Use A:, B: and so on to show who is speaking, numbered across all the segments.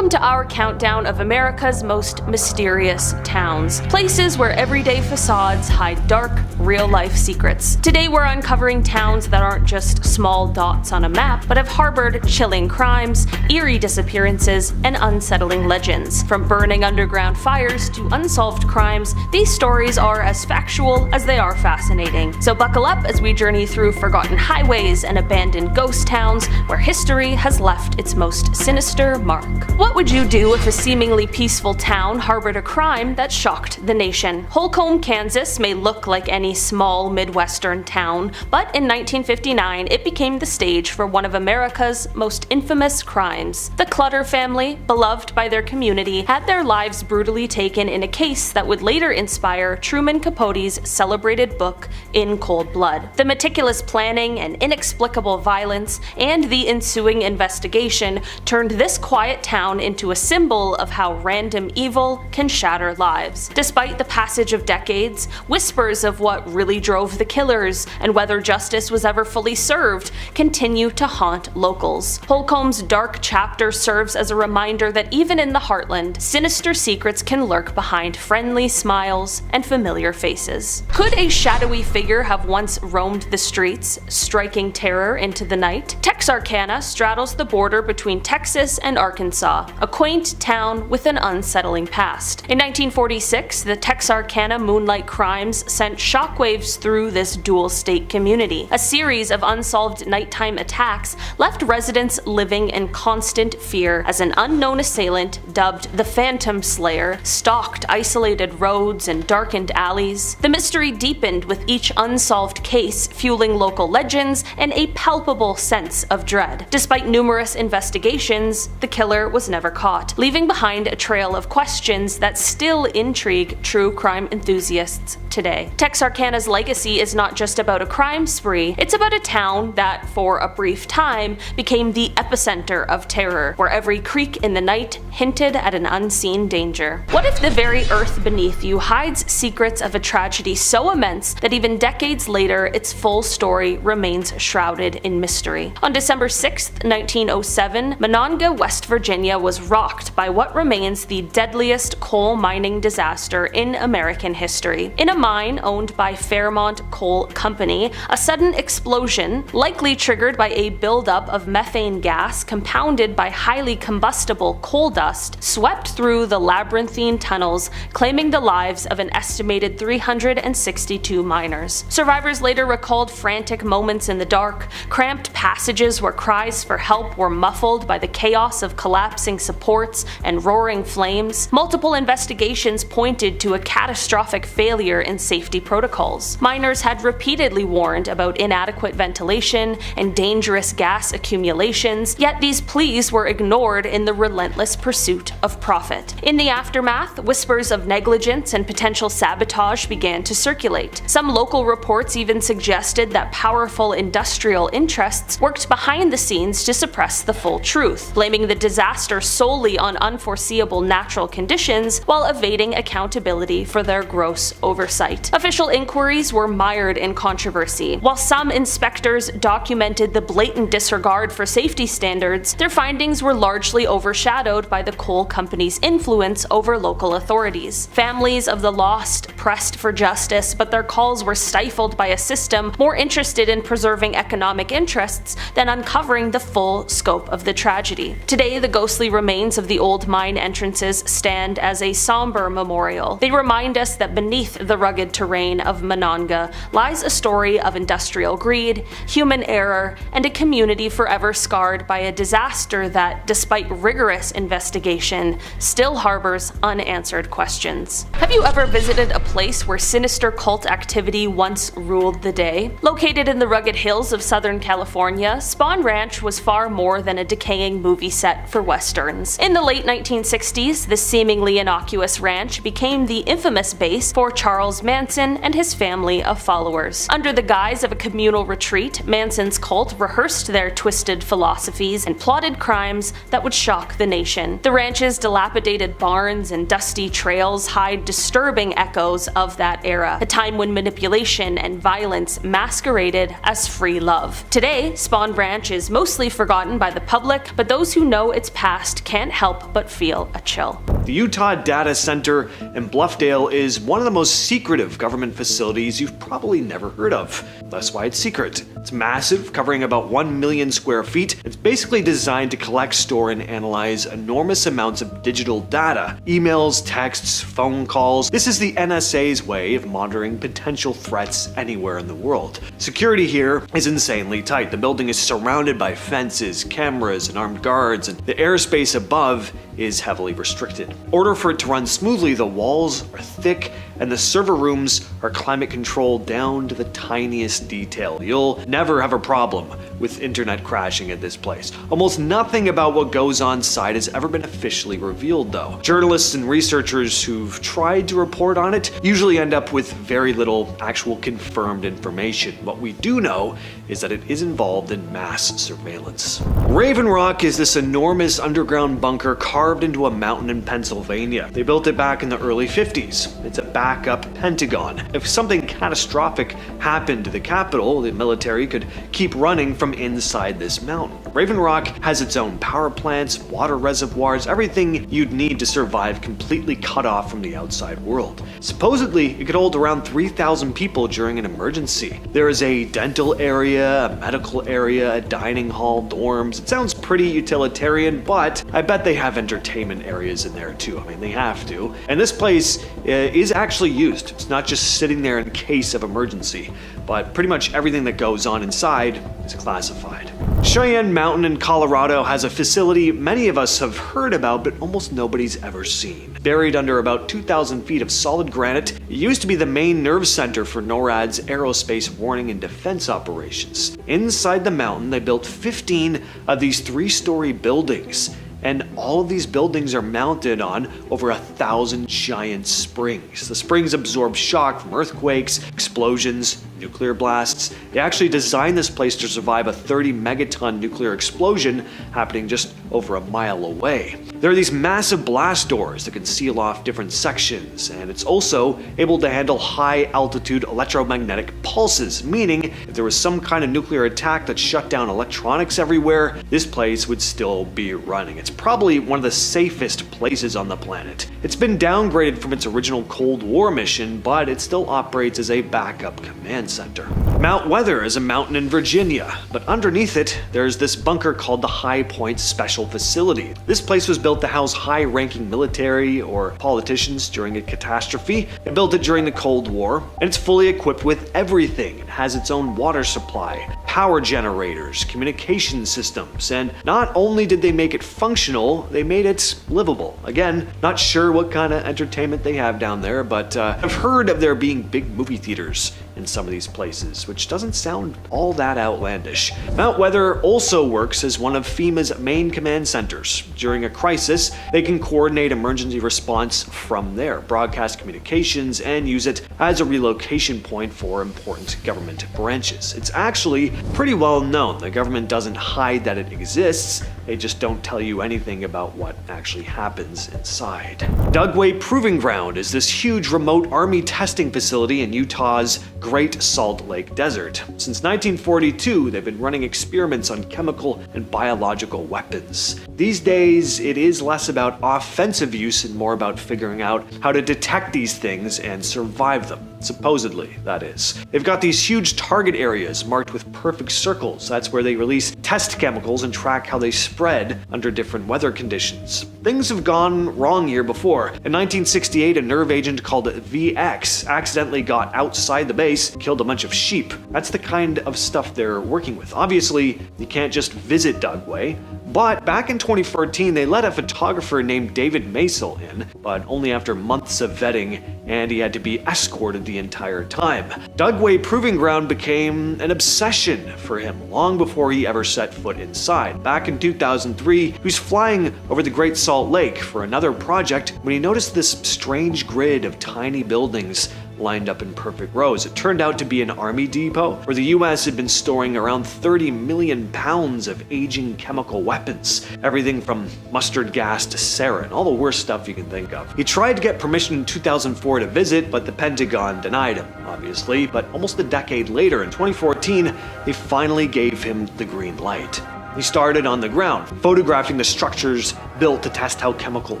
A: Welcome to our countdown of America's most mysterious towns. Places where everyday facades hide dark, real-life secrets. Today we're uncovering towns that aren't just small dots on a map, but have harbored chilling crimes, eerie disappearances, and unsettling legends. From burning underground fires to unsolved crimes, these stories are as factual as they are fascinating. So buckle up as we journey through forgotten highways and abandoned ghost towns where history has left its most sinister mark. What would you do if a seemingly peaceful town harbored a crime that shocked the nation? Holcomb, Kansas may look like any small Midwestern town, but in 1959 it became the stage for one of America's most infamous crimes. The Clutter family, beloved by their community, had their lives brutally taken in a case that would later inspire Truman Capote's celebrated book, In Cold Blood. The meticulous planning and inexplicable violence and the ensuing investigation turned this quiet town into a symbol of how random evil can shatter lives. Despite the passage of decades, whispers of what really drove the killers and whether justice was ever fully served continue to haunt locals. Holcomb's dark chapter serves as a reminder that even in the heartland, sinister secrets can lurk behind friendly smiles and familiar faces. Could a shadowy figure have once roamed the streets, striking terror into the night? Texarkana straddles the border between Texas and Arkansas, a quaint town with an unsettling past. In 1946, the Texarkana moonlight crimes sent shockwaves through this dual-state community. A series of unsolved nighttime attacks left residents living in constant fear as an unknown assailant, dubbed the Phantom Slayer, stalked isolated roads and darkened alleys. The mystery deepened with each unsolved case, fueling local legends and a palpable sense of dread. Despite numerous investigations, the killer was never caught, leaving behind a trail of questions that still intrigue true crime enthusiasts today. Texarkana's legacy is not just about a crime spree, it's about a town that, for a brief time, became the epicenter of terror, where every creak in the night hinted at an unseen danger. What if the very earth beneath you hides secrets of a tragedy so immense that even decades later its full story remains shrouded in mystery? On December 6, 1907, Monongah, West Virginia was rocked by what remains the deadliest coal mining disaster in American history. In a mine owned by Fairmont Coal Company, a sudden explosion, likely triggered by a buildup of methane gas compounded by highly combustible coal dust, swept through the labyrinthine tunnels, claiming the lives of an estimated 362 miners. Survivors later recalled frantic moments in the dark, cramped passages where cries for help were muffled by the chaos of collapsing supports and roaring flames. Multiple investigations pointed to a catastrophic failure in safety protocols. Miners had repeatedly warned about inadequate ventilation and dangerous gas accumulations, yet these pleas were ignored in the relentless pursuit of profit. In the aftermath, whispers of negligence and potential sabotage began to circulate. Some local reports even suggested that powerful industrial interests worked behind the scenes to suppress the full truth, blaming the disaster solely on unforeseeable natural conditions while evading accountability for their gross oversight. Official inquiries were mired in controversy. While some inspectors documented the blatant disregard for safety standards, their findings were largely overshadowed by the coal company's influence over local authorities. Families of the lost pressed for justice, but their calls were stifled by a system more interested in preserving economic interests than uncovering the full scope of the tragedy. Today, the ghostly remains of the old mine entrances stand as a somber memorial. They remind us that beneath the rugged terrain of Monongah lies a story of industrial greed, human error, and a community forever scarred by a disaster that, despite rigorous investigation, still harbors unanswered questions. Have you ever visited a place where sinister cult activity once ruled the day? Located in the rugged hills of Southern California, Spahn Ranch was far more than a decaying movie set for westerns. In the late 1960s, this seemingly innocuous ranch became the infamous base for Charles Manson and his his family of followers. Under the guise of a communal retreat, Manson's cult rehearsed their twisted philosophies and plotted crimes that would shock the nation. The ranch's dilapidated barns and dusty trails hide disturbing echoes of that era, a time when manipulation and violence masqueraded as free love. Today, Spawn Ranch is mostly forgotten by the public, but those who know its past can't help but feel a chill.
B: The Utah Data Center in Bluffdale is one of the most secretive government facilities you've probably never heard of. That's why it's secret. It's massive, covering about 1 million square feet. It's basically designed to collect, store, and analyze enormous amounts of digital data. Emails, texts, phone calls. This is the NSA's way of monitoring potential threats anywhere in the world. Security here is insanely tight. The building is surrounded by fences, cameras, and armed guards, and the airspace above is heavily restricted. In order for it to run smoothly, the walls are thick and the server rooms are climate controlled down to the tiniest detail. You'll never have a problem with internet crashing at this place. Almost nothing about what goes on site has ever been officially revealed though. Journalists and researchers who've tried to report on it usually end up with very little actual confirmed information. What we do know is that it is involved in mass surveillance. Raven Rock is this enormous underground bunker carved into a mountain in Pennsylvania. They built it back in the early 50s. It's a backup Pentagon. If something catastrophic happened to the capital, the military could keep running from inside this mountain. Raven Rock has its own power plants, water reservoirs, everything you'd need to survive completely cut off from the outside world. Supposedly, it could hold around 3,000 people during an emergency. There is a dental area, a medical area, a dining hall, dorms. It sounds pretty utilitarian, but I bet they have entertainment areas in there too. I mean, they have to. And this place is actually used. It's not just sitting there in case of emergency, but pretty much everything that goes on inside is classified. Cheyenne Mountain in Colorado has a facility many of us have heard about, but almost nobody's ever seen. Buried under about 2,000 feet of solid granite, it used to be the main nerve center for NORAD's aerospace warning and defense operations. Inside the mountain, they built 15 of these 3-story buildings. And all of these buildings are mounted on over 1,000 giant springs. The springs absorb shock from earthquakes, explosions, nuclear blasts. They actually designed this place to survive a 30 megaton nuclear explosion happening just over a mile away. There are these massive blast doors that can seal off different sections, and it's also able to handle high altitude electromagnetic pulses, meaning if there was some kind of nuclear attack that shut down electronics everywhere, this place would still be running. It's probably one of the safest places on the planet. It's been downgraded from its original Cold War mission, but it still operates as a backup command center. Mount Weather is a mountain in Virginia, but underneath it, there's this bunker called the High Point Special Facility. This place was built to house high-ranking military or politicians during a catastrophe. They built it during the Cold War, and it's fully equipped with everything. It has its own water supply, power generators, communication systems, and not only did they make it functional, they made it livable. Again, not sure what kind of entertainment they have down there, but I've heard of there being big movie theaters in some of these places, which doesn't sound all that outlandish. Mount Weather also works as one of FEMA's main command centers. During a crisis, they can coordinate emergency response from there, broadcast communications, and use it as a relocation point for important government branches. It's actually pretty well known. The government doesn't hide that it exists, they just don't tell you anything about what actually happens inside. Dugway Proving Ground is this huge remote army testing facility in Utah's Great Salt Lake Desert. Since 1942, they've been running experiments on chemical and biological weapons. These days, it is less about offensive use and more about figuring out how to detect these things and survive them. Supposedly, that is. They've got these huge target areas marked with perfect circles. That's where they release test chemicals and track how they spread under different weather conditions. Things have gone wrong here before. In 1968, a nerve agent called VX accidentally got outside the base, killed a bunch of sheep. That's the kind of stuff they're working with. Obviously, you can't just visit Dugway, but back in 2014, they let a photographer named David Maisel in, but only after months of vetting, and he had to be escorted the entire time. Dugway Proving Ground became an obsession for him long before he ever set foot inside. Back in 2003, he was flying over the Great Salt Lake for another project when he noticed this strange grid of tiny buildings lined up in perfect rows. It turned out to be an army depot where the US had been storing around 30 million pounds of aging chemical weapons. Everything from mustard gas to sarin, all the worst stuff you can think of. He tried to get permission in 2004 to visit, but the Pentagon denied him, obviously. But almost a decade later, in 2014, they finally gave him the green light. He started on the ground, photographing the structures built to test how chemical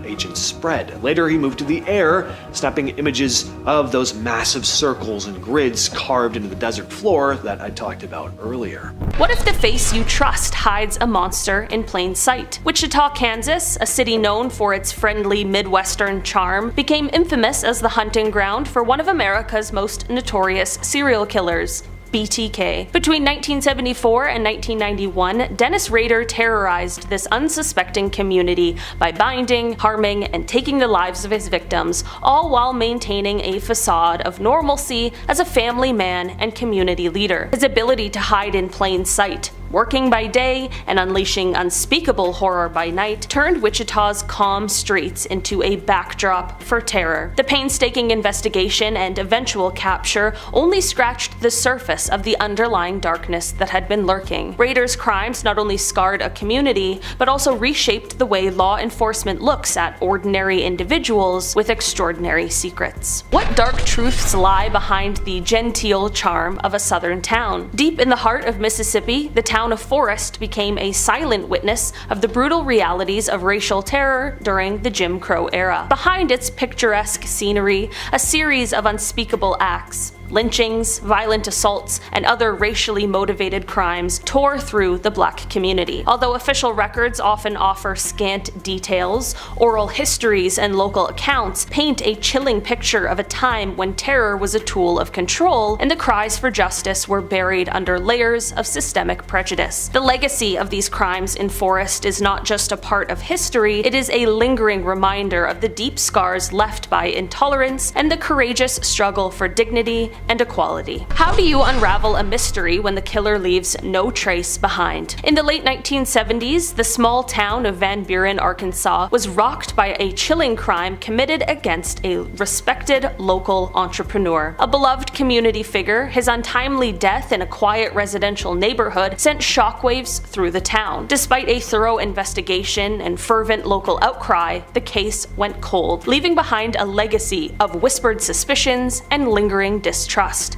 B: agents spread. Later, he moved to the air, snapping images of those massive circles and grids carved into the desert floor that I talked about earlier.
A: What if the face you trust hides a monster in plain sight? Wichita, Kansas, a city known for its friendly Midwestern charm, became infamous as the hunting ground for one of America's most notorious serial killers, BTK. Between 1974 and 1991, Dennis Rader terrorized this unsuspecting community by binding, harming, and taking the lives of his victims, all while maintaining a facade of normalcy as a family man and community leader. His ability to hide in plain sight, working by day and unleashing unspeakable horror by night, turned Wichita's calm streets into a backdrop for terror. The painstaking investigation and eventual capture only scratched the surface of the underlying darkness that had been lurking. Rader's crimes not only scarred a community, but also reshaped the way law enforcement looks at ordinary individuals with extraordinary secrets. What dark truths lie behind the genteel charm of a southern town? Deep in the heart of Mississippi, the town of Forest became a silent witness of the brutal realities of racial terror during the Jim Crow era. Behind its picturesque scenery, a series of unspeakable acts, lynchings, violent assaults, and other racially motivated crimes tore through the black community. Although official records often offer scant details, oral histories and local accounts paint a chilling picture of a time when terror was a tool of control and the cries for justice were buried under layers of systemic prejudice. The legacy of these crimes in Forest is not just a part of history, it is a lingering reminder of the deep scars left by intolerance and the courageous struggle for dignity and equality. How do you unravel a mystery when the killer leaves no trace behind? In the late 1970s, the small town of Van Buren, Arkansas, was rocked by a chilling crime committed against a respected local entrepreneur. A beloved community figure, his untimely death in a quiet residential neighborhood sent shockwaves through the town. Despite a thorough investigation and fervent local outcry, the case went cold, leaving behind a legacy of whispered suspicions and lingering distrust.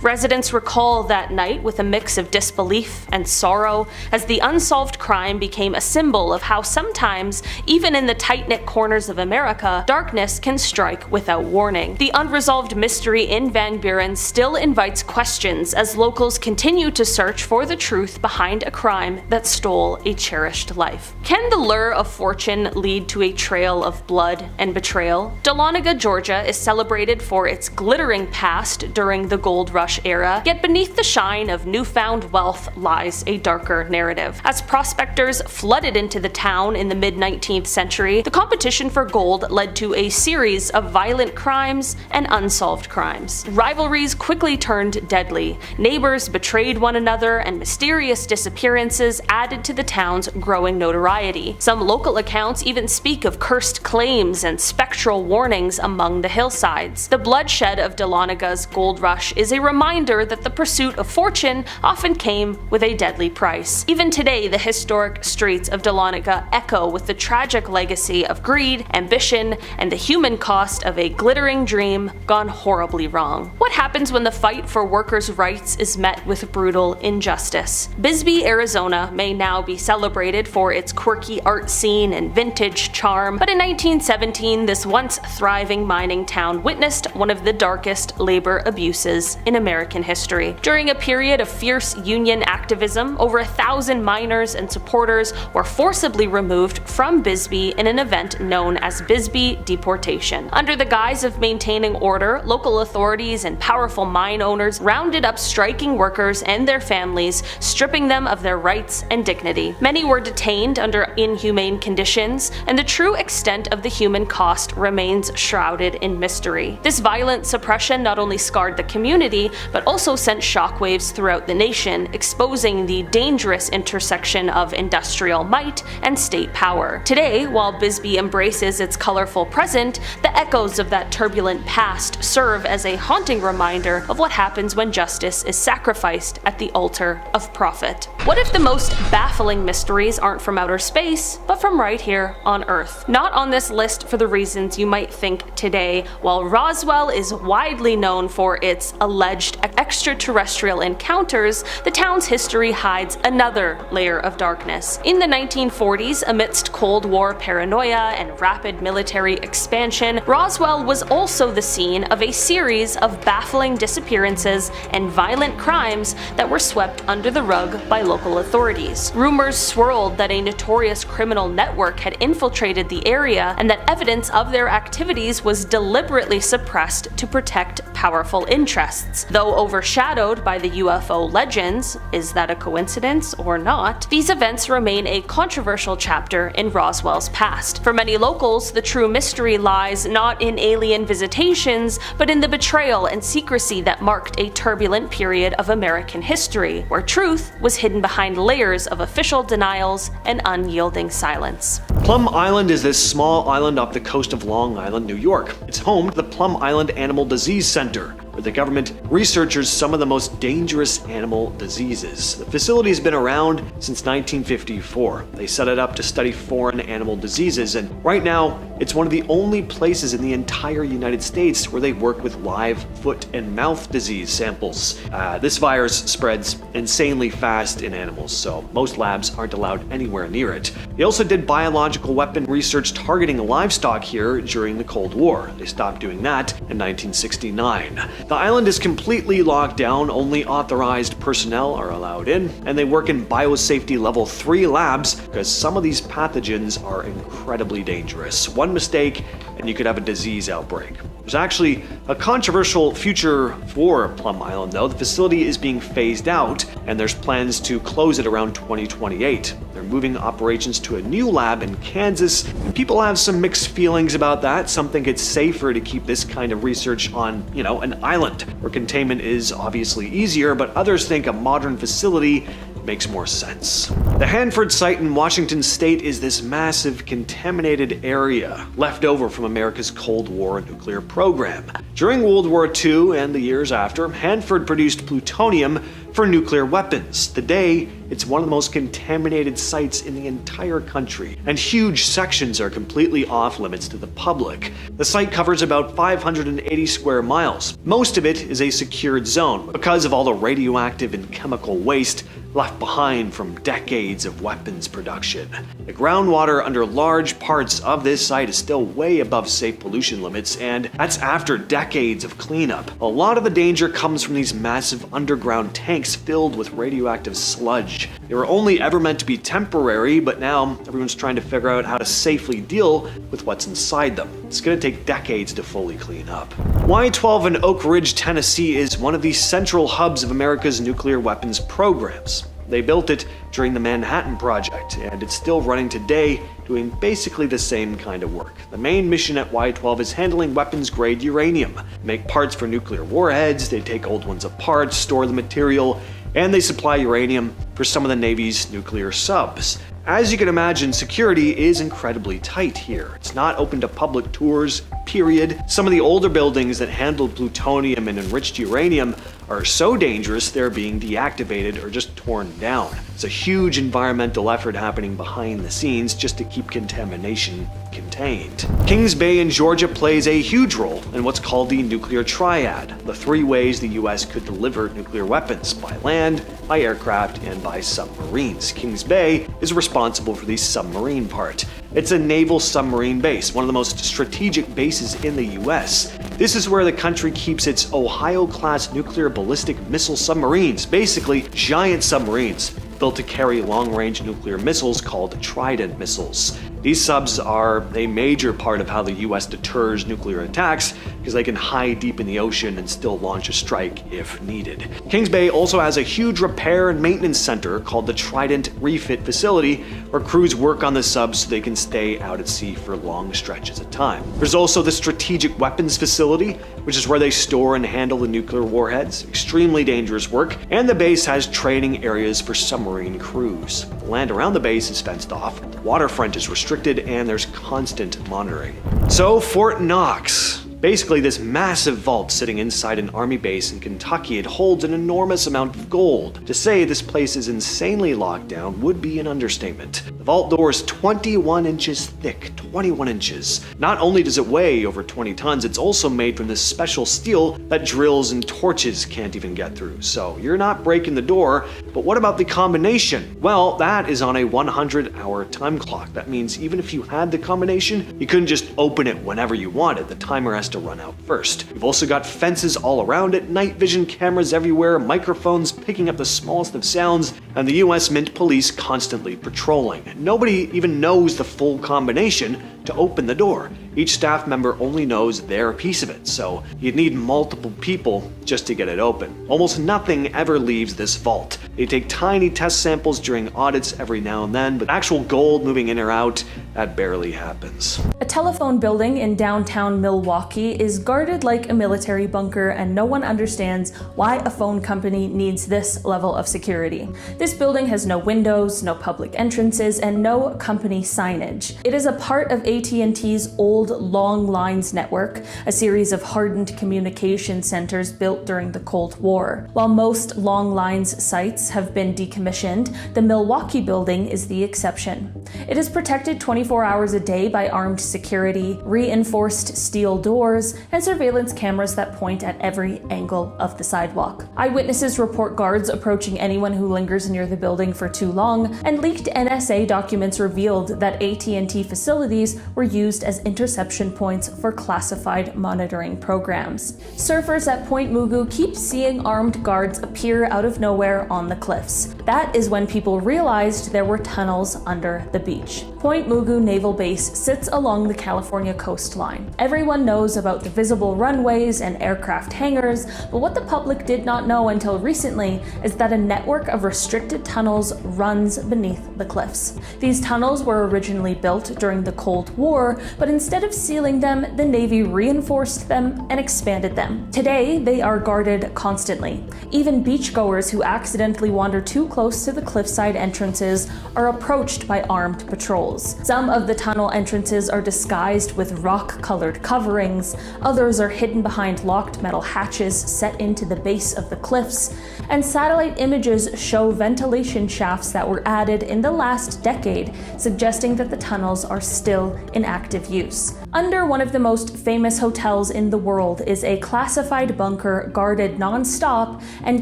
A: Residents recall that night with a mix of disbelief and sorrow, as the unsolved crime became a symbol of how sometimes, even in the tight-knit corners of America, darkness can strike without warning. The unresolved mystery in Van Buren still invites questions as locals continue to search for the truth behind a crime that stole a cherished life. Can the lure of fortune lead to a trail of blood and betrayal? Dahlonega, Georgia is celebrated for its glittering past during the Gold Rush era, yet beneath the shine of newfound wealth lies a darker narrative. As prospectors flooded into the town in the mid-19th century, the competition for gold led to a series of violent crimes and unsolved crimes. Rivalries quickly turned deadly, neighbors betrayed one another, and mysterious disappearances added to the town's growing notoriety. Some local accounts even speak of cursed claims and spectral warnings among the hillsides. The bloodshed of Dahloneg's Gold Rush is a reminder that the pursuit of fortune often came with a deadly price. Even today, the historic streets of Dahlonega echo with the tragic legacy of greed, ambition, and the human cost of a glittering dream gone horribly wrong. What happens when the fight for workers' rights is met with brutal injustice? Bisbee, Arizona may now be celebrated for its quirky art scene and vintage charm, but in 1917, this once thriving mining town witnessed one of the darkest labor abuses in American history. During a period of fierce union activism, over 1,000 miners and supporters were forcibly removed from Bisbee in an event known as Bisbee deportation. Under the guise of maintaining order, local authorities and powerful mine owners rounded up striking workers and their families, stripping them of their rights and dignity. Many were detained under inhumane conditions, and the true extent of the human cost remains shrouded in mystery. This violent suppression not only scarred the community, community, but also sent shockwaves throughout the nation, exposing the dangerous intersection of industrial might and state power. Today, while Bisbee embraces its colorful present, the echoes of that turbulent past serve as a haunting reminder of what happens when justice is sacrificed at the altar of profit. What if the most baffling mysteries aren't from outer space, but from right here on Earth? Not on this list for the reasons you might think today. While Roswell is widely known for its alleged extraterrestrial encounters, the town's history hides another layer of darkness. In the 1940s, amidst Cold War paranoia and rapid military expansion, Roswell was also the scene of a series of baffling disappearances and violent crimes that were swept under the rug by local authorities. Rumors swirled that a notorious criminal network had infiltrated the area and that evidence of their activities was deliberately suppressed to protect powerful interests. Though overshadowed by the UFO legends, is that a coincidence or not, these events remain a controversial chapter in Roswell's past. For many locals, the true mystery lies not in alien visitations, but in the betrayal and secrecy that marked a turbulent period of American history, where truth was hidden behind layers of official denials and unyielding silence.
B: Plum Island is this small island off the coast of Long Island, New York. It's home to the Plum Island Animal Disease Center, where the government researches some of the most dangerous animal diseases. The facility has been around since 1954. They set it up to study foreign animal diseases, and right now, it's one of the only places in the entire United States where they work with live foot and mouth disease samples. This virus spreads insanely fast in animals, so most labs aren't allowed anywhere near it. They also did biological weapon research targeting livestock here during the Cold War. They stopped doing that in 1969. The island is completely locked down, only authorized personnel are allowed in, and they work in biosafety level 3 labs because some of these pathogens are incredibly dangerous. One mistake and you could have a disease outbreak. There's actually a controversial future for Plum Island though. The facility is being phased out and there's plans to close it around 2028. They're moving operations to a new lab in Kansas, and people have some mixed feelings about that. Some think it's safer to keep this kind of research on, an island where containment is obviously easier, but others think a modern facility makes more sense. The Hanford site in Washington state is this massive contaminated area left over from America's Cold War nuclear program. During World War II and the years after, Hanford produced plutonium for nuclear weapons. Today, it's one of the most contaminated sites in the entire country, and huge sections are completely off limits to the public. The site covers about 580 square miles. Most of it is a secured zone because of all the radioactive and chemical waste left behind from decades of weapons production. The groundwater under large parts of this site is still way above safe pollution limits, and that's after decades of cleanup. A lot of the danger comes from these massive underground tanks filled with radioactive sludge. They were only ever meant to be temporary, but now everyone's trying to figure out how to safely deal with what's inside them. It's going to take decades to fully clean up. Y-12 in Oak Ridge, Tennessee is one of the central hubs of America's nuclear weapons programs. They built it during the Manhattan Project, and it's still running today, doing basically the same kind of work. The main mission at Y-12 is handling weapons-grade uranium. They make parts for nuclear warheads, they take old ones apart, store the material, and they supply uranium for some of the Navy's nuclear subs. As you can imagine, security is incredibly tight here. It's not open to public tours, period. Some of the older buildings that handled plutonium and enriched uranium are so dangerous they're being deactivated or just torn down. It's a huge environmental effort happening behind the scenes just to keep contamination contained. Kings Bay in Georgia plays a huge role in what's called the nuclear triad, the 3 ways the US could deliver nuclear weapons: by land, by aircraft, and by submarines. Kings Bay is responsible for the submarine part. It's a naval submarine base, one of the most strategic bases in the US. This is where the country keeps its Ohio-class nuclear ballistic missile submarines, basically giant submarines built to carry long-range nuclear missiles called Trident missiles. These subs are a major part of how the US deters nuclear attacks because they can hide deep in the ocean and still launch a strike if needed. Kings Bay also has a huge repair and maintenance center called the Trident Refit Facility, where crews work on the subs so they can stay out at sea for long stretches of time. There's also the Strategic Weapons Facility, which is where they store and handle the nuclear warheads. Extremely dangerous work, and the base has training areas for submarine crews. The land around the base is fenced off, the waterfront is restricted, and there's constant monitoring. So, Fort Knox. Basically, this massive vault sitting inside an army base in Kentucky, it holds an enormous amount of gold. To say this place is insanely locked down would be an understatement. The vault door is 21 inches thick, 21 inches. Not only does it weigh over 20 tons, it's also made from this special steel that drills and torches can't even get through. So you're not breaking the door, but what about the combination? Well, that is on a 100-hour time clock. That means even if you had the combination, you couldn't just open it whenever you wanted. The timer has to run out first. You've also got fences all around it, night vision cameras everywhere, microphones picking up the smallest of sounds, and the US Mint Police constantly patrolling. Nobody even knows the full combination to open the door. Each staff member only knows their piece of it, so you'd need multiple people just to get it open. Almost nothing ever leaves this vault. They take tiny test samples during audits every now and then, but actual gold moving in or out, that barely happens.
A: A telephone building in downtown Milwaukee is guarded like a military bunker, and no one understands why a phone company needs this level of security. This building has no windows, no public entrances, and no company signage. It is a part of AT&T's old Long Lines network, a series of hardened communication centers built during the Cold War. While most Long Lines sites have been decommissioned, the Milwaukee building is the exception. It is protected 24 hours a day by armed security, reinforced steel doors, and surveillance cameras that point at every angle of the sidewalk. Eyewitnesses report guards approaching anyone who lingers near the building for too long, and leaked NSA documents revealed that AT&T facilities were used as interception points for classified monitoring programs. Surfers at Point Mugu keep seeing armed guards appear out of nowhere on the cliffs. That is when people realized there were tunnels under the beach. Point Mugu Naval Base sits along the California coastline. Everyone knows about the visible runways and aircraft hangars, but what the public did not know until recently is that a network of restricted tunnels runs beneath the cliffs. These tunnels were originally built during the Cold War, but instead of sealing them, the Navy reinforced them and expanded them. Today, they are guarded constantly. Even beachgoers who accidentally wander too close to the cliffside entrances are approached by armed patrols. Some of the tunnel entrances are disguised with rock-colored coverings, others are hidden behind locked metal hatches set into the base of the cliffs, and satellite images show ventilation shafts that were added in the last decade, suggesting that the tunnels are still in active use. Under one of the most famous hotels in the world is a classified bunker guarded non-stop, and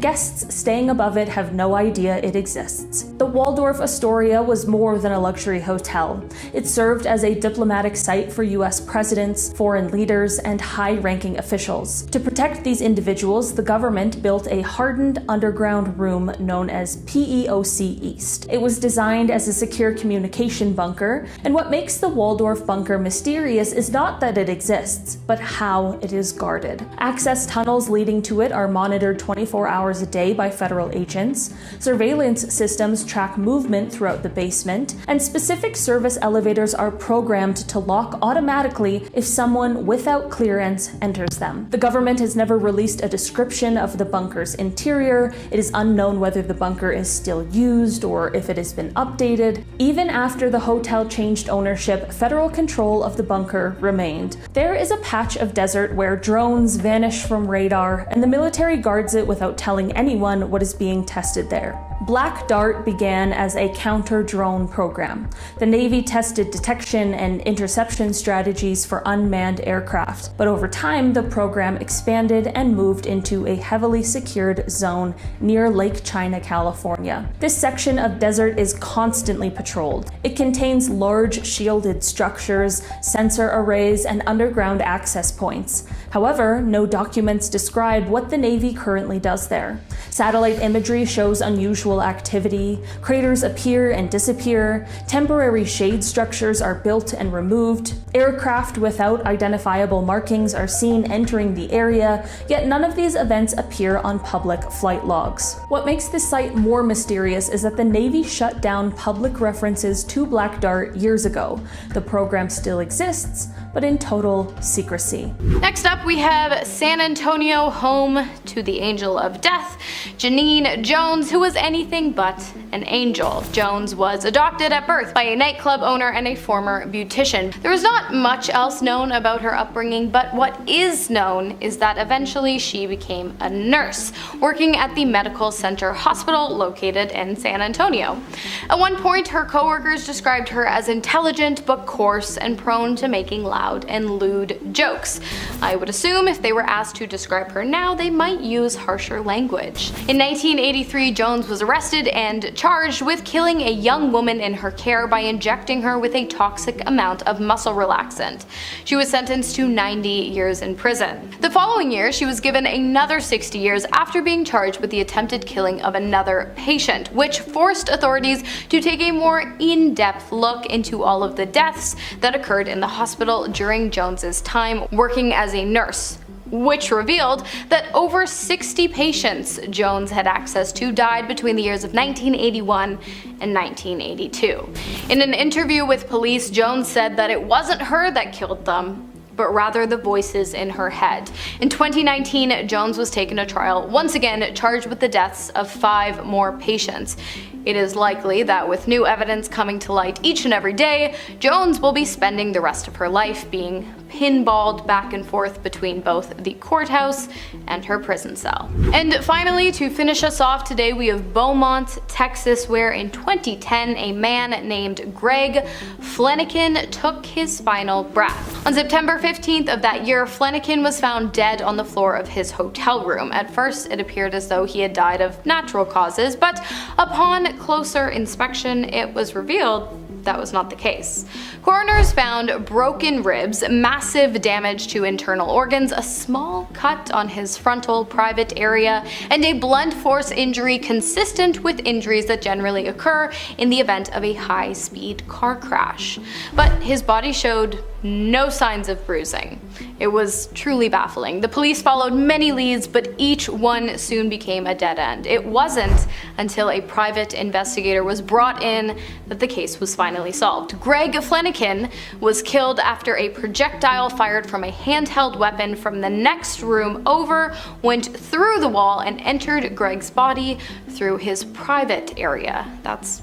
A: guests staying above it have no idea it exists. The Waldorf Astoria was more than a luxury hotel. It served as a diplomatic site for US presidents, foreign leaders, and high-ranking officials. To protect these individuals, the government built a hardened underground room known as PEOC East. It was designed as a secure communication bunker, and what makes the Waldorf bunker mysterious is not that it exists, but how it is guarded. Access tunnels leading to it are monitored 24 hours a day by federal agents. Surveillance systems track movement throughout the basement, and specific service elevators are programmed to lock automatically if someone without clearance enters them. The government has never released a description of the bunker's interior. It is unknown whether the bunker is still used or if it has been updated. Even after the hotel changed ownership, federal control of the bunker remained. There is a patch of desert where drones vanish from radar, and the military guards it without telling anyone what is being tested there. Black Dart began as a counter-drone program. The Navy tested detection and interception strategies for unmanned aircraft, but over time the program expanded and moved into a heavily secured zone near Lake China, California. This section of desert is constantly patrolled. It contains large shielded structures, sensor arrays, and underground access points. However, no documents describe what the Navy currently does there. Satellite imagery shows unusual
C: unusual activity. Craters appear and disappear. Temporary shade structures are built and removed. Aircraft without identifiable markings are seen entering the area, yet none of these events appear on public flight logs. What makes this site more mysterious is that the Navy shut down public references to Black Dart years ago. The program still exists, but in total secrecy.
D: Next up, we have San Antonio, home to the angel of death, Janine Jones, who was anything but an angel. Jones was adopted at birth by a nightclub owner and a former beautician. There is not much else known about her upbringing, but what is known is that eventually she became a nurse, working at the Medical Center Hospital located in San Antonio. At one point, her coworkers described her as intelligent but coarse and prone to making loud and lewd jokes. I would assume if they were asked to describe her now, they might use harsher language. In 1983, Jones was arrested and charged with killing a young woman in her care by injecting her with a toxic amount of muscle relaxant. She was sentenced to 90 years in prison. The following year, she was given another 60 years after being charged with the attempted killing of another patient, which forced authorities to take a more in-depth look into all of the deaths that occurred in the hospital during Jones's time working as a nurse, which revealed that over 60 patients Jones had access to died between the years of 1981 and 1982. In an interview with police, Jones said that it wasn't her that killed them, but rather the voices in her head. In 2019, Jones was taken to trial, once again charged with the deaths of 5 more patients. It is likely that with new evidence coming to light each and every day, Jones will be spending the rest of her life being pinballed back and forth between both the courthouse and her prison cell. And finally, to finish us off today, we have Beaumont, Texas, where in 2010 a man named Greg Flanagan took his final breath. On September 15th of that year, Flanagan was found dead on the floor of his hotel room. At first, it appeared as though he had died of natural causes, but upon closer inspection, it was revealed that was not the case. Coroners found broken ribs, massive damage to internal organs, a small cut on his frontal private area, and a blunt force injury consistent with injuries that generally occur in the event of a high-speed car crash. But his body showed no signs of bruising. It was truly baffling. The police followed many leads, but each one soon became a dead end. It wasn't until a private investigator was brought in that the case was finally solved. Greg Flanagan was killed after a projectile fired from a handheld weapon from the next room over went through the wall and entered Greg's body through his private area. That's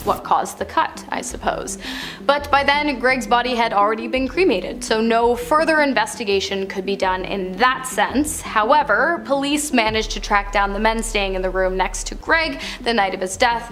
D: what caused the cut, I suppose. But by then, Greg's body had already been cremated, so no further investigation could be done in that sense. However, police managed to track down the men staying in the room next to Greg the night of his death.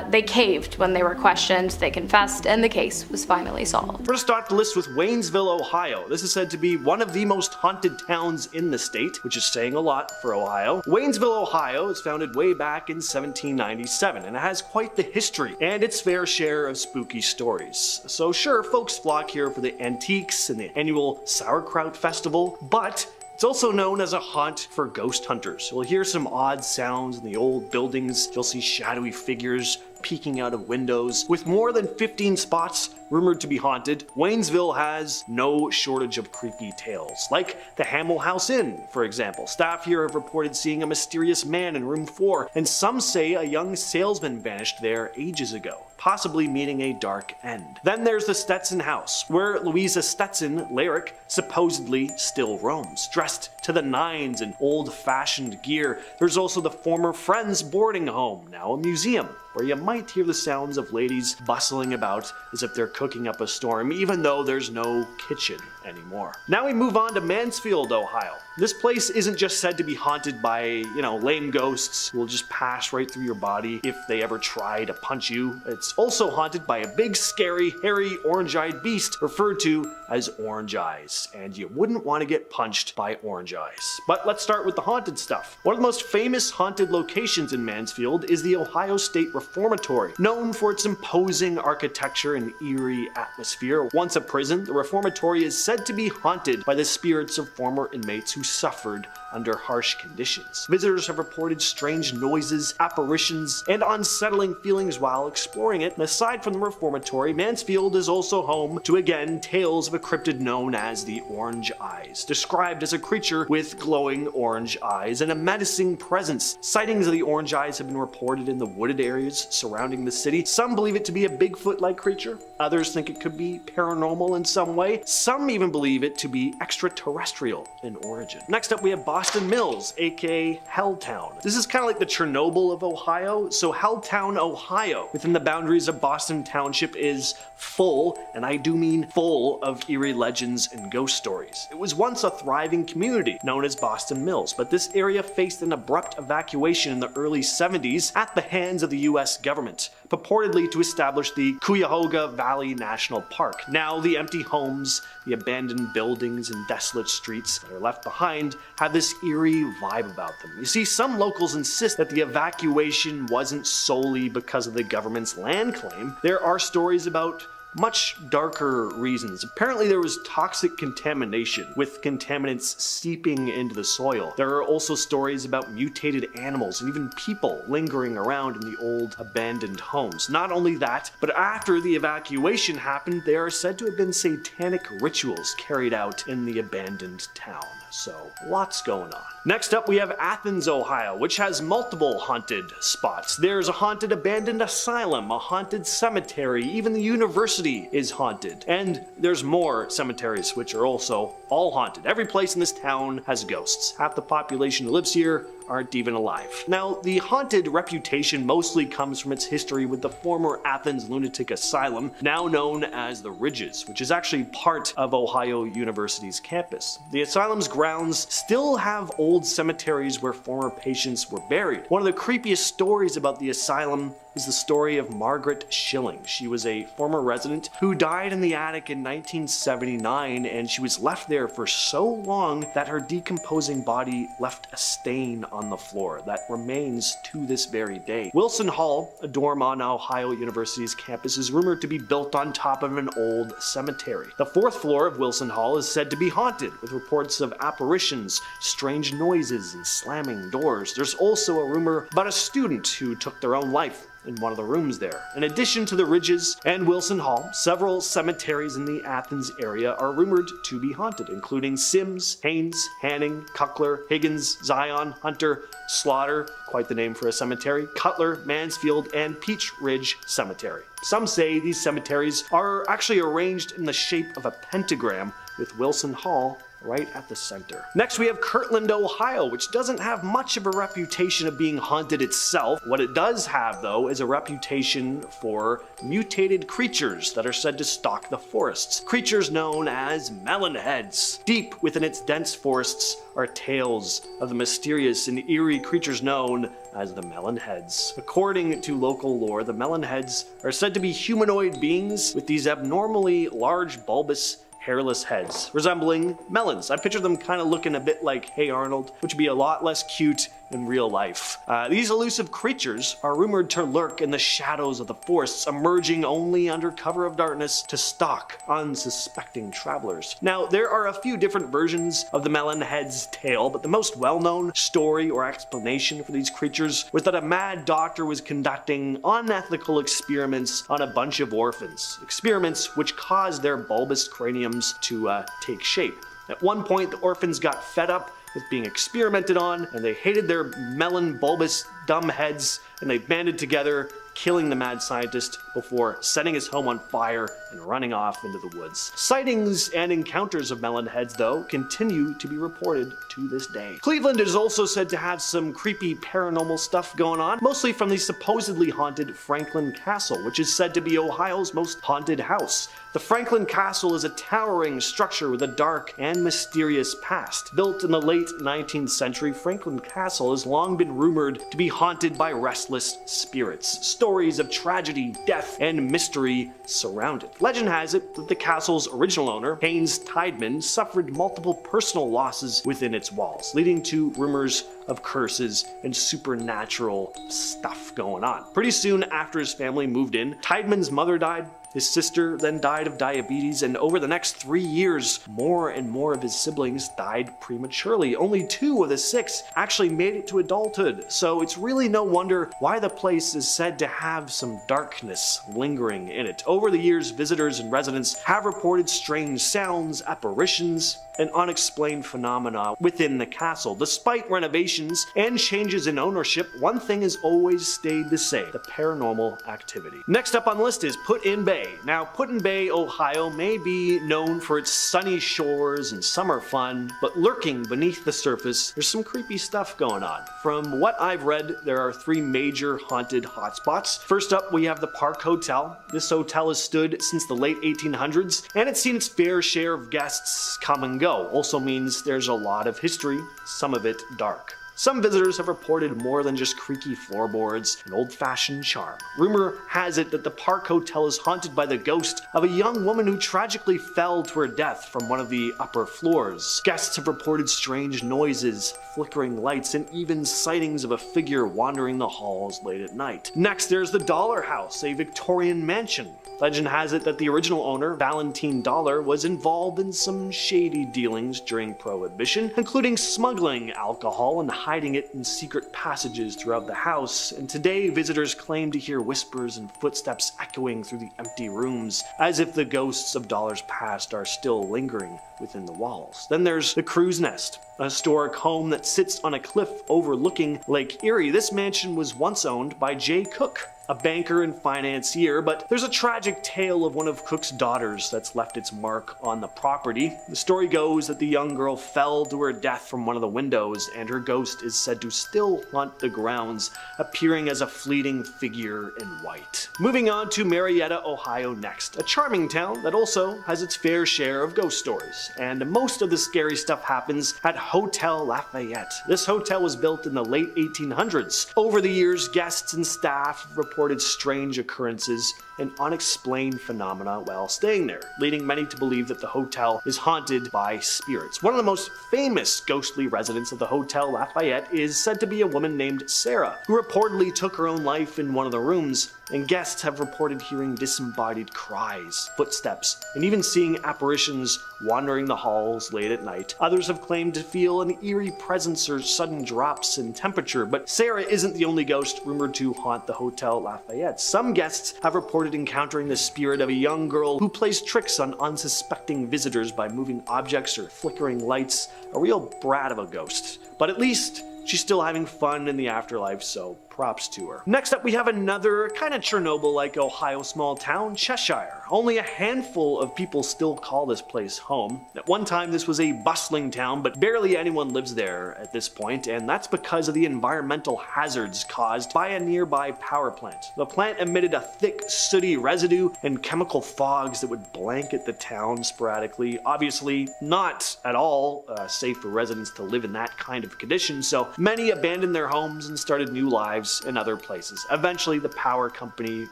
D: They caved when they were questioned, they confessed, and the case was finally solved.
B: We're going to start the list with Waynesville, Ohio. This is said to be one of the most haunted towns in the state, which is saying a lot for Ohio. Waynesville, Ohio is founded way back in 1797, and it has quite the history and its fair share of spooky stories. So sure, folks flock here for the antiques and the annual sauerkraut festival, but it's also known as a haunt for ghost hunters. You'll hear some odd sounds in the old buildings. You'll see shadowy figures peeking out of windows. With more than 15 spots rumored to be haunted, Waynesville has no shortage of creepy tales, like the Hamel House Inn, for example. Staff here have reported seeing a mysterious man in room 4, and some say a young salesman vanished there ages ago, possibly meeting a dark end. Then there's the Stetson House, where Louisa Stetson, Lyric, supposedly still roams, dressed to the nines in old-fashioned gear. There's also the former Friends boarding home, now a museum, where you might hear the sounds of ladies bustling about as if they're cooking up a storm, even though there's no kitchen anymore. Now we move on to Mansfield, Ohio. This place isn't just said to be haunted by, lame ghosts who will just pass right through your body if they ever try to punch you. It's also haunted by a big, scary, hairy, orange-eyed beast referred to as Orange Eyes, and you wouldn't want to get punched by Orange Eyes. But let's start with the haunted stuff. One of the most famous haunted locations in Mansfield is the Ohio State Reformatory, known for its imposing architecture and eerie atmosphere. Once a prison, the reformatory is said to be haunted by the spirits of former inmates who suffered under harsh conditions. Visitors have reported strange noises, apparitions, and unsettling feelings while exploring it. And aside from the reformatory, Mansfield is also home to, again, tales of a cryptid known as the Orange Eyes, described as a creature with glowing orange eyes and a menacing presence. Sightings of the Orange Eyes have been reported in the wooded areas surrounding the city. Some believe it to be a Bigfoot-like creature. Others think it could be paranormal in some way. Some even believe it to be extraterrestrial in origin. Next up, we have Boston Mills, aka Helltown. This is kind of like the Chernobyl of Ohio. So Helltown, Ohio, within the boundaries of Boston Township, is full, and I do mean full, of eerie legends and ghost stories. It was once a thriving community known as Boston Mills, but this area faced an abrupt evacuation in the early 70s at the hands of the US government, purportedly to establish the Cuyahoga Valley National Park. Now the empty homes, the abandoned buildings and desolate streets that are left behind have this eerie vibe about them. You see, some locals insist that the evacuation wasn't solely because of the government's land claim. There are stories about much darker reasons. Apparently there was toxic contamination, with contaminants seeping into the soil. There are also stories about mutated animals and even people lingering around in the old abandoned homes. Not only that, but after the evacuation happened, there are said to have been satanic rituals carried out in the abandoned town. So, lots going on. Next up, we have Athens, Ohio, which has multiple haunted spots. There's a haunted abandoned asylum, a haunted cemetery, even the university is haunted. And there's more cemeteries which are also all haunted. Every place in this town has ghosts. Half the population who lives here aren't even alive. Now, the haunted reputation mostly comes from its history with the former Athens Lunatic Asylum, now known as the Ridges, which is actually part of Ohio University's campus. The asylum's grounds still have old cemeteries where former patients were buried. One of the creepiest stories about the asylum is the story of Margaret Schilling. She was a former resident who died in the attic in 1979, and she was left there for so long that her decomposing body left a stain on the floor that remains to this very day. Wilson Hall, a dorm on Ohio University's campus, is rumored to be built on top of an old cemetery. The fourth floor of Wilson Hall is said to be haunted, with reports of apparitions, strange noises, and slamming doors. There's also a rumor about a student who took their own life in one of the rooms there. In addition to the Ridges and Wilson Hall, several cemeteries in the Athens area are rumored to be haunted, including Sims, Haynes, Hanning, Cuckler, Higgins, Zion, Hunter, Slaughter, quite the name for a cemetery, Cutler, Mansfield, and Peach Ridge Cemetery. Some say these cemeteries are actually arranged in the shape of a pentagram, with Wilson Hall right at the center. Next, we have Kirtland, Ohio, which doesn't have much of a reputation of being haunted itself. What it does have, though, is a reputation for mutated creatures that are said to stalk the forests. Creatures known as melonheads. Deep within its dense forests are tales of the mysterious and eerie creatures known as the melonheads. According to local lore, the melonheads are said to be humanoid beings with these abnormally large, bulbous, hairless heads, resembling melons. I picture them kind of looking a bit like Hey Arnold, which would be a lot less cute in real life. These elusive creatures are rumored to lurk in the shadows of the forests, emerging only under cover of darkness to stalk unsuspecting travelers. Now, there are a few different versions of the melonhead's tale, but the most well-known story or explanation for these creatures was that a mad doctor was conducting unethical experiments on a bunch of orphans. Experiments which caused their bulbous craniums to take shape. At one point, the orphans got fed up with being experimented on, and they hated their melon bulbous dumb heads, and they banded together, killing the mad scientist before setting his home on fire and running off into the woods. Sightings and encounters of melonheads, though, continue to be reported to this day. Cleveland is also said to have some creepy paranormal stuff going on, mostly from the supposedly haunted Franklin Castle, which is said to be Ohio's most haunted house. The Franklin Castle is a towering structure with a dark and mysterious past. Built in the late 19th century, Franklin Castle has long been rumored to be haunted by restless spirits. Stories of tragedy, death, and mystery surround it. Legend has it that the castle's original owner, Haynes Tideman, suffered multiple personal losses within its walls, leading to rumors of curses and supernatural stuff going on. Pretty soon after his family moved in, Tideman's mother died. His sister then died of diabetes, and over the next 3 years, more and more of his siblings died prematurely. Only 2 of the 6 actually made it to adulthood, so it's really no wonder why the place is said to have some darkness lingering in it. Over the years, visitors and residents have reported strange sounds, apparitions, and unexplained phenomena within the castle. Despite renovations and changes in ownership, one thing has always stayed the same: the paranormal activity. Next up on the list is Put-in Bay. Now, Put-in Bay, Ohio may be known for its sunny shores and summer fun, but lurking beneath the surface, there's some creepy stuff going on. From what I've read, there are 3 major haunted hotspots. First up, we have the Park Hotel. This hotel has stood since the late 1800s, and it's seen its fair share of guests come and go. Also means there's a lot of history, some of it dark. Some visitors have reported more than just creaky floorboards and old-fashioned charm. Rumor has it that the Park Hotel is haunted by the ghost of a young woman who tragically fell to her death from one of the upper floors. Guests have reported strange noises, flickering lights, and even sightings of a figure wandering the halls late at night. Next, there's the Dollar House, a Victorian mansion. Legend has it that the original owner, Valentine Dollar, was involved in some shady dealings during Prohibition, including smuggling alcohol and hiding it in secret passages throughout the house. And today, visitors claim to hear whispers and footsteps echoing through the empty rooms, as if the ghosts of Dollar's past are still lingering within the walls. Then there's the Crow's Nest, a historic home that sits on a cliff overlooking Lake Erie. This mansion was once owned by Jay Cook, a banker and financier, but there's a tragic tale of one of Cook's daughters that's left its mark on the property. The story goes that the young girl fell to her death from one of the windows, and her ghost is said to still haunt the grounds, appearing as a fleeting figure in white. Moving on to Marietta, Ohio next, a charming town that also has its fair share of ghost stories, and most of the scary stuff happens at Hotel Lafayette. This hotel was built in the late 1800s. Over the years, guests and staff have reported strange occurrences and unexplained phenomena while staying there, leading many to believe that the hotel is haunted by spirits. One of the most famous ghostly residents of the Hotel Lafayette is said to be a woman named Sarah, who reportedly took her own life in one of the rooms, and guests have reported hearing disembodied cries, footsteps, and even seeing apparitions wandering the halls late at night. Others have claimed to feel an eerie presence or sudden drops in temperature, but Sarah isn't the only ghost rumored to haunt the Hotel Lafayette. Some guests have reported encountering the spirit of a young girl who plays tricks on unsuspecting visitors by moving objects or flickering lights. A real brat of a ghost. But at least she's still having fun in the afterlife, so props to her. Next up, we have another kind of Chernobyl-like Ohio small town, Cheshire. Only a handful of people still call this place home. At one time, this was a bustling town, but barely anyone lives there at this point, and that's because of the environmental hazards caused by a nearby power plant. The plant emitted a thick, sooty residue and chemical fogs that would blanket the town sporadically. Obviously, not at all safe for residents to live in that kind of condition, so many abandoned their homes and started new lives in other places. Eventually, the power company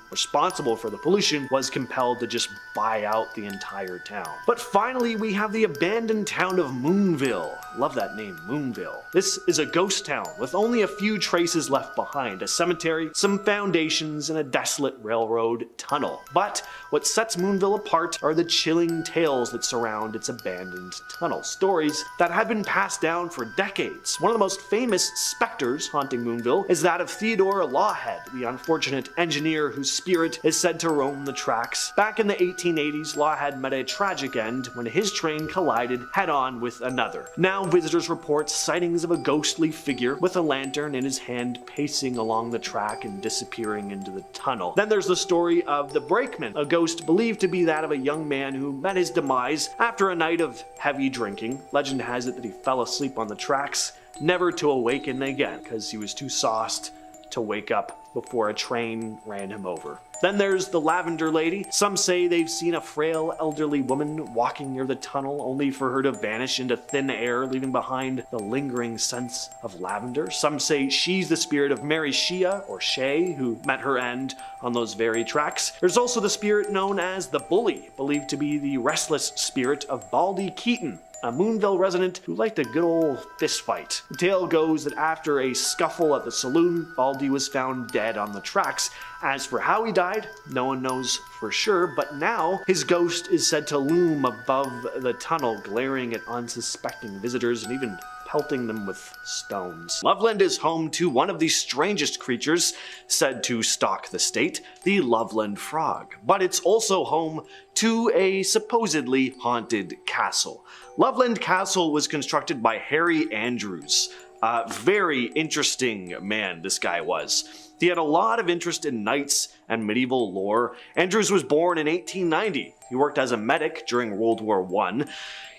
B: responsible for the pollution was compelled to just buy out the entire town. But finally, we have the abandoned town of Moonville. Love that name, Moonville. This is a ghost town with only a few traces left behind: a cemetery, some foundations, and a desolate railroad tunnel. But what sets Moonville apart are the chilling tales that surround its abandoned tunnel. Stories that have been passed down for decades. One of the most famous specters haunting Moonville is that of Theodore Lawhead, the unfortunate engineer whose spirit is said to roam the tracks. Back in the 1880s, Lawhead met a tragic end when his train collided head-on with another. Now visitors report sightings of a ghostly figure with a lantern in his hand pacing along the track and disappearing into the tunnel. Then there's the story of the Brakeman, a ghost believed to be that of a young man who met his demise after a night of heavy drinking. Legend has it that he fell asleep on the tracks, never to awaken again because he was too sauced to wake up before a train ran him over. Then there's the Lavender Lady. Some say they've seen a frail elderly woman walking near the tunnel only for her to vanish into thin air, leaving behind the lingering sense of lavender. Some say she's the spirit of Mary Shea, or Shay, who met her end on those very tracks. There's also the spirit known as the Bully, believed to be the restless spirit of Baldy Keaton, a Moonville resident who liked a good old fist fight. The tale goes that after a scuffle at the saloon, Baldy was found dead on the tracks. As for how he died, no one knows for sure, but now his ghost is said to loom above the tunnel, glaring at unsuspecting visitors and even pelting them with stones. Loveland is home to one of the strangest creatures said to stalk the state, the Loveland Frog, but it's also home to a supposedly haunted castle. Loveland Castle was constructed by Harry Andrews. A very interesting man this guy was. He had a lot of interest in knights and medieval lore. Andrews was born in 1890. He worked as a medic during World War I.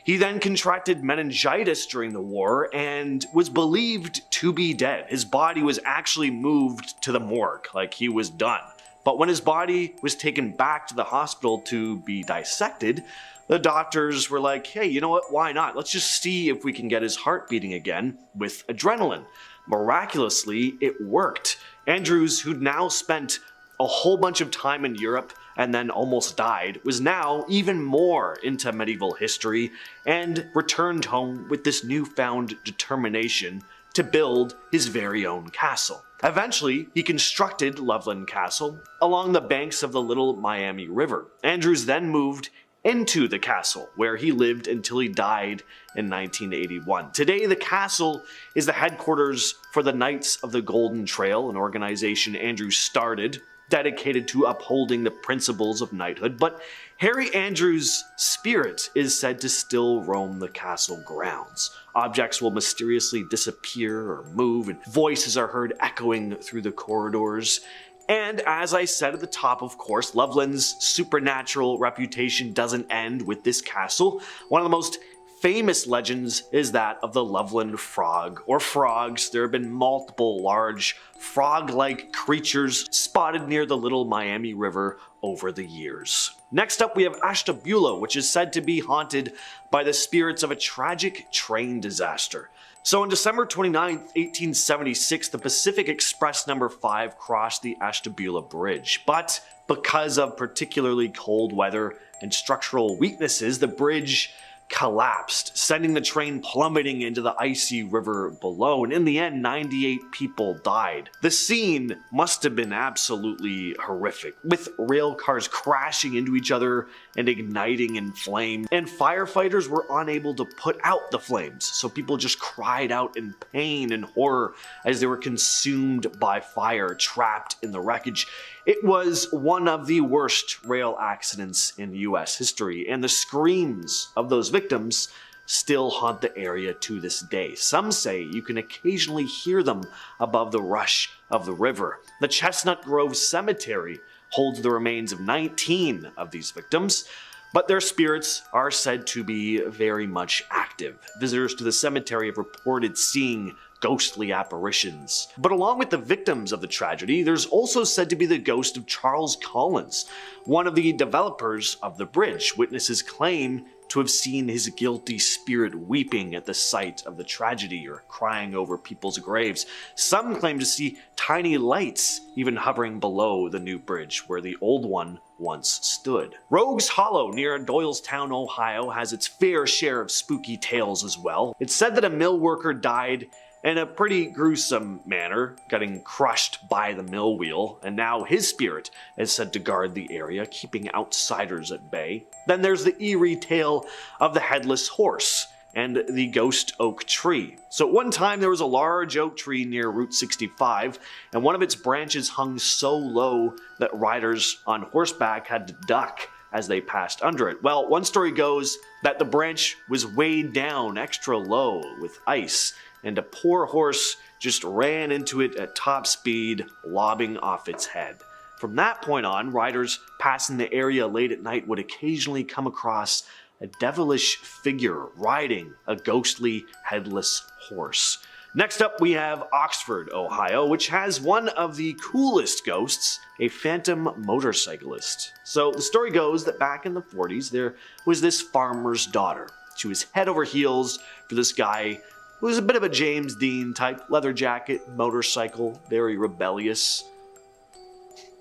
B: He then contracted meningitis during the war and was believed to be dead. His body was actually moved to the morgue, like he was done. But when his body was taken back to the hospital to be dissected, the doctors were like, hey, you know what, why not? Let's just see if we can get his heart beating again with adrenaline. Miraculously, it worked. Andrews, who'd now spent a whole bunch of time in Europe and then almost died, was now even more into medieval history and returned home with this newfound determination to build his very own castle. Eventually, he constructed Loveland Castle along the banks of the Little Miami River. Andrews then moved into the castle, where he lived until he died in 1981. Today, the castle is the headquarters for the Knights of the Golden Trail, an organization Andrews started dedicated to upholding the principles of knighthood, but Harry Andrews' spirit is said to still roam the castle grounds. Objects will mysteriously disappear or move, and voices are heard echoing through the corridors. And as I said at the top, of course, Loveland's supernatural reputation doesn't end with this castle. One of the most famous legends is that of the Loveland Frog, or frogs. There have been multiple large frog-like creatures spotted near the Little Miami River over the years. Next up, we have Ashtabula, which is said to be haunted by the spirits of a tragic train disaster. So on December 29, 1876, the Pacific Express No. 5 crossed the Ashtabula Bridge, but because of particularly cold weather and structural weaknesses, the bridge collapsed, sending the train plummeting into the icy river below, and in the end, 98 people died. The scene must have been absolutely horrific, with rail cars crashing into each other and igniting in flame, and firefighters were unable to put out the flames, so people just cried out in pain and horror as they were consumed by fire, trapped in the wreckage. It was one of the worst rail accidents in US history, and the screams of those victims still haunt the area to this day. Some say you can occasionally hear them above the rush of the river. The Chestnut Grove Cemetery holds the remains of 19 of these victims, but their spirits are said to be very much active. Visitors to the cemetery have reported seeing ghostly apparitions. But along with the victims of the tragedy, there's also said to be the ghost of Charles Collins, one of the developers of the bridge. Witnesses claim to have seen his guilty spirit weeping at the sight of the tragedy or crying over people's graves. Some claim to see tiny lights even hovering below the new bridge where the old one once stood. Rogues Hollow near Doylestown, Ohio has its fair share of spooky tales as well. It's said that a mill worker died in a pretty gruesome manner, getting crushed by the mill wheel, and now his spirit is said to guard the area, keeping outsiders at bay. Then there's the eerie tale of the headless horse and the ghost oak tree. So at one time there was a large oak tree near Route 65, and one of its branches hung so low that riders on horseback had to duck as they passed under it. Well, one story goes that the branch was weighed down extra low with ice, and a poor horse just ran into it at top speed, lobbing off its head. From that point on, riders passing the area late at night would occasionally come across a devilish figure riding a ghostly headless horse. Next up, we have Oxford, Ohio, which has one of the coolest ghosts, a phantom motorcyclist. So the story goes that back in the 40s, there was this farmer's daughter. She was head over heels for this guy who was a bit of a James Dean type, leather jacket, motorcycle, very rebellious.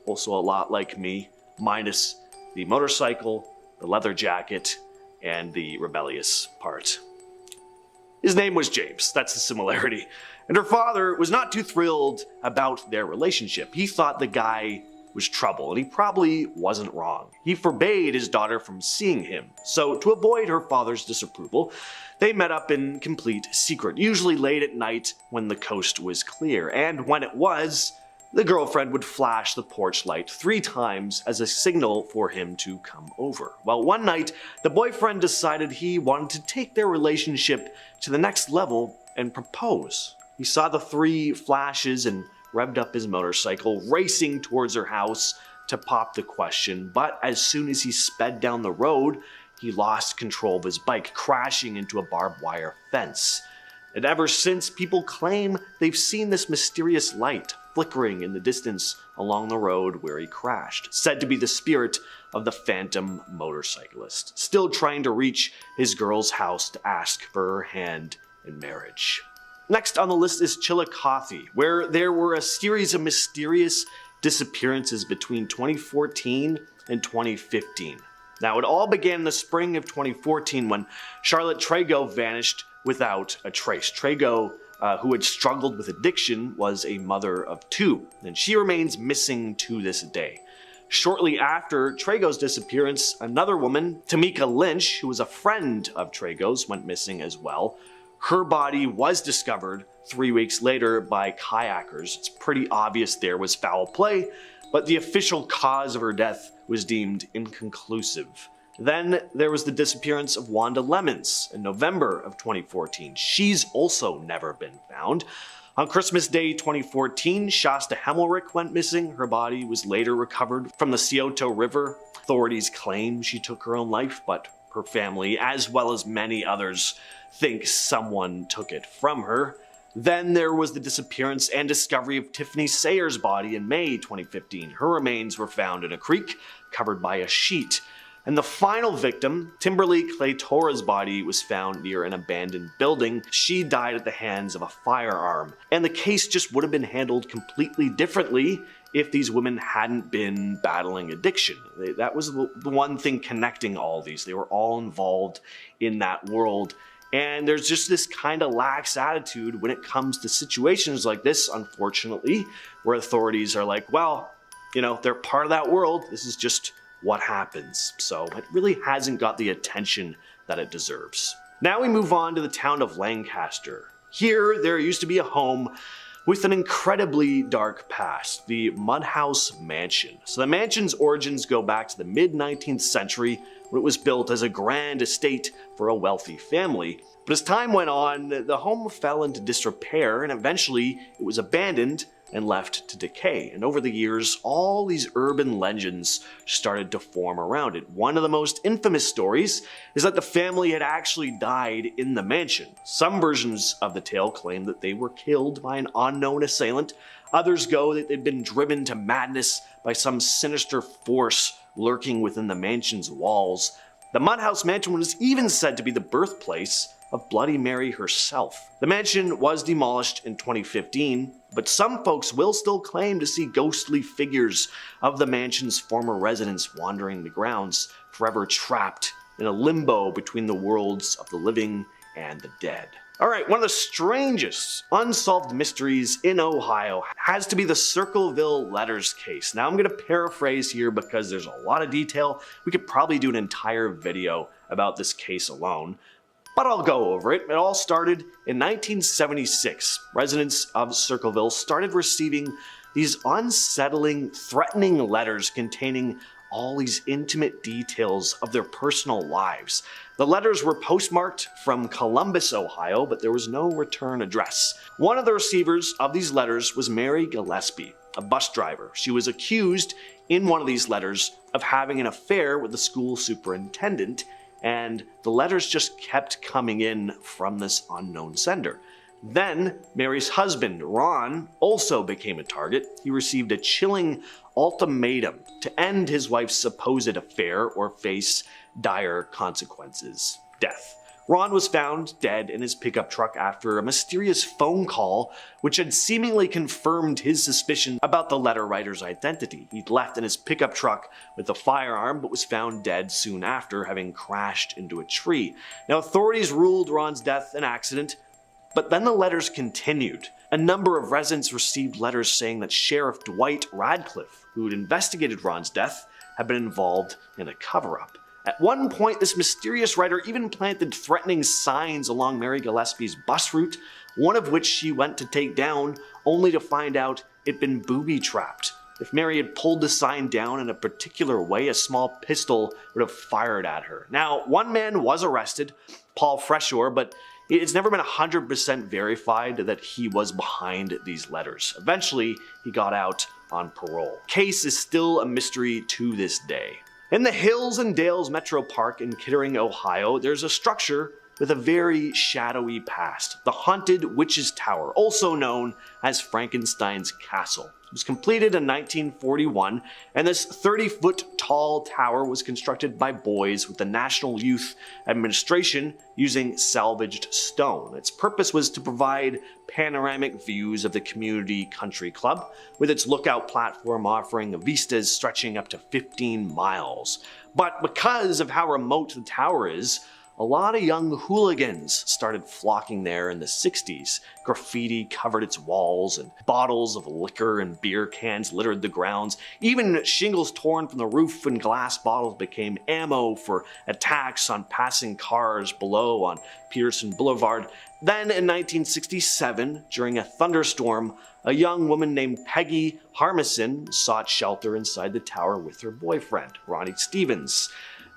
B: Also a lot like me, minus the motorcycle, the leather jacket, and the rebellious part. His name was James, that's the similarity. And her father was not too thrilled about their relationship. He thought the guy was trouble, and he probably wasn't wrong. He forbade his daughter from seeing him, so to avoid her father's disapproval, they met up in complete secret, usually late at night when the coast was clear, and when it was, the girlfriend would flash the porch light 3 times as a signal for him to come over. Well, one night, the boyfriend decided he wanted to take their relationship to the next level and propose. He saw the 3 flashes and revved up his motorcycle, racing towards her house to pop the question, but as soon as he sped down the road, he lost control of his bike, crashing into a barbed wire fence. And ever since, people claim they've seen this mysterious light flickering in the distance along the road where he crashed, said to be the spirit of the phantom motorcyclist, still trying to reach his girl's house to ask for her hand in marriage. Next on the list is Chillicothe, where there were a series of mysterious disappearances between 2014 and 2015. Now, it all began in the spring of 2014 when Charlotte Trago vanished without a trace. Trago, who had struggled with addiction, was a mother of 2, and she remains missing to this day. Shortly after Trago's disappearance, another woman, Tamika Lynch, who was a friend of Trago's, went missing as well. Her body was discovered 3 weeks later by kayakers. It's pretty obvious there was foul play, but the official cause of her death was deemed inconclusive. Then there was the disappearance of Wanda Lemons in November of 2014. She's also never been found. On Christmas Day 2014, Shasta Hemmelrick went missing. Her body was later recovered from the Scioto River. Authorities claim she took her own life, but her family, as well as many others, think someone took it from her. Then there was the disappearance and discovery of Tiffany Sayers' body in May 2015. Her remains were found in a creek covered by a sheet. And the final victim, Timberly Claytora's body, was found near an abandoned building. She died at the hands of a firearm. And the case just would have been handled completely differently if these women hadn't been battling addiction. That was the one thing connecting all these. They were all involved in that world. And there's just this kind of lax attitude when it comes to situations like this, unfortunately, where authorities are like, well, you know, they're part of that world. This is just what happens. So it really hasn't got the attention that it deserves. Now we move on to the town of Lancaster. Here, there used to be a home with an incredibly dark past, the Mudhouse Mansion. So the mansion's origins go back to the mid-19th century when it was built as a grand estate for a wealthy family. But as time went on, the home fell into disrepair and eventually it was abandoned and left to decay. And over the years, all these urban legends started to form around it. One of the most infamous stories is that the family had actually died in the mansion. Some versions of the tale claim that they were killed by an unknown assailant. Others go that they'd been driven to madness by some sinister force lurking within the mansion's walls. The Mudhouse Mansion was even said to be the birthplace of Bloody Mary herself. The mansion was demolished in 2015, but some folks will still claim to see ghostly figures of the mansion's former residents wandering the grounds, forever trapped in a limbo between the worlds of the living and the dead. Alright, one of the strangest unsolved mysteries in Ohio has to be the Circleville Letters case. Now I'm going to paraphrase here because there's a lot of detail. We could probably do an entire video about this case alone, but I'll go over it. It all started in 1976. Residents of Circleville started receiving these unsettling, threatening letters containing all these intimate details of their personal lives. The letters were postmarked from Columbus, Ohio, but there was no return address. One of the receivers of these letters was Mary Gillespie, a bus driver. She was accused in one of these letters of having an affair with the school superintendent, and the letters just kept coming in from this unknown sender. Then, Mary's husband, Ron, also became a target. He received a chilling ultimatum to end his wife's supposed affair or face dire consequences, death. Ron was found dead in his pickup truck after a mysterious phone call which had seemingly confirmed his suspicion about the letter writer's identity. He'd left in his pickup truck with a firearm but was found dead soon after, having crashed into a tree. Now, authorities ruled Ron's death an accident, but then the letters continued. A number of residents received letters saying that Sheriff Dwight Radcliffe, who had investigated Ron's death, had been involved in a cover-up. At one point, this mysterious writer even planted threatening signs along Mary Gillespie's bus route, one of which she went to take down, only to find out it'd been booby-trapped. If Mary had pulled the sign down in a particular way, a small pistol would have fired at her. Now, one man was arrested, Paul Freshore, but it's never been 100% verified that he was behind these letters. Eventually, he got out on parole. Case is still a mystery to this day. In the Hills and Dales Metro Park in Kittering, Ohio, there's a structure with a very shadowy past, the Haunted Witch's Tower, also known as Frankenstein's Castle. It was completed in 1941, and this 30-foot tall tower was constructed by boys with the National Youth Administration using salvaged stone. Its purpose was to provide panoramic views of the community country club, with its lookout platform offering vistas stretching up to 15 miles. But because of how remote the tower is, a lot of young hooligans started flocking there in the 60s. Graffiti covered its walls, and bottles of liquor and beer cans littered the grounds. Even shingles torn from the roof and glass bottles became ammo for attacks on passing cars below on Peterson Boulevard. Then in 1967, during a thunderstorm, a young woman named Peggy Harmison sought shelter inside the tower with her boyfriend, Ronnie Stevens.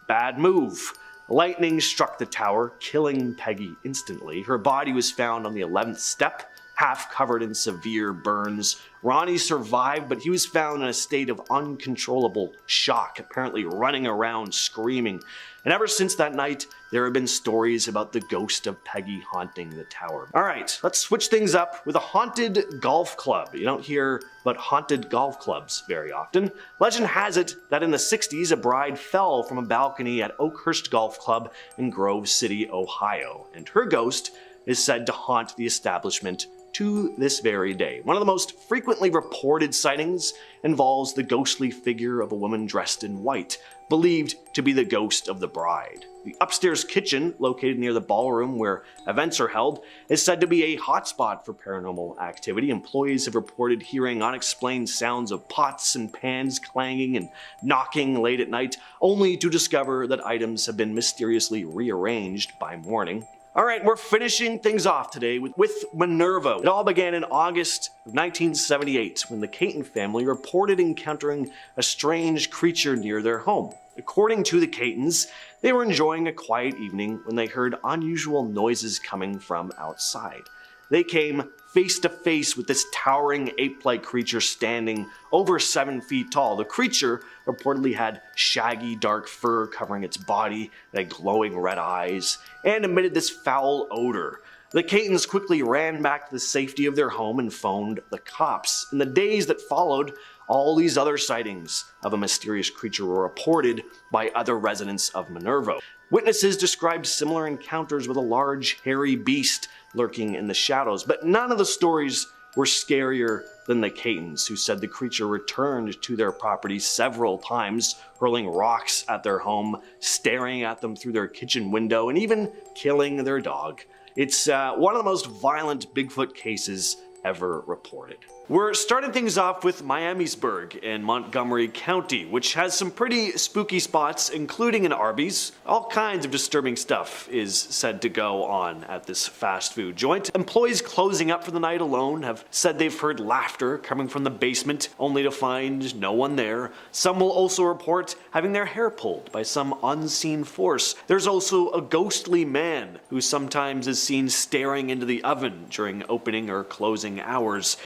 B: Bad move. Lightning struck the tower, killing Peggy instantly. Her body was found on the 11th step, half covered in severe burns. Ronnie survived, but he was found in a state of uncontrollable shock, apparently running around screaming. And ever since that night, there have been stories about the ghost of Peggy haunting the tower. Alright, let's switch things up with a haunted golf club. You don't hear about haunted golf clubs very often. Legend has it that in the 60s, a bride fell from a balcony at Oakhurst Golf Club in Grove City, Ohio, and her ghost is said to haunt the establishment to this very day. One of the most frequently reported sightings involves the ghostly figure of a woman dressed in white, believed to be the ghost of the bride. The upstairs kitchen, located near the ballroom where events are held, is said to be a hotspot for paranormal activity. Employees have reported hearing unexplained sounds of pots and pans clanging and knocking late at night, only to discover that items have been mysteriously rearranged by morning. Alright, we're finishing things off today with Minerva. It all began in August of 1978 when the Caton family reported encountering a strange creature near their home. According to the Catons, they were enjoying a quiet evening when they heard unusual noises coming from outside. They came face to face with this towering ape-like creature standing over 7 feet tall. The creature reportedly had shaggy dark fur covering its body, it had glowing red eyes, and emitted this foul odor. The Catons quickly ran back to the safety of their home and phoned the cops. In the days that followed, all these other sightings of a mysterious creature were reported by other residents of Minerva. Witnesses described similar encounters with a large, hairy beast lurking in the shadows, but none of the stories were scarier than the Catons, who said the creature returned to their property several times, hurling rocks at their home, staring at them through their kitchen window, and even killing their dog. It's one of the most violent Bigfoot cases ever reported. We're starting things off with Miamisburg in Montgomery County, which has some pretty spooky spots, including an Arby's. All kinds of disturbing stuff is said to go on at this fast food joint. Employees closing up for the night alone have said they've heard laughter coming from the basement, only to find no one there. Some will also report having their hair pulled by some unseen force. There's also a ghostly man who sometimes is seen staring into the oven during opening or closing hours.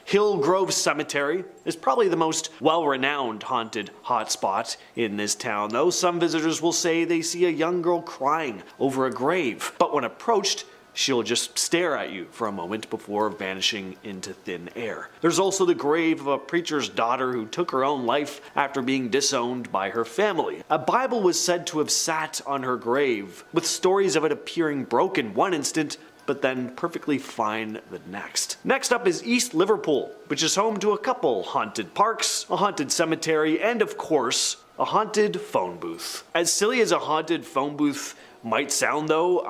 B: Grove Cemetery is probably the most well-renowned haunted hotspot in this town, though some visitors will say they see a young girl crying over a grave, but when approached, She'll just stare at you for a moment before vanishing into thin air. There's also the grave of a preacher's daughter who took her own life after being disowned by her family. A Bible was said to have sat on her grave, with stories of it appearing broken one instant, but then perfectly fine the next. Next up is East Liverpool, which is home to a couple haunted parks, a haunted cemetery, and of course, a haunted phone booth. As silly as a haunted phone booth might sound though,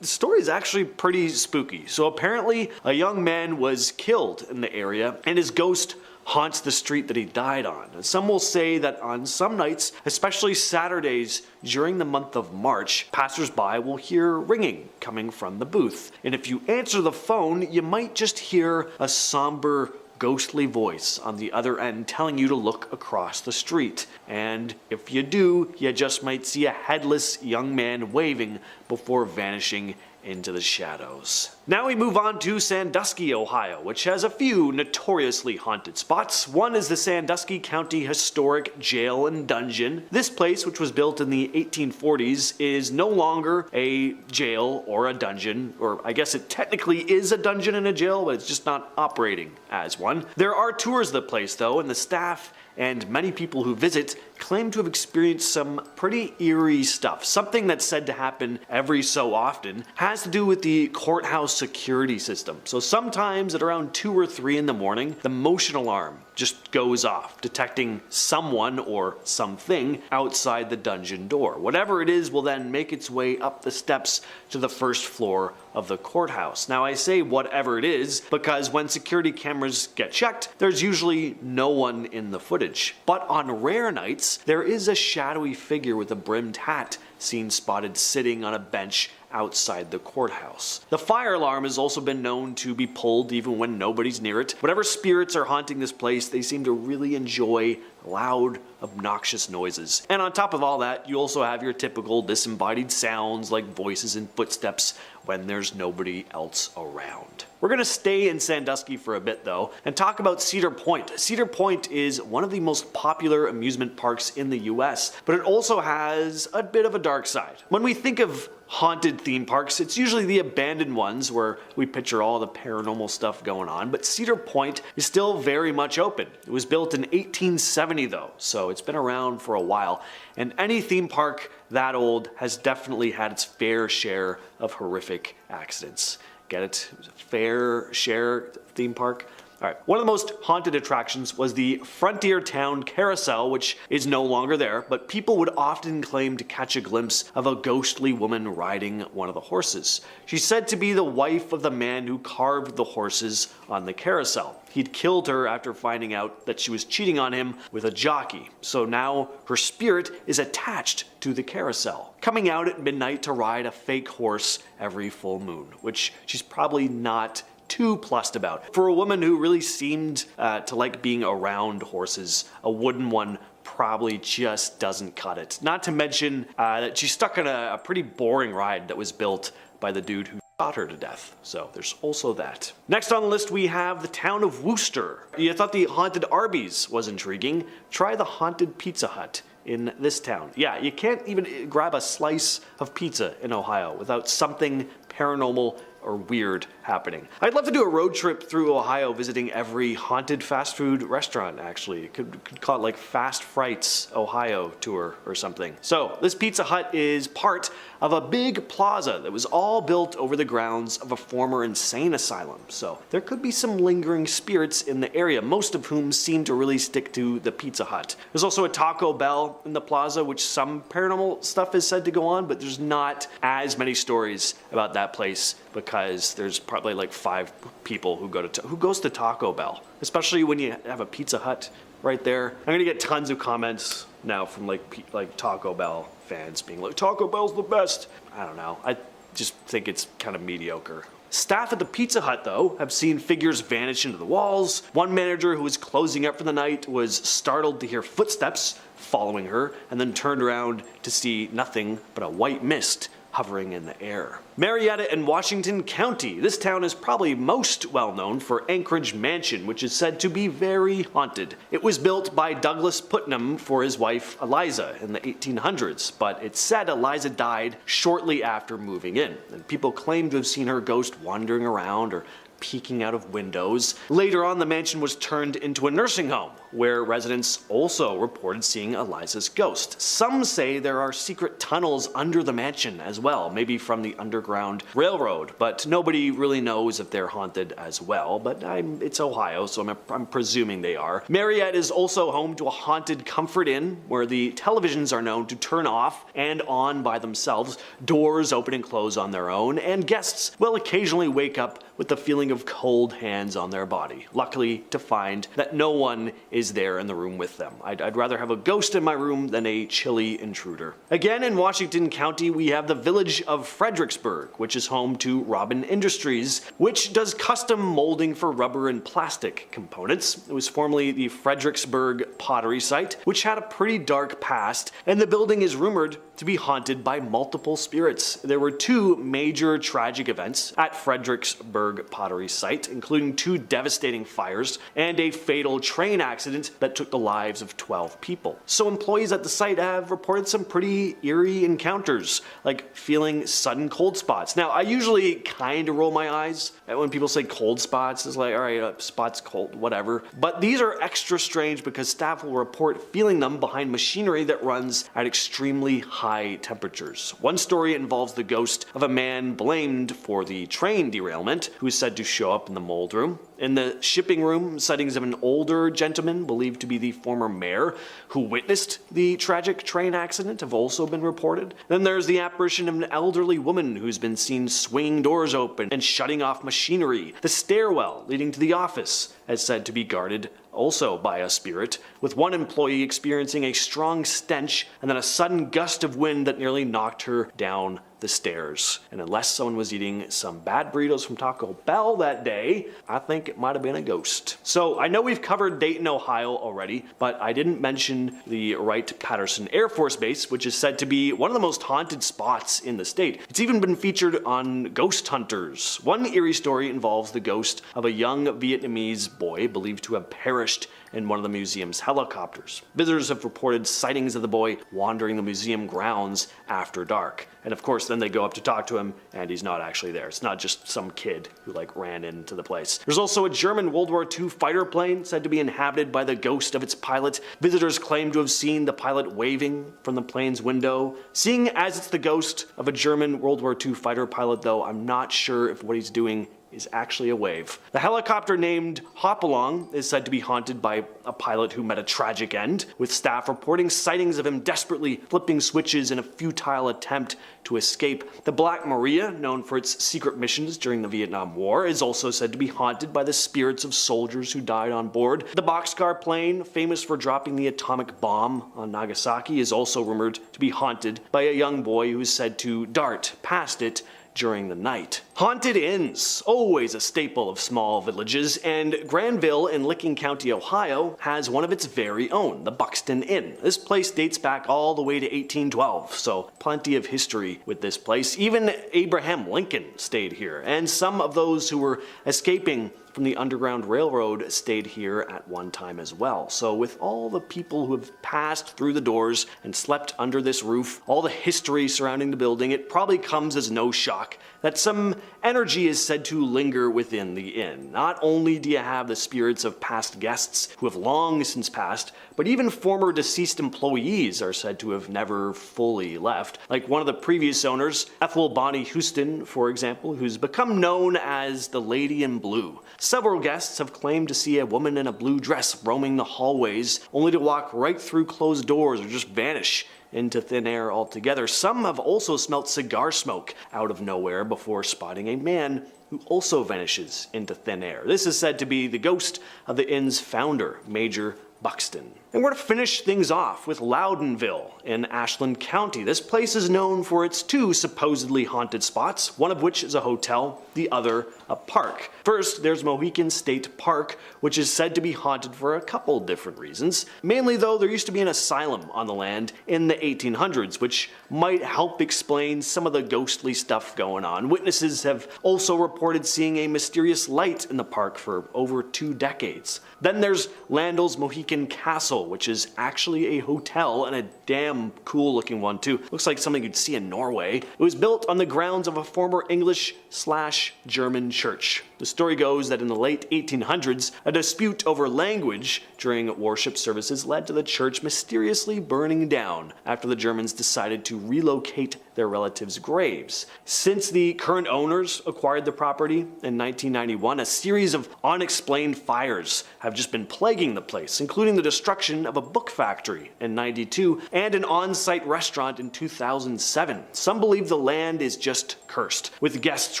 B: the story is actually pretty spooky. So apparently a young man was killed in the area and his ghost haunts the street that he died on. And some will say that on some nights, especially Saturdays during the month of March, passersby will hear ringing coming from the booth. And if you answer the phone, you might just hear a somber, ghostly voice on the other end telling you to look across the street. And if you do, you just might see a headless young man waving before vanishing into the shadows. Now we move on to Sandusky, Ohio, which has a few notoriously haunted spots. One is the Sandusky County Historic Jail and Dungeon. This place, which was built in the 1840s, is no longer a jail or a dungeon, or I guess it technically is a dungeon and a jail, but it's just not operating as one. There are tours of the place though, and the staff and many people who visit claim to have experienced some pretty eerie stuff. Something that's said to happen every so often has to do with the courthouse security system. So sometimes at around 2 or 3 in the morning, the motion alarm just goes off, detecting someone or something outside the dungeon door. Whatever it is will then make its way up the steps to the first floor of the courthouse. Now I say whatever it is because when security cameras get checked, there's usually no one in the footage. But on rare nights, there is a shadowy figure with a brimmed hat seen spotted sitting on a bench outside the courthouse. The fire alarm has also been known to be pulled even when nobody's near it. Whatever spirits are haunting this place, they seem to really enjoy loud, obnoxious noises. And on top of all that, you also have your typical disembodied sounds like voices and footsteps when there's nobody else around. We're gonna stay in Sandusky for a bit though, and talk about Cedar Point. Cedar Point is one of the most popular amusement parks in the US, but it also has a bit of a dark side. When we think of haunted theme parks, it's usually the abandoned ones where we picture all the paranormal stuff going on, but Cedar Point is still very much open. It was built in 1870 though, so it's been around for a while, and any theme park that old has definitely had its fair share of horrific accidents. Get it? It was a fair share theme park. Alright, one of the most haunted attractions was the Frontier Town Carousel, which is no longer there, but people would often claim to catch a glimpse of a ghostly woman riding one of the horses. She's said to be the wife of the man who carved the horses on the carousel. He'd killed her after finding out that she was cheating on him with a jockey, so now her spirit is attached to the carousel, coming out at midnight to ride a fake horse every full moon, which she's probably not too plussed about. For a woman who really seemed to like being around horses, a wooden one probably just doesn't cut it. Not to mention that she's stuck on a pretty boring ride that was built by the dude who shot her to death. So there's also that. Next on the list we have the town of Worcester. You thought the haunted Arby's was intriguing? Try the haunted Pizza Hut in this town. Yeah, you can't even grab a slice of pizza in Ohio without something paranormal or weird happening. I'd love to do a road trip through Ohio visiting every haunted fast food restaurant actually. Could call it like Fast Frights Ohio tour or something. So this Pizza Hut is part of a big plaza that was all built over the grounds of a former insane asylum. So there could be some lingering spirits in the area, most of whom seem to really stick to the Pizza Hut. There's also a Taco Bell in the plaza, which some paranormal stuff is said to go on, but there's not as many stories about that place because there's probably like 5 people who goes to Taco Bell, especially when you have a Pizza Hut right there. I'm gonna get tons of comments now from like Taco Bell fans being like, Taco Bell's the best. I don't know. I just think it's kind of mediocre. Staff at the Pizza Hut, though, have seen figures vanish into the walls. One manager who was closing up for the night was startled to hear footsteps following her and then turned around to see nothing but a white mist hovering in the air. Marietta in Washington County. This town is probably most well known for Anchorage Mansion, which is said to be very haunted. It was built by Douglas Putnam for his wife Eliza in the 1800s, but it's said Eliza died shortly after moving in, and people claim to have seen her ghost wandering around or peeking out of windows. Later on, the mansion was turned into a nursing home, where residents also reported seeing Eliza's ghost. Some say there are secret tunnels under the mansion as well, maybe from the Underground Railroad, but nobody really knows if they're haunted as well, but it's Ohio, so I'm presuming they are. Marietta is also home to a haunted Comfort Inn, where the televisions are known to turn off and on by themselves, doors open and close on their own, and guests will occasionally wake up with the feeling of cold hands on their body, luckily to find that no one is there in the room with them. I'd rather have a ghost in my room than a chilly intruder. Again, in Washington County, we have the village of Fredericksburg, which is home to Robin Industries, which does custom molding for rubber and plastic components. It was formerly the Fredericksburg pottery site, which had a pretty dark past, and the building is rumored to be haunted by multiple spirits. There were two major tragic events at Fredericksburg pottery site, including two devastating fires and a fatal train accident that took the lives of 12 people. So employees at the site have reported some pretty eerie encounters, like feeling sudden cold spots. Now, I usually kind of roll my eyes when people say cold spots. It's like, all right, spot's cold, whatever. But these are extra strange because staff will report feeling them behind machinery that runs at extremely high temperatures. One story involves the ghost of a man blamed for the train derailment, who is said to show up in the mold room. In the shipping room, sightings of an older gentleman believed to be the former mayor who witnessed the tragic train accident have also been reported. Then there's the apparition of an elderly woman who's been seen swinging doors open and shutting off machinery. The stairwell leading to the office is said to be guarded also by a spirit, with one employee experiencing a strong stench and then a sudden gust of wind that nearly knocked her down the stairs. And unless someone was eating some bad burritos from Taco Bell that day, I think it might have been a ghost. So I know we've covered Dayton, Ohio already, but I didn't mention the Wright-Patterson Air Force Base, which is said to be one of the most haunted spots in the state. It's even been featured on Ghost Hunters. One eerie story involves the ghost of a young Vietnamese boy believed to have perished in one of the museum's helicopters. Visitors have reported sightings of the boy wandering the museum grounds after dark. And of course, then they go up to talk to him, and he's not actually there. It's not just some kid who ran into the place. There's also a German World War II fighter plane said to be inhabited by the ghost of its pilot. Visitors claim to have seen the pilot waving from the plane's window. Seeing as it's the ghost of a German World War II fighter pilot, though, I'm not sure if what he's doing is actually a wave. The helicopter named Hopalong is said to be haunted by a pilot who met a tragic end, with staff reporting sightings of him desperately flipping switches in a futile attempt to escape. The Black Maria, known for its secret missions during the Vietnam War, is also said to be haunted by the spirits of soldiers who died on board. The boxcar plane, famous for dropping the atomic bomb on Nagasaki, is also rumored to be haunted by a young boy who is said to dart past it during the night. Haunted inns, always a staple of small villages, and Granville in Licking County, Ohio, has one of its very own, the Buxton Inn. This place dates back all the way to 1812, so plenty of history with this place. Even Abraham Lincoln stayed here, and some of those who were escaping from the Underground Railroad stayed here at one time as well. So with all the people who have passed through the doors and slept under this roof, all the history surrounding the building, it probably comes as no shock that some energy is said to linger within the inn. Not only do you have the spirits of past guests who have long since passed, but even former deceased employees are said to have never fully left. Like one of the previous owners, Ethel Bonnie Houston, for example, who's become known as the Lady in Blue. Several guests have claimed to see a woman in a blue dress roaming the hallways, only to walk right through closed doors or just vanish into thin air altogether. Some have also smelt cigar smoke out of nowhere before spotting a man who also vanishes into thin air. This is said to be the ghost of the inn's founder, Major Buxton. And we're to finish things off with Loudonville in Ashland County. This place is known for its two supposedly haunted spots, one of which is a hotel, the other a park. First, there's Mohican State Park, which is said to be haunted for a couple different reasons. Mainly though, there used to be an asylum on the land in the 1800s, which might help explain some of the ghostly stuff going on. Witnesses have also reported seeing a mysterious light in the park for over 2 decades. Then there's Landell's Mohican Castle, which is actually a hotel and a damn cool looking one too. Looks like something you'd see in Norway. It was built on the grounds of a former English/German church. The story goes that in the late 1800s, a dispute over language during worship services led to the church mysteriously burning down after the Germans decided to relocate their relatives' graves. Since the current owners acquired the property in 1991, a series of unexplained fires have just been plaguing the place, including the destruction of a book factory in 92 and an on-site restaurant in 2007. Some believe the land is just cursed, with guests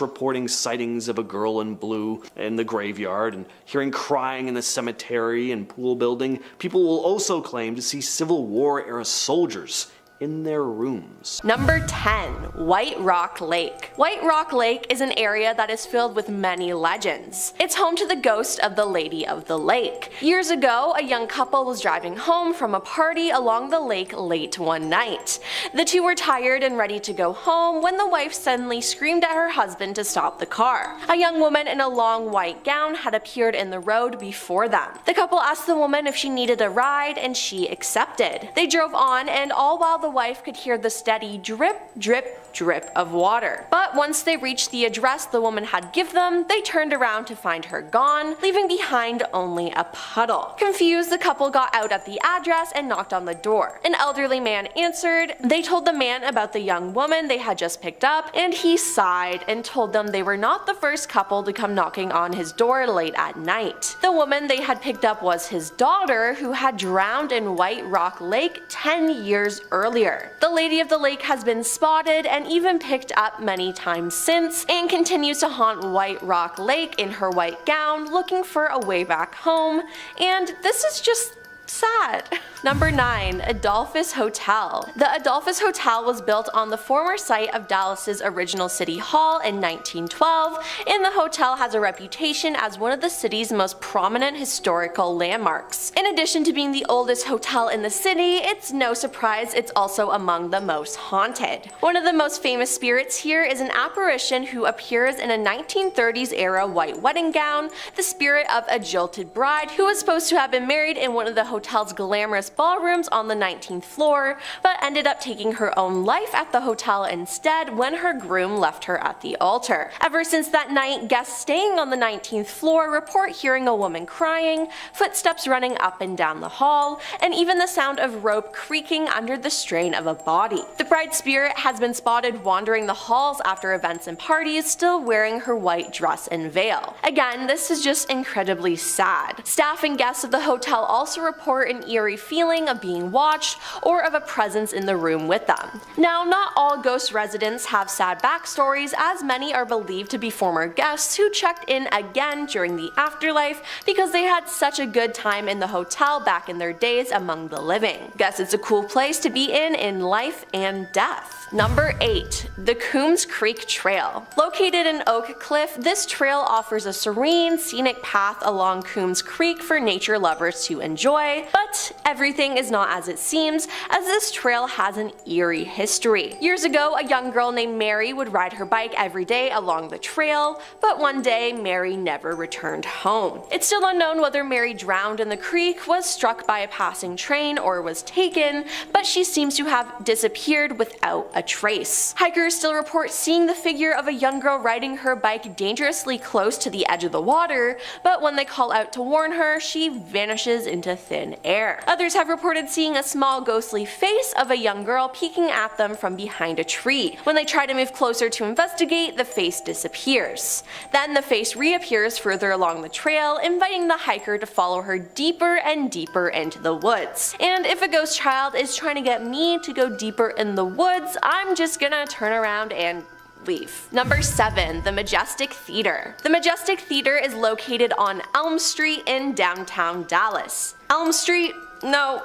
B: reporting sightings of a girl in blue in the graveyard and hearing crying in the cemetery and pool building. People will also claim to see Civil War era soldiers in their rooms.
A: Number 10. White Rock Lake. White Rock Lake is an area that is filled with many legends. It's home to the ghost of the Lady of the Lake. Years ago, a young couple was driving home from a party along the lake late one night. The two were tired and ready to go home when the wife suddenly screamed at her husband to stop the car. A young woman in a long white gown had appeared in the road before them. The couple asked the woman if she needed a ride and she accepted. They drove on, and all while the wife could hear the steady drip, drip, drip of water. But once they reached the address the woman had given them, they turned around to find her gone, leaving behind only a puddle. Confused, the couple got out at the address and knocked on the door. An elderly man answered. They told the man about the young woman they had just picked up, and he sighed and told them they were not the first couple to come knocking on his door late at night. The woman they had picked up was his daughter, who had drowned in White Rock Lake 10 years earlier. The Lady of the Lake has been spotted and even picked up many times since, and continues to haunt White Rock Lake in her white gown, looking for a way back home, and this is just sad. Number 9. Adolphus Hotel. The Adolphus Hotel was built on the former site of Dallas's original city hall in 1912, and the hotel has a reputation as one of the city's most prominent historical landmarks. In addition to being the oldest hotel in the city, it's no surprise it's also among the most haunted. One of the most famous spirits here is an apparition who appears in a 1930s era white wedding gown, the spirit of a jilted bride who was supposed to have been married in one of the hotel's glamorous ballrooms on the 19th floor, but ended up taking her own life at the hotel instead when her groom left her at the altar. Ever since that night, guests staying on the 19th floor report hearing a woman crying, footsteps running up and down the hall, and even the sound of rope creaking under the strain of a body. The bride spirit has been spotted wandering the halls after events and parties, still wearing her white dress and veil. Again, this is just incredibly sad. Staff and guests of the hotel also report an eerie feeling of being watched or of a presence in the room with them. Now, not all ghost residents have sad backstories, as many are believed to be former guests who checked in again during the afterlife because they had such a good time in the hotel back in their days among the living. Guess it's a cool place to be in life and death. Number 8. The Coombs Creek Trail. Located in Oak Cliff, this trail offers a serene, scenic path along Coombs Creek for nature lovers to enjoy, but everything is not as it seems, as this trail has an eerie history. Years ago, a young girl named Mary would ride her bike every day along the trail, but one day Mary never returned home. It's still unknown whether Mary drowned in the creek, was struck by a passing train, or was taken, but she seems to have disappeared without a trace. Hikers still report seeing the figure of a young girl riding her bike dangerously close to the edge of the water, but when they call out to warn her, she vanishes into thin air. Others have reported seeing a small ghostly face of a young girl peeking at them from behind a tree. When they try to move closer to investigate, the face disappears. Then the face reappears further along the trail, inviting the hiker to follow her deeper and deeper into the woods. And if a ghost child is trying to get me to go deeper in the woods, I'm just gonna turn around and leave. Number 7. The Majestic Theater. The Majestic Theater is located on Elm Street in downtown Dallas.
E: Elm Street? No,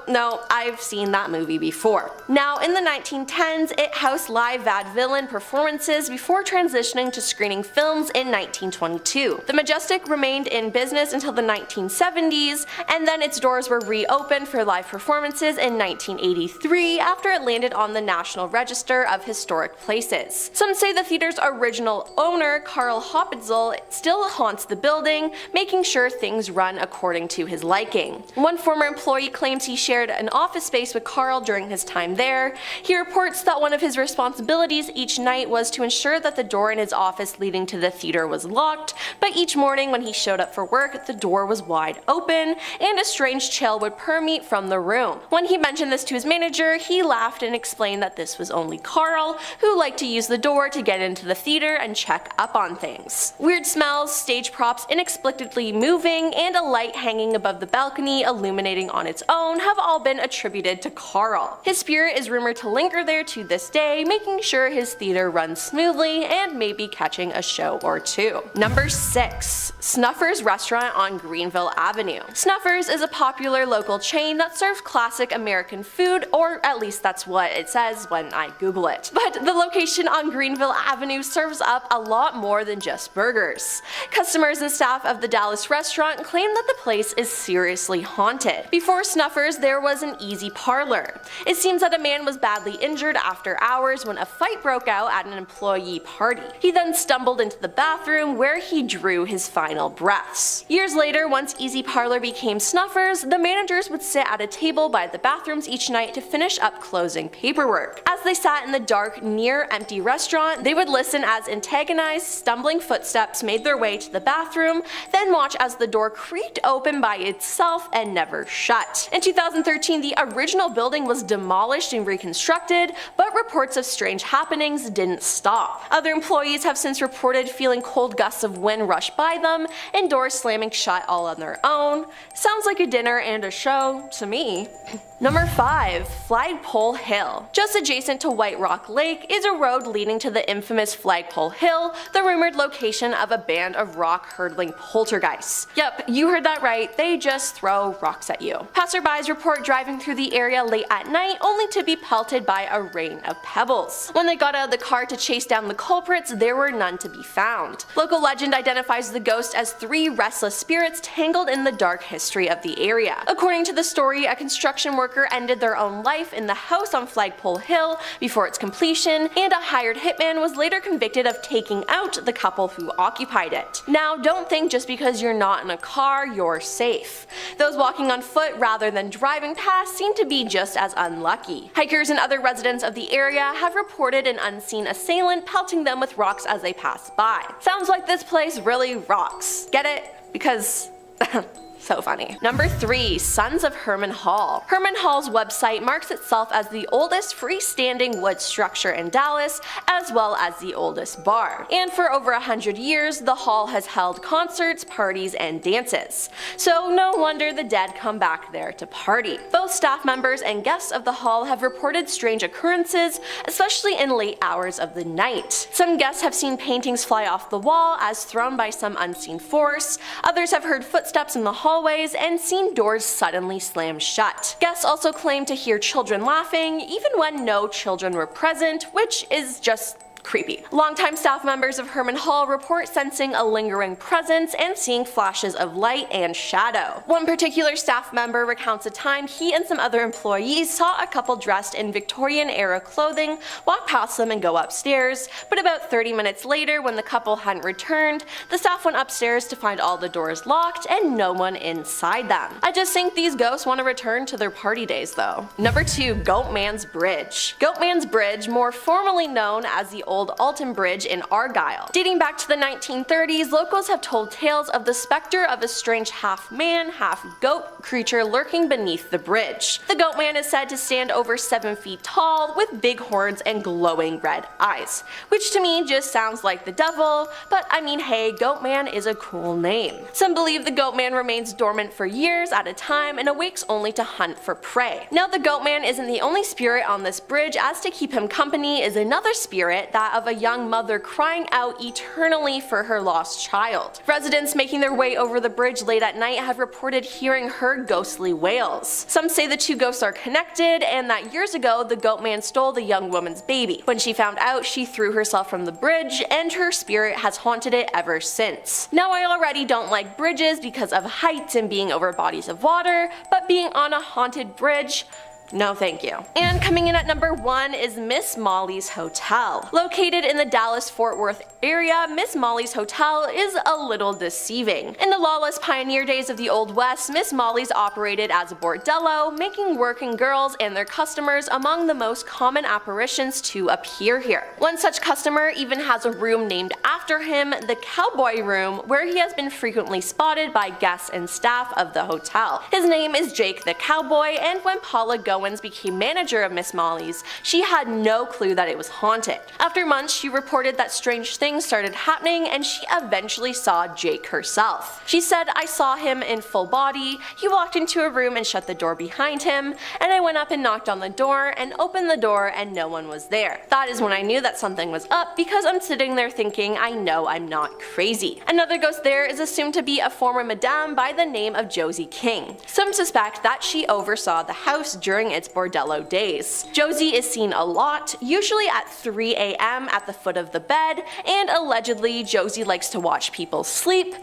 E: I've seen that movie before. Now, in the 1910s, it housed live vaudevillian performances before transitioning to screening films in 1922. The Majestic remained in business until the 1970s, and then its doors were reopened for live performances in 1983 after it landed on the National Register of Historic Places. Some say the theater's original owner, Karl Hopitzel, still haunts the building, making sure things run according to his liking. One former employee claims he shared an office space with Karl during his time there. He reports that one of his responsibilities each night was to ensure that the door in his office leading to the theater was locked, but each morning when he showed up for work, the door was wide open, and a strange chill would permeate from the room. When he mentioned this to his manager, he laughed and explained that this was only Karl, who liked to use the door to get into the theater and check up on things. Weird smells, stage props inexplicably moving, and a light hanging above the balcony illuminating on its own have all been attributed to Karl. His spirit is rumored to linger there to this day, making sure his theater runs smoothly and maybe catching a show or two. Number 6. Snuffers Restaurant on Greenville Avenue. Snuffers is a popular local chain that serves classic American food, or at least that's what it says when I Google it. But the location on Greenville Avenue serves up a lot more than just burgers. Customers and staff of the Dallas restaurant claim that the place is seriously haunted. Before Snuffers, there was an easy parlor. It seems that a man was badly injured after hours when a fight broke out at an employee party. He then stumbled into the bathroom where he drew his final breaths. Years later, once Easy Parlor became Snuffers, the managers would sit at a table by the bathrooms each night to finish up closing paperwork. As they sat in the dark, near empty restaurant, they would listen as antagonized, stumbling footsteps made their way to the bathroom, then watch as the door creaked open by itself and never shut. In 2013, the original building was demolished and reconstructed, but reports of strange happenings didn't stop. Other employees have since reported feeling cold gusts of wind rush by them and doors slamming shut all on their own. Sounds like a dinner and a show to me. Number 5. Flagpole Hill. Just adjacent to White Rock Lake is a road leading to the infamous Flagpole Hill, the rumored location of a band of rock-hurdling poltergeists. Yep, you heard that right, they just throw rocks at you. Passerbys report driving through the area late at night only to be pelted by a rain of pebbles. When they got out of the car to chase down the culprits, there were none to be found. Local legend identifies the ghost as 3 restless spirits tangled in the dark history of the area. According to the story, a construction worker ended their own life in the house on Flagpole Hill before its completion, and a hired hitman was later convicted of taking out the couple who occupied it. Now, don't think just because you're not in a car, you're safe. Those walking on foot rather than driving past seem to be just as unlucky. Hikers and other residents of the area have reported an unseen assailant pelting them with rocks as they pass by. Sounds like this place really rocks. Get it? Because so funny. Number 3. Sons of Herman Hall. Herman Hall's website marks itself as the oldest freestanding wood structure in Dallas, as well as the oldest bar. And for over 100 years, the hall has held concerts, parties, and dances. So no wonder the dead come back there to party. Both staff members and guests of the hall have reported strange occurrences, especially in late hours of the night. Some guests have seen paintings fly off the wall as thrown by some unseen force. Others have heard footsteps in the hallways and seen doors suddenly slam shut. Guests also claim to hear children laughing, even when no children were present, which is just creepy. Longtime staff members of Herman Hall report sensing a lingering presence and seeing flashes of light and shadow. One particular staff member recounts a time he and some other employees saw a couple dressed in Victorian-era clothing walk past them and go upstairs, but about 30 minutes later, when the couple hadn't returned, the staff went upstairs to find all the doors locked and no one inside them. I just think these ghosts want to return to their party days though. Number 2. Goatman's Bridge. Goatman's Bridge, more formally known as the Old Alton Bridge in Argyle. Dating back to the 1930s, locals have told tales of the specter of a strange half-man, half-goat creature lurking beneath the bridge. The Goatman is said to stand over 7 feet tall with big horns and glowing red eyes, which to me just sounds like the devil, but I mean hey, Goatman is a cool name. Some believe the Goatman remains dormant for years at a time and awakes only to hunt for prey. Now the Goatman isn't the only spirit on this bridge, as to keep him company is another spirit that that of a young mother crying out eternally for her lost child. Residents making their way over the bridge late at night have reported hearing her ghostly wails. Some say the two ghosts are connected, and that years ago the goat man stole the young woman's baby. When she found out, she threw herself from the bridge, and her spirit has haunted it ever since. Now, I already don't like bridges because of height and being over bodies of water, but being on a haunted bridge, no thank you. And coming in at number 1 is Miss Molly's Hotel. Located in the Dallas-Fort Worth area, Miss Molly's Hotel is a little deceiving. In the lawless pioneer days of the Old West, Miss Molly's operated as a bordello, making working girls and their customers among the most common apparitions to appear here. One such customer even has a room named after him, the Cowboy Room, where he has been frequently spotted by guests and staff of the hotel. His name is Jake the Cowboy, and when Paula Goins became manager of Miss Molly's, she had no clue that it was haunted. After months, she reported that strange things started happening, and she eventually saw Jake herself. She said, "I saw him in full body. He walked into a room and shut the door behind him, and I went up and knocked on the door and opened the door and no one was there. That is when I knew that something was up, because I'm sitting there thinking, I know I'm not crazy." Another ghost there is assumed to be a former madame by the name of Josie King. Some suspect that she oversaw the house during its bordello days. Josie is seen a lot, usually at 3 a.m. at the foot of the bed, and allegedly Josie likes to watch people sleep.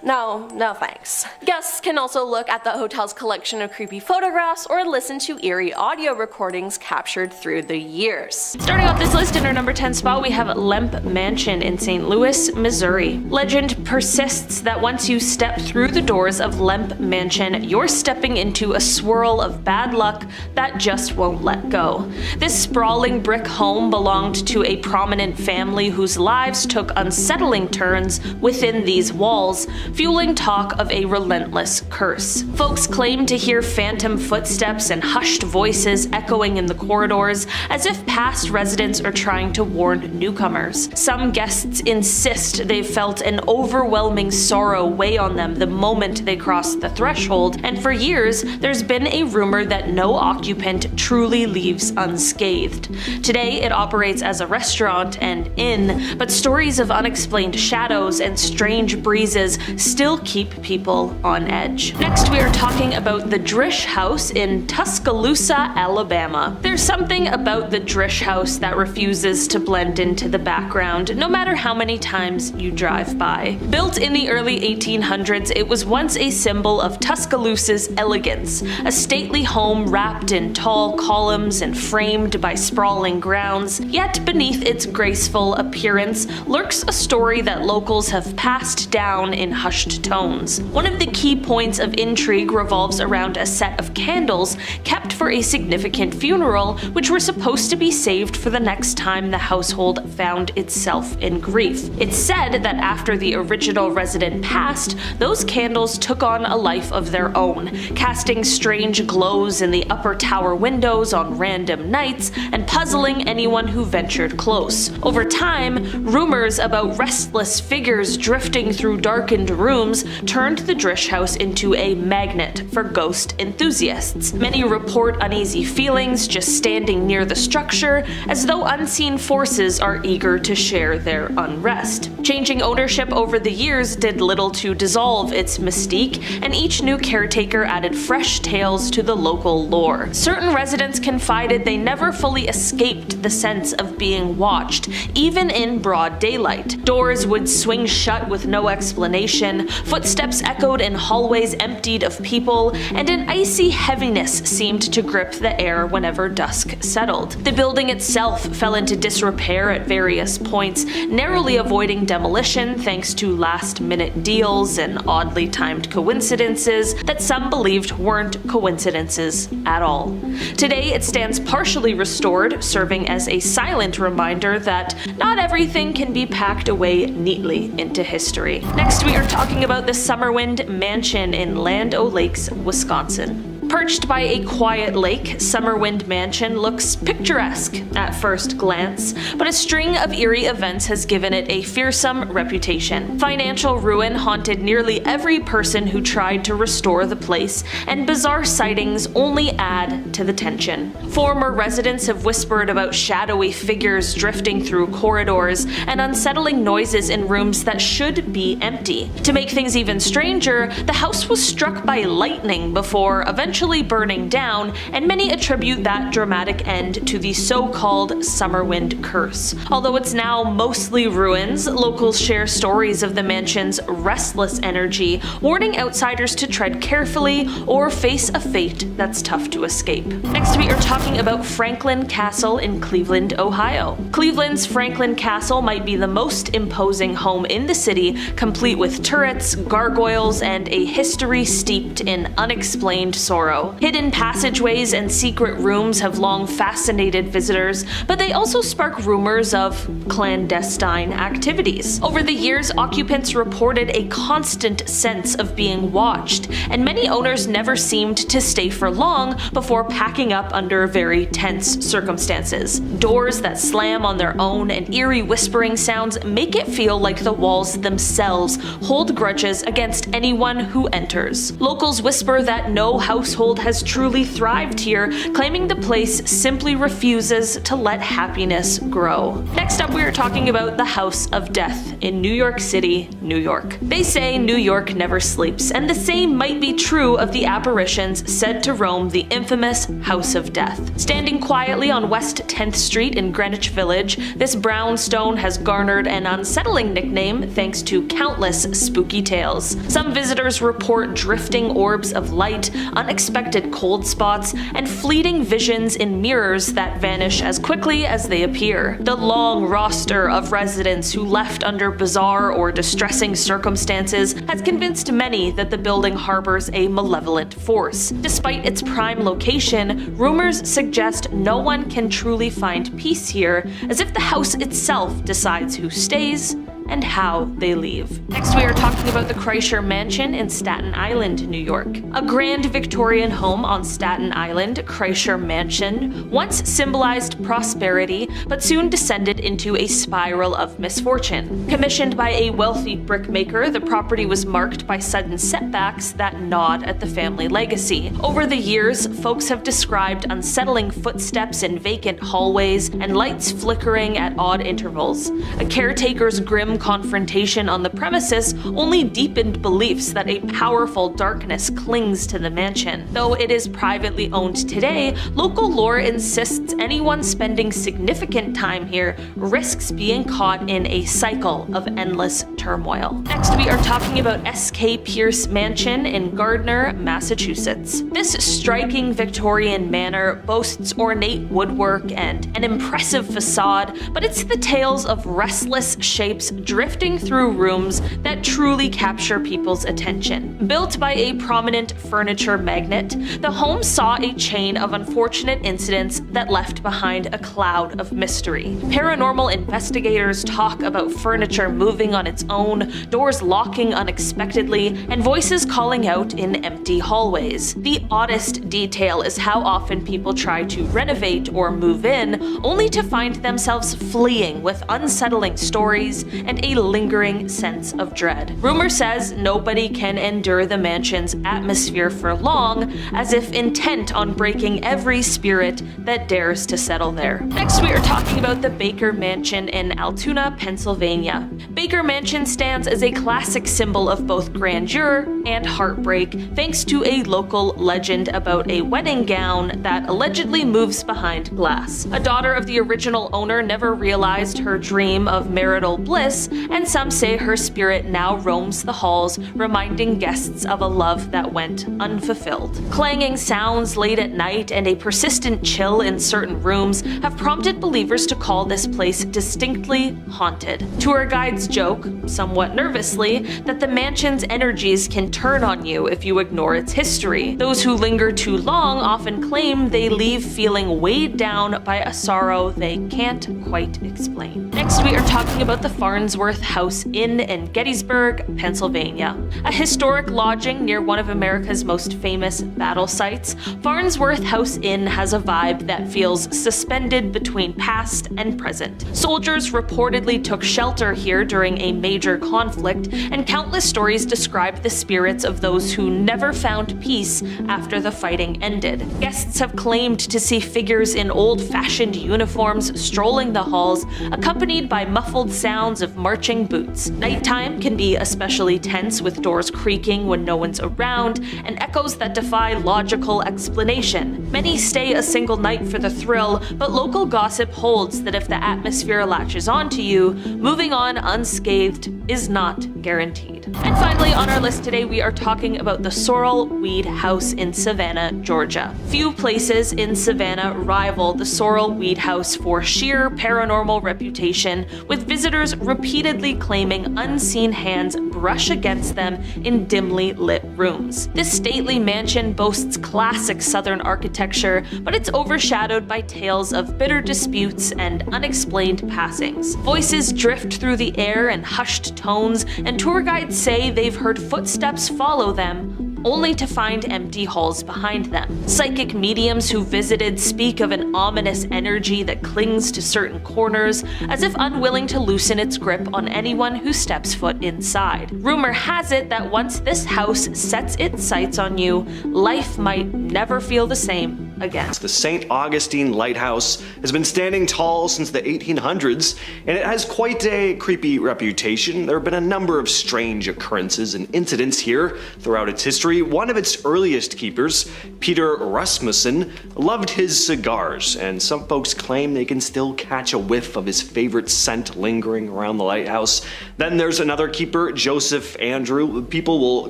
E: No thanks. Guests can also look at the hotel's collection of creepy photographs or listen to eerie audio recordings captured through the years.
A: Starting off this list in our number 10 spot, we have Lemp Mansion in St. Louis, Missouri. Legend persists that once you step through the doors of Lemp Mansion, you're stepping into a swirl of bad luck that just won't let go. This sprawling brick home belonged to a prominent family whose lives took unsettling turns within these walls, fueling talk of a relentless curse. Folks claim to hear phantom footsteps and hushed voices echoing in the corridors, as if past residents are trying to warn newcomers. Some guests insist they've felt an overwhelming sorrow weigh on them the moment they cross the threshold, and for years there's been a rumor that no occupant truly leaves unscathed. Today it operates as a restaurant and inn, but stories of unexplained shadows and strange breezes still keep people on edge. Next, we are talking about the Drish House in Tuscaloosa, Alabama. There's something about the Drish House that refuses to blend into the background, no matter how many times you drive by. Built in the early 1800s, it was once a symbol of Tuscaloosa's elegance, a stately home wrapped in tall columns and framed by sprawling grounds. Yet beneath its graceful appearance lurks a story that locals have passed down in hushed tones. One of the key points of intrigue revolves around a set of candles kept for a significant funeral, which were supposed to be saved for the next time the household found itself in grief. It's said that after the original resident passed, those candles took on a life of their own, casting strange glows in the upper tower windows on random nights and puzzling anyone who ventured close. Over time, rumors about restless figures drifting through darkened rooms turned the Drish House into a magnet for ghost enthusiasts. Many report uneasy feelings just standing near the structure, as though unseen forces are eager to share their unrest. Changing ownership over the years did little to dissolve its mystique, and each new caretaker added fresh tales to the local lore. Certain residents confided they never fully escaped the sense of being watched, even in broad daylight. Doors would swing shut with no explanation, footsteps echoed in hallways emptied of people, and an icy heaviness seemed to grip the air whenever dusk settled. The building itself fell into disrepair at various points, narrowly avoiding demolition thanks to last-minute deals and oddly timed coincidences that some believed weren't coincidences at all. Today it stands partially restored, serving as a silent reminder that not everything can be packed away neatly into history. Next, we are talking about the Summerwind Mansion in Land O'Lakes, Wisconsin. Perched by a quiet lake, Summerwind Mansion looks picturesque at first glance, but a string of eerie events has given it a fearsome reputation. Financial ruin haunted nearly every person who tried to restore the place, and bizarre sightings only add to the tension. Former residents have whispered about shadowy figures drifting through corridors and unsettling noises in rooms that should be empty. To make things even stranger, the house was struck by lightning before eventually burning down, and many attribute that dramatic end to the so-called Summerwind curse. Although it's now mostly ruins, locals share stories of the mansion's restless energy, warning outsiders to tread carefully or face a fate that's tough to escape. Next, we are talking about Franklin Castle in Cleveland, Ohio. Cleveland's Franklin Castle might be the most imposing home in the city, complete with turrets, gargoyles, and a history steeped in unexplained sorrow. Hidden passageways and secret rooms have long fascinated visitors, but they also spark rumors of clandestine activities. Over the years, occupants reported a constant sense of being watched, and many owners never seemed to stay for long before packing up under very tense circumstances. Doors that slam on their own and eerie whispering sounds make it feel like the walls themselves hold grudges against anyone who enters. Locals whisper that no household has truly thrived here, claiming the place simply refuses to let happiness grow. Next up, we are talking about the House of Death in New York City, New York. They say New York never sleeps, and the same might be true of the apparitions said to roam the infamous House of Death. Standing quietly on West 10th Street in Greenwich Village, this brownstone has garnered an unsettling nickname thanks to countless spooky tales. Some visitors report drifting orbs of light, unexpected cold spots, and fleeting visions in mirrors that vanish as quickly as they appear. The long roster of residents who left under bizarre or distressing circumstances has convinced many that the building harbors a malevolent force. Despite its prime location, rumors suggest no one can truly find peace here, as if the house itself decides who stays and how they leave. Next, we are talking about the Kreischer Mansion in Staten Island, New York. A grand Victorian home on Staten Island, Kreischer Mansion, once symbolized prosperity, but soon descended into a spiral of misfortune. Commissioned by a wealthy brickmaker, the property was marked by sudden setbacks that nod at the family legacy. Over the years, folks have described unsettling footsteps in vacant hallways and lights flickering at odd intervals. A caretaker's grim confrontation on the premises only deepened beliefs that a powerful darkness clings to the mansion. Though it is privately owned today, local lore insists anyone spending significant time here risks being caught in a cycle of endless turmoil. Next, we are talking about S.K. Pierce Mansion in Gardner, Massachusetts. This striking Victorian manor boasts ornate woodwork and an impressive facade, but it's the tales of restless shapes drifting through rooms that truly capture people's attention. Built by a prominent furniture magnate, the home saw a chain of unfortunate incidents that left behind a cloud of mystery. Paranormal investigators talk about furniture moving on its own, doors locking unexpectedly, and voices calling out in empty hallways. The oddest detail is how often people try to renovate or move in, only to find themselves fleeing with unsettling stories and a lingering sense of dread. Rumor says nobody can endure the mansion's atmosphere for long, as if intent on breaking every spirit that dares to settle there. Next, we are talking about the Baker Mansion in Altoona, Pennsylvania. Baker Mansion stands as a classic symbol of both grandeur and heartbreak, thanks to a local legend about a wedding gown that allegedly moves behind glass. A daughter of the original owner never realized her dream of marital bliss, and some say her spirit now roams the halls, reminding guests of a love that went unfulfilled. Clanging sounds late at night and a persistent chill in certain rooms have prompted believers to call this place distinctly haunted. Tour guides joke, somewhat nervously, that the mansion's energies can turn on you if you ignore its history. Those who linger too long often claim they leave feeling weighed down by a sorrow they can't quite explain. Next, we are talking about the Farnsworth House Inn in Gettysburg, Pennsylvania. A historic lodging near one of America's most famous battle sites, Farnsworth House Inn has a vibe that feels suspended between past and present. Soldiers reportedly took shelter here during a major conflict, and countless stories describe the spirits of those who never found peace after the fighting ended. Guests have claimed to see figures in old-fashioned uniforms strolling the halls, accompanied by muffled sounds of marching boots. Nighttime can be especially tense, with doors creaking when no one's around, and echoes that defy logical explanation. Many stay a single night for the thrill, but local gossip holds that if the atmosphere latches onto you, moving on unscathed is not guaranteed. And finally, on our list today, we are talking about the Sorrel Weed House in Savannah, Georgia. Few places in Savannah rival the Sorrel Weed House for sheer paranormal reputation, with visitors repeatedly claiming unseen hands brush against them in dimly lit rooms. This stately mansion boasts classic Southern architecture, but it's overshadowed by tales of bitter disputes and unexplained passings. Voices drift through the air in hushed tones, and tour guides say they've heard footsteps follow them, only to find empty halls behind them. Psychic mediums who visited speak of an ominous energy that clings to certain corners, as if unwilling to loosen its grip on anyone who steps foot inside. Rumor has it that once this house sets its sights on you, life might never feel the same again.
B: The St. Augustine Lighthouse has been standing tall since the 1800s, and it has quite a creepy reputation. There have been a number of strange occurrences and incidents here throughout its history. One of its earliest keepers, Peter Rasmussen, loved his cigars, and some folks claim they can still catch a whiff of his favorite scent lingering around the lighthouse. Then there's another keeper, Joseph Andrew. People will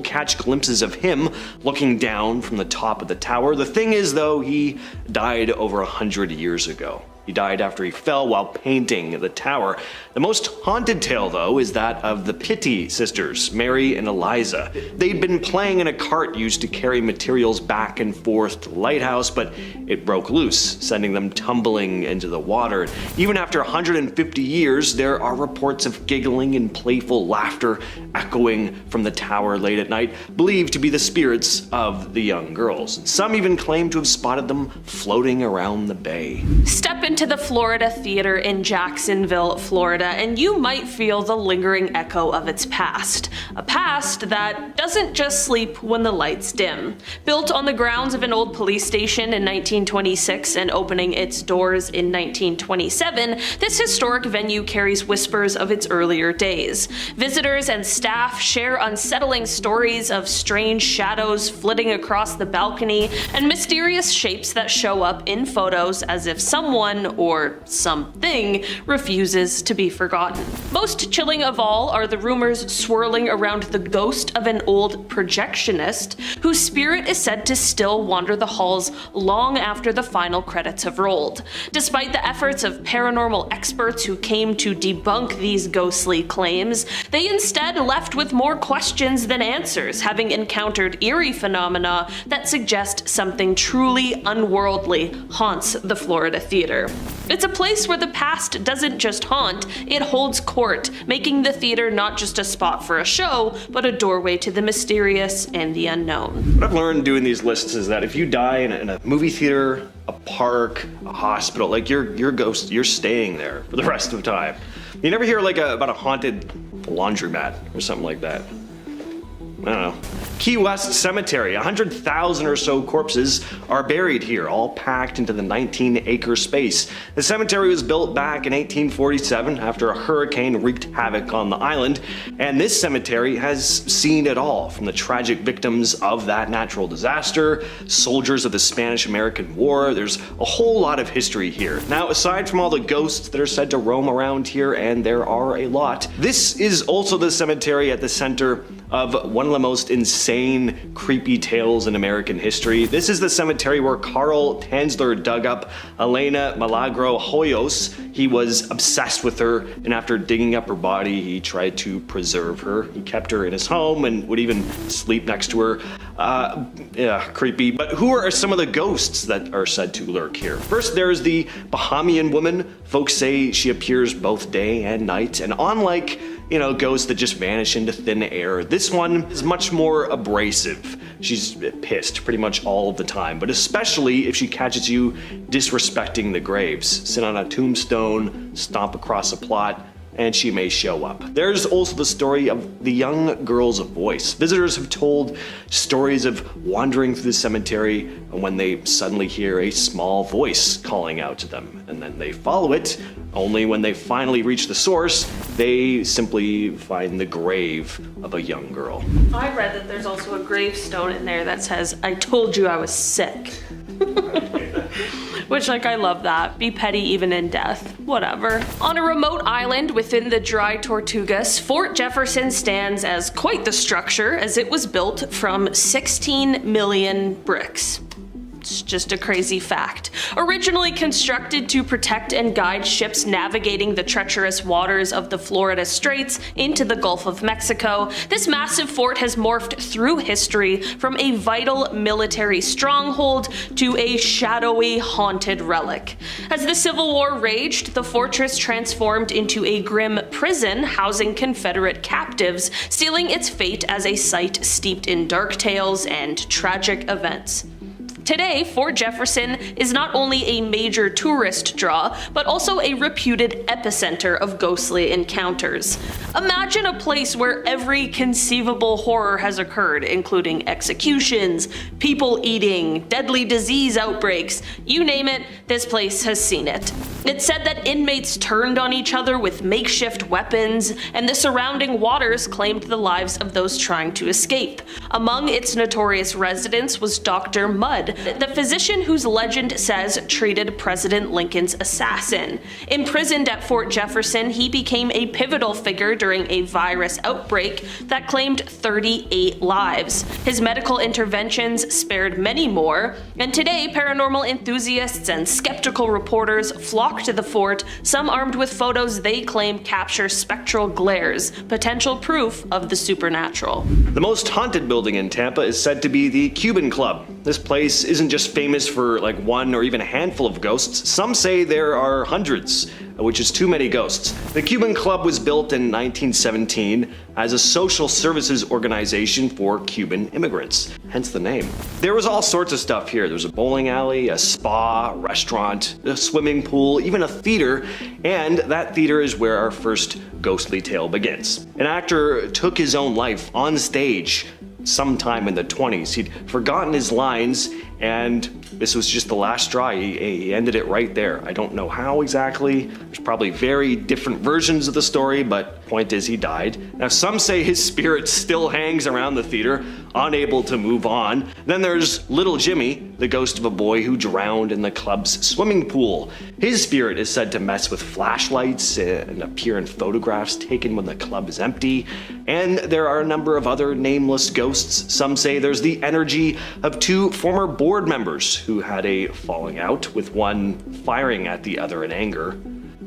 B: catch glimpses of him looking down from the top of the tower. The thing is, though, he died over 100 years ago. He died after he fell while painting the tower. The most haunted tale, though, is that of the Pitti sisters, Mary and Eliza. They'd been playing in a cart used to carry materials back and forth to the lighthouse, but it broke loose, sending them tumbling into the water. Even after 150 years, there are reports of giggling and playful laughter echoing from the tower late at night, believed to be the spirits of the young girls. Some even claim to have spotted them floating around the bay.
A: Step into the Florida Theater in Jacksonville, Florida, and you might feel the lingering echo of its past. A past that doesn't just sleep when the lights dim. Built on the grounds of an old police station in 1926 and opening its doors in 1927, this historic venue carries whispers of its earlier days. Visitors and staff share unsettling stories of strange shadows flitting across the balcony and mysterious shapes that show up in photos as if someone or something refuses to be forgotten. Most chilling of all are the rumors swirling around the ghost of an old projectionist whose spirit is said to still wander the halls long after the final credits have rolled. Despite the efforts of paranormal experts who came to debunk these ghostly claims, they instead left with more questions than answers, having encountered eerie phenomena that suggest something truly unworldly haunts the Florida Theater. It's a place where the past doesn't just haunt, it holds court, making the theater not just a spot for a show, but a doorway to the mysterious and the unknown.
B: What I've learned doing these lists is that if you die in a movie theater, a park, a hospital, like your ghost, you're staying there for the rest of the time. You never hear about a haunted laundromat or something like that. I don't know. Key West Cemetery, 100,000 or so corpses are buried here, all packed into the 19-acre space. The cemetery was built back in 1847 after a hurricane wreaked havoc on the island, and this cemetery has seen it all, from the tragic victims of that natural disaster, soldiers of the Spanish-American War. There's a whole lot of history here. Now, aside from all the ghosts that are said to roam around here, and there are a lot, this is also the cemetery at the center of one of the most insane, creepy tales in American history. This is the cemetery where Carl Tanzler dug up Elena Milagro Hoyos. He was obsessed with her, and after digging up her body, he tried to preserve her. He kept her in his home and would even sleep next to her.
F: Yeah, creepy. But who are some of the ghosts that are said to lurk here? First, there's the Bahamian woman. Folks say she appears both day and night, and unlike, ghosts that just vanish into thin air, this one is much more abrasive. She's pissed pretty much all of the time, but especially if she catches you disrespecting the graves. Sit on a tombstone, stomp across a plot, and she may show up. There's also the story of the young girl's voice. Visitors have told stories of wandering through the cemetery and when they suddenly hear a small voice calling out to them, and then they follow it. Only when they finally reach the source, they simply find the grave of a young girl.
A: I read that there's also a gravestone in there that says, "I told you I was sick." Which, I love that. Be petty even in death. Whatever. On a remote island within the dry Tortugas, Fort Jefferson stands as quite the structure, as it was built from 16 million bricks. It's just a crazy fact. Originally constructed to protect and guide ships navigating the treacherous waters of the Florida Straits into the Gulf of Mexico, this massive fort has morphed through history from a vital military stronghold to a shadowy, haunted relic. As the Civil War raged, the fortress transformed into a grim prison housing Confederate captives, sealing its fate as a site steeped in dark tales and tragic events. Today, Fort Jefferson is not only a major tourist draw, but also a reputed epicenter of ghostly encounters. Imagine a place where every conceivable horror has occurred, including executions, people eating, deadly disease outbreaks, you name it, this place has seen it. It's said that inmates turned on each other with makeshift weapons, and the surrounding waters claimed the lives of those trying to escape. Among its notorious residents was Dr. Mudd, the physician whose legend says treated President Lincoln's assassin. Imprisoned at Fort Jefferson, he became a pivotal figure during a virus outbreak that claimed 38 lives. His medical interventions spared many more, and today paranormal enthusiasts and skeptical reporters flock to the fort, some armed with photos they claim capture spectral glares, potential proof of the supernatural.
F: The most haunted building in Tampa is said to be the Cuban Club. This place isn't just famous for one or even a handful of ghosts. Some say there are hundreds, which is too many ghosts. The Cuban Club was built in 1917 as a social services organization for Cuban immigrants, hence the name. There was all sorts of stuff here. There's a bowling alley, a spa, a restaurant, a swimming pool, even a theater, and that theater is where our first ghostly tale begins. An actor took his own life on stage sometime in the 20s. He'd forgotten his lines, and this was just the last straw. He ended it right there. I don't know how exactly. There's probably very different versions of the story, but point is he died. Now some say his spirit still hangs around the theater, unable to move on. Then there's Little Jimmy, the ghost of a boy who drowned in the club's swimming pool. His spirit is said to mess with flashlights and appear in photographs taken when the club is empty. And there are a number of other nameless ghosts. Some say there's the energy of two former board members who had a falling out, with one firing at the other in anger.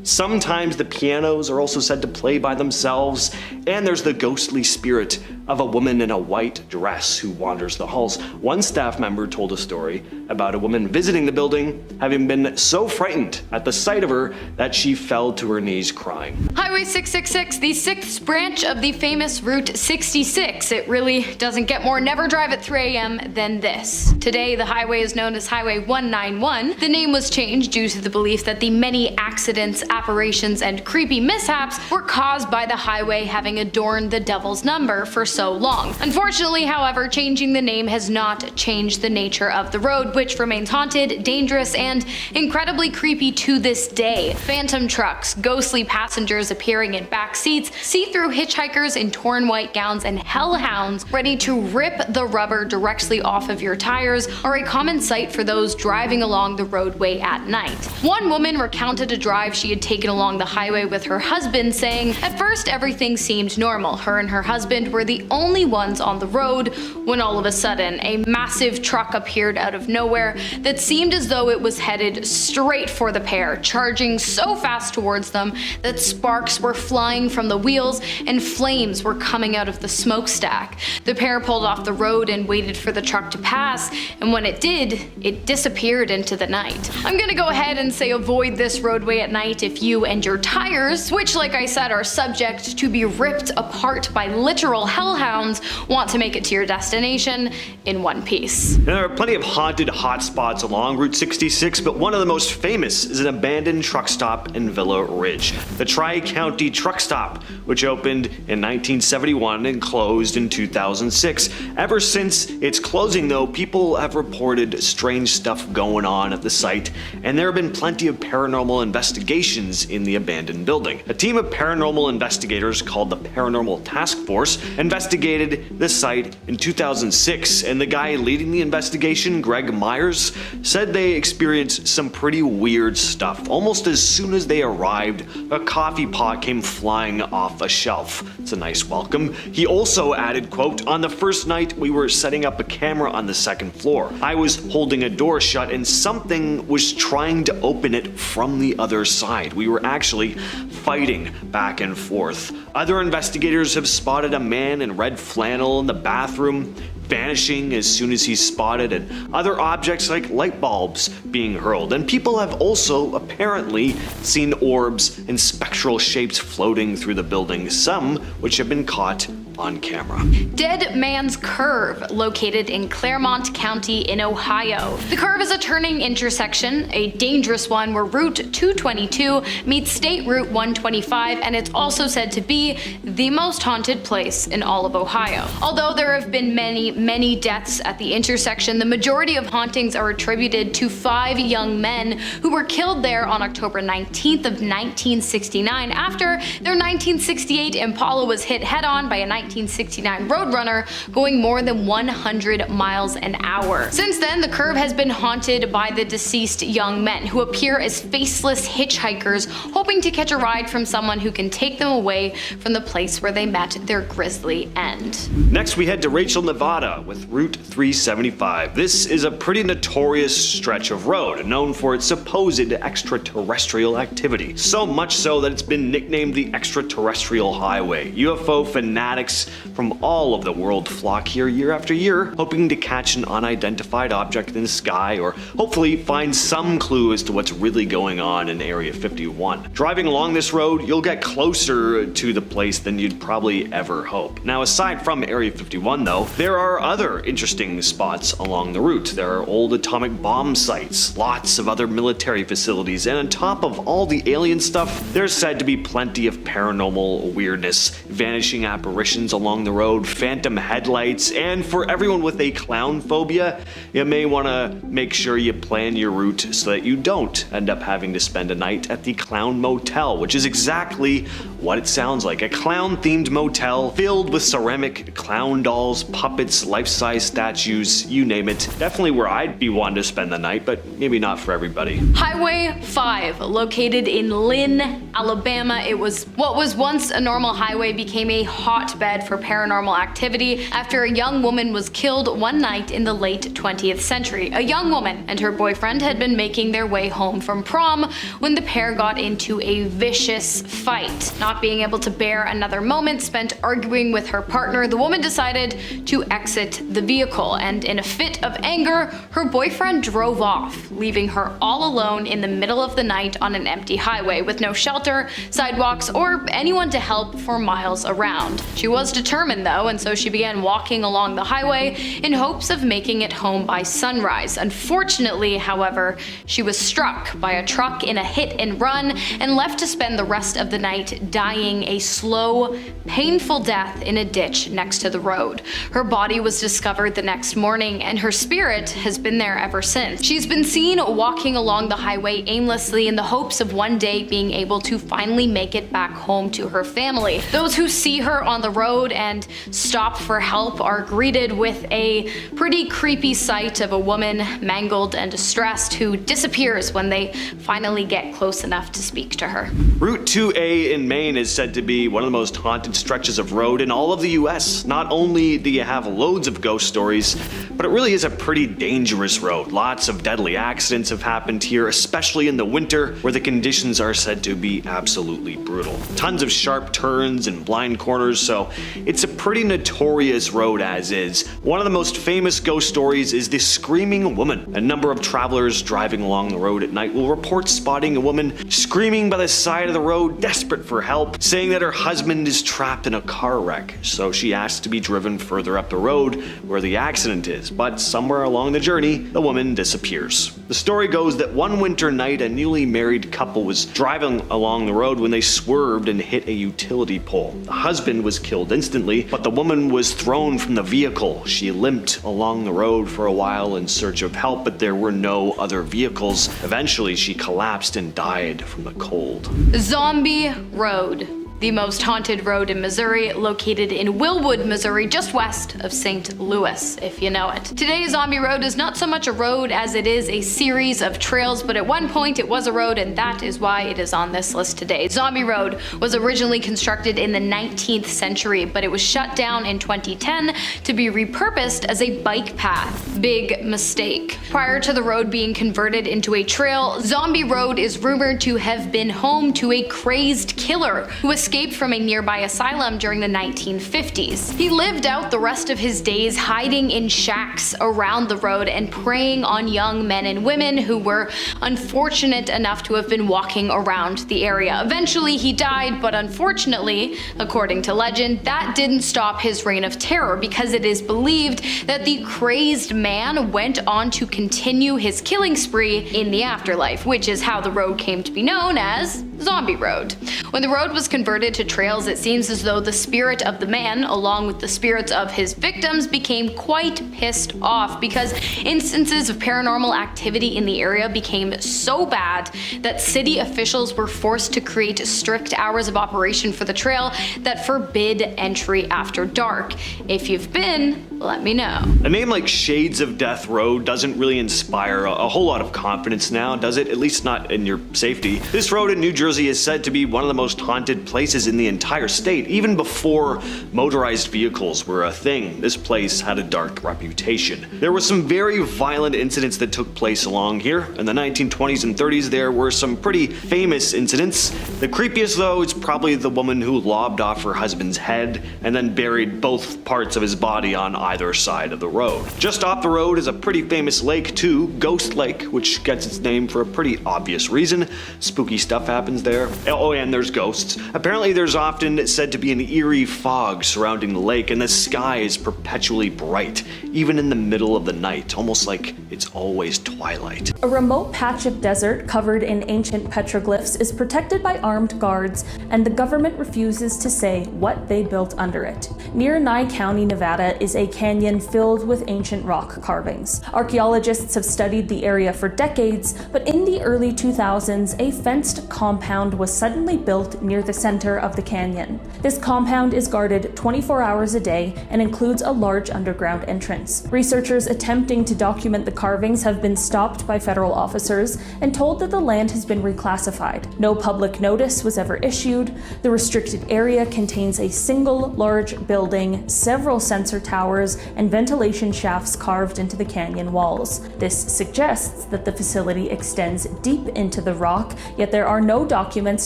F: Sometimes the pianos are also said to play by themselves, and there's the ghostly spirit of a woman in a white dress who wanders the halls. One staff member told a story about a woman visiting the building, having been so frightened at the sight of her that she fell to her knees crying.
D: Highway 666, the 6th branch of the famous Route 66. It really doesn't get more never drive at 3 a.m. than this. Today, the highway is known as Highway 191. The name was changed due to the belief that the many accidents, apparitions, and creepy mishaps were caused by the highway having adorned the devil's number for so long. Unfortunately, however, changing the name has not changed the nature of the road, which remains haunted, dangerous, and incredibly creepy to this day. Phantom trucks, ghostly passengers appearing in back seats, see-through hitchhikers in torn white gowns, and hellhounds ready to rip the rubber directly off of your tires are a common sight for those driving along the roadway at night. One woman recounted a drive she had taken along the highway with her husband, saying, "At first everything seemed normal. Her and her husband were the the only ones on the road when all of a sudden a massive truck appeared out of nowhere that seemed as though it was headed straight for the pair, charging so fast towards them that sparks were flying from the wheels and flames were coming out of the smokestack. The pair pulled off the road and waited for the truck to pass, and when it did, it disappeared into the night. I'm gonna go ahead and say avoid this roadway at night if you and your tires, which like I said are subject to be ripped apart by literal hellhounds, want to make it to your destination in one piece.
F: There are plenty of haunted hotspots along Route 66, but one of the most famous is an abandoned truck stop in Villa Ridge, the Tri-County Truck Stop, which opened in 1971 and closed in 2006. Ever since its closing though, people have reported strange stuff going on at the site, and there have been plenty of paranormal investigations in the abandoned building. A team of paranormal investigators called the Paranormal Task Force investigated the site in 2006, and the guy leading the investigation, Greg Myers, said they experienced some pretty weird stuff. Almost as soon as they arrived, a coffee pot came flying off a shelf. It's a nice welcome. He also added, quote, "On the first night we were setting up a camera on the second floor. I was holding a door shut and something was trying to open it from the other side. We were actually fighting back and forth." Other investigators have spotted a man in red flannel in the bathroom vanishing as soon as he's spotted, and other objects like light bulbs being hurled. And people have also apparently seen orbs and spectral shapes floating through the building, some which have been caught on camera.
D: Dead Man's Curve, located in Claremont County in Ohio. The curve is a turning intersection, a dangerous one where Route 222 meets State Route 125, and it's also said to be the most haunted place in all of Ohio. Although there have been many deaths at the intersection, the majority of hauntings are attributed to 5 young men who were killed there on October 19th of 1969 after their 1968 Impala was hit head-on by a 1969 Roadrunner going more than 100 miles an hour. Since then, the curve has been haunted by the deceased young men who appear as faceless hitchhikers hoping to catch a ride from someone who can take them away from the place where they met their grisly end.
F: Next we head to Rachel, Nevada with Route 375. This is a pretty notorious stretch of road, known for its supposed extraterrestrial activity. So much so that it's been nicknamed the Extraterrestrial Highway. UFO fanatics from all of the world flock here year after year, hoping to catch an unidentified object in the sky or hopefully find some clue as to what's really going on in Area 51. Driving along this road, you'll get closer to the place than you'd probably ever hope. Now, aside from Area 51 though, there are other interesting spots along the route. There are old atomic bomb sites, lots of other military facilities, and on top of all the alien stuff, there's said to be plenty of paranormal weirdness, vanishing apparitions along the road, phantom headlights, and for everyone with a clown phobia, you may want to make sure you plan your route so that you don't end up having to spend a night at the Clown Motel, which is exactly what it sounds like. A clown-themed motel filled with ceramic clown dolls, puppets, life-size statues, you name it. Definitely where I'd be wanting to spend the night, but maybe not for everybody.
D: Highway 5, located in Lynn, Alabama. It was what was once a normal highway became a hotbed for paranormal activity after a young woman was killed one night in the late 20th century. A young woman and her boyfriend had been making their way home from prom when the pair got into a vicious fight. Not being able to bear another moment spent arguing with her partner, the woman decided to exit the vehicle, and in a fit of anger, her boyfriend drove off, leaving her all alone in the middle of the night on an empty highway with no shelter, sidewalks, or anyone to help for miles around. She was determined though, and so she began walking along the highway in hopes of making it home by sunrise. Unfortunately, however, she was struck by a truck in a hit and run and left to spend the rest of the night dying a slow, painful death in a ditch next to the road. Her body was discovered the next morning, and her spirit has been there ever since. She's been seen walking along the highway aimlessly in the hopes of one day being able to finally make it back home to her family. Those who see her on the road and stop for help are greeted with a pretty creepy sight of a woman mangled and distressed who disappears when they finally get close enough to speak to her.
F: Route 2A in Maine Lane is said to be one of the most haunted stretches of road in all of the US. Not only do you have loads of ghost stories, but it really is a pretty dangerous road. Lots of deadly accidents have happened here, especially in the winter, where the conditions are said to be absolutely brutal. Tons of sharp turns and blind corners, so it's a pretty notorious road as is. One of the most famous ghost stories is the Screaming Woman. A number of travelers driving along the road at night will report spotting a woman screaming by the side of the road, desperate for help, saying that her husband is trapped in a car wreck, so she asks to be driven further up the road where the accident is, but somewhere along the journey, the woman disappears. The story goes that one winter night, a newly married couple was driving along the road when they swerved and hit a utility pole. The husband was killed instantly, but the woman was thrown from the vehicle. She limped along the road for a while in search of help, but there were no other vehicles. Eventually, she collapsed and died from the cold.
D: Zombie Road, the most haunted road in Missouri, located in Willwood, Missouri, just west of St. Louis, if you know it. Today, Zombie Road is not so much a road as it is a series of trails, but at one point it was a road, and that is why it is on this list today. Zombie Road was originally constructed in the 19th century, but it was shut down in 2010 to be repurposed as a bike path. Big mistake. Prior to the road being converted into a trail, Zombie Road is rumored to have been home to a crazed killer who escaped from a nearby asylum during the 1950s. He lived out the rest of his days hiding in shacks around the road and preying on young men and women who were unfortunate enough to have been walking around the area. Eventually he died, but unfortunately, according to legend, that didn't stop his reign of terror, because it is believed that the crazed man went on to continue his killing spree in the afterlife, which is how the road came to be known as Zombie Road. When the road was converted to trails, it seems as though the spirit of the man, along with the spirits of his victims, became quite pissed off, because instances of paranormal activity in the area became so bad that city officials were forced to create strict hours of operation for the trail that forbid entry after dark. If you've been, let me know.
F: A name like Shades of Death Road doesn't really inspire a whole lot of confidence now, does it? At least not in your safety. This road in New Jersey is said to be one of the most haunted places in the entire state. Even before motorized vehicles were a thing, this place had a dark reputation. There were some very violent incidents that took place along here. In the 1920s and 30s, there were some pretty famous incidents. The creepiest, though, is probably the woman who lobbed off her husband's head and then buried both parts of his body on either side of the road. Just off the road is a pretty famous lake too, Ghost Lake, which gets its name for a pretty obvious reason. Spooky stuff happens there. Oh, and there's ghosts. Apparently there's often said to be an eerie fog surrounding the lake, and the sky is perpetually bright, even in the middle of the night, almost like it's always twilight.
C: A remote patch of desert covered in ancient petroglyphs is protected by armed guards, and the government refuses to say what they built under it. Near Nye County, Nevada, is a canyon filled with ancient rock carvings. Archaeologists have studied the area for decades, but in the early 2000s, a fenced compound was suddenly built near the center of the canyon. This compound is guarded 24 hours a day and includes a large underground entrance. Researchers attempting to document the carvings have been stopped by federal officers and told that the land has been reclassified. No public notice was ever issued. The restricted area contains a single large building, several sensor towers, and ventilation shafts carved into the canyon walls. This suggests that the facility extends deep into the rock, yet there are no documents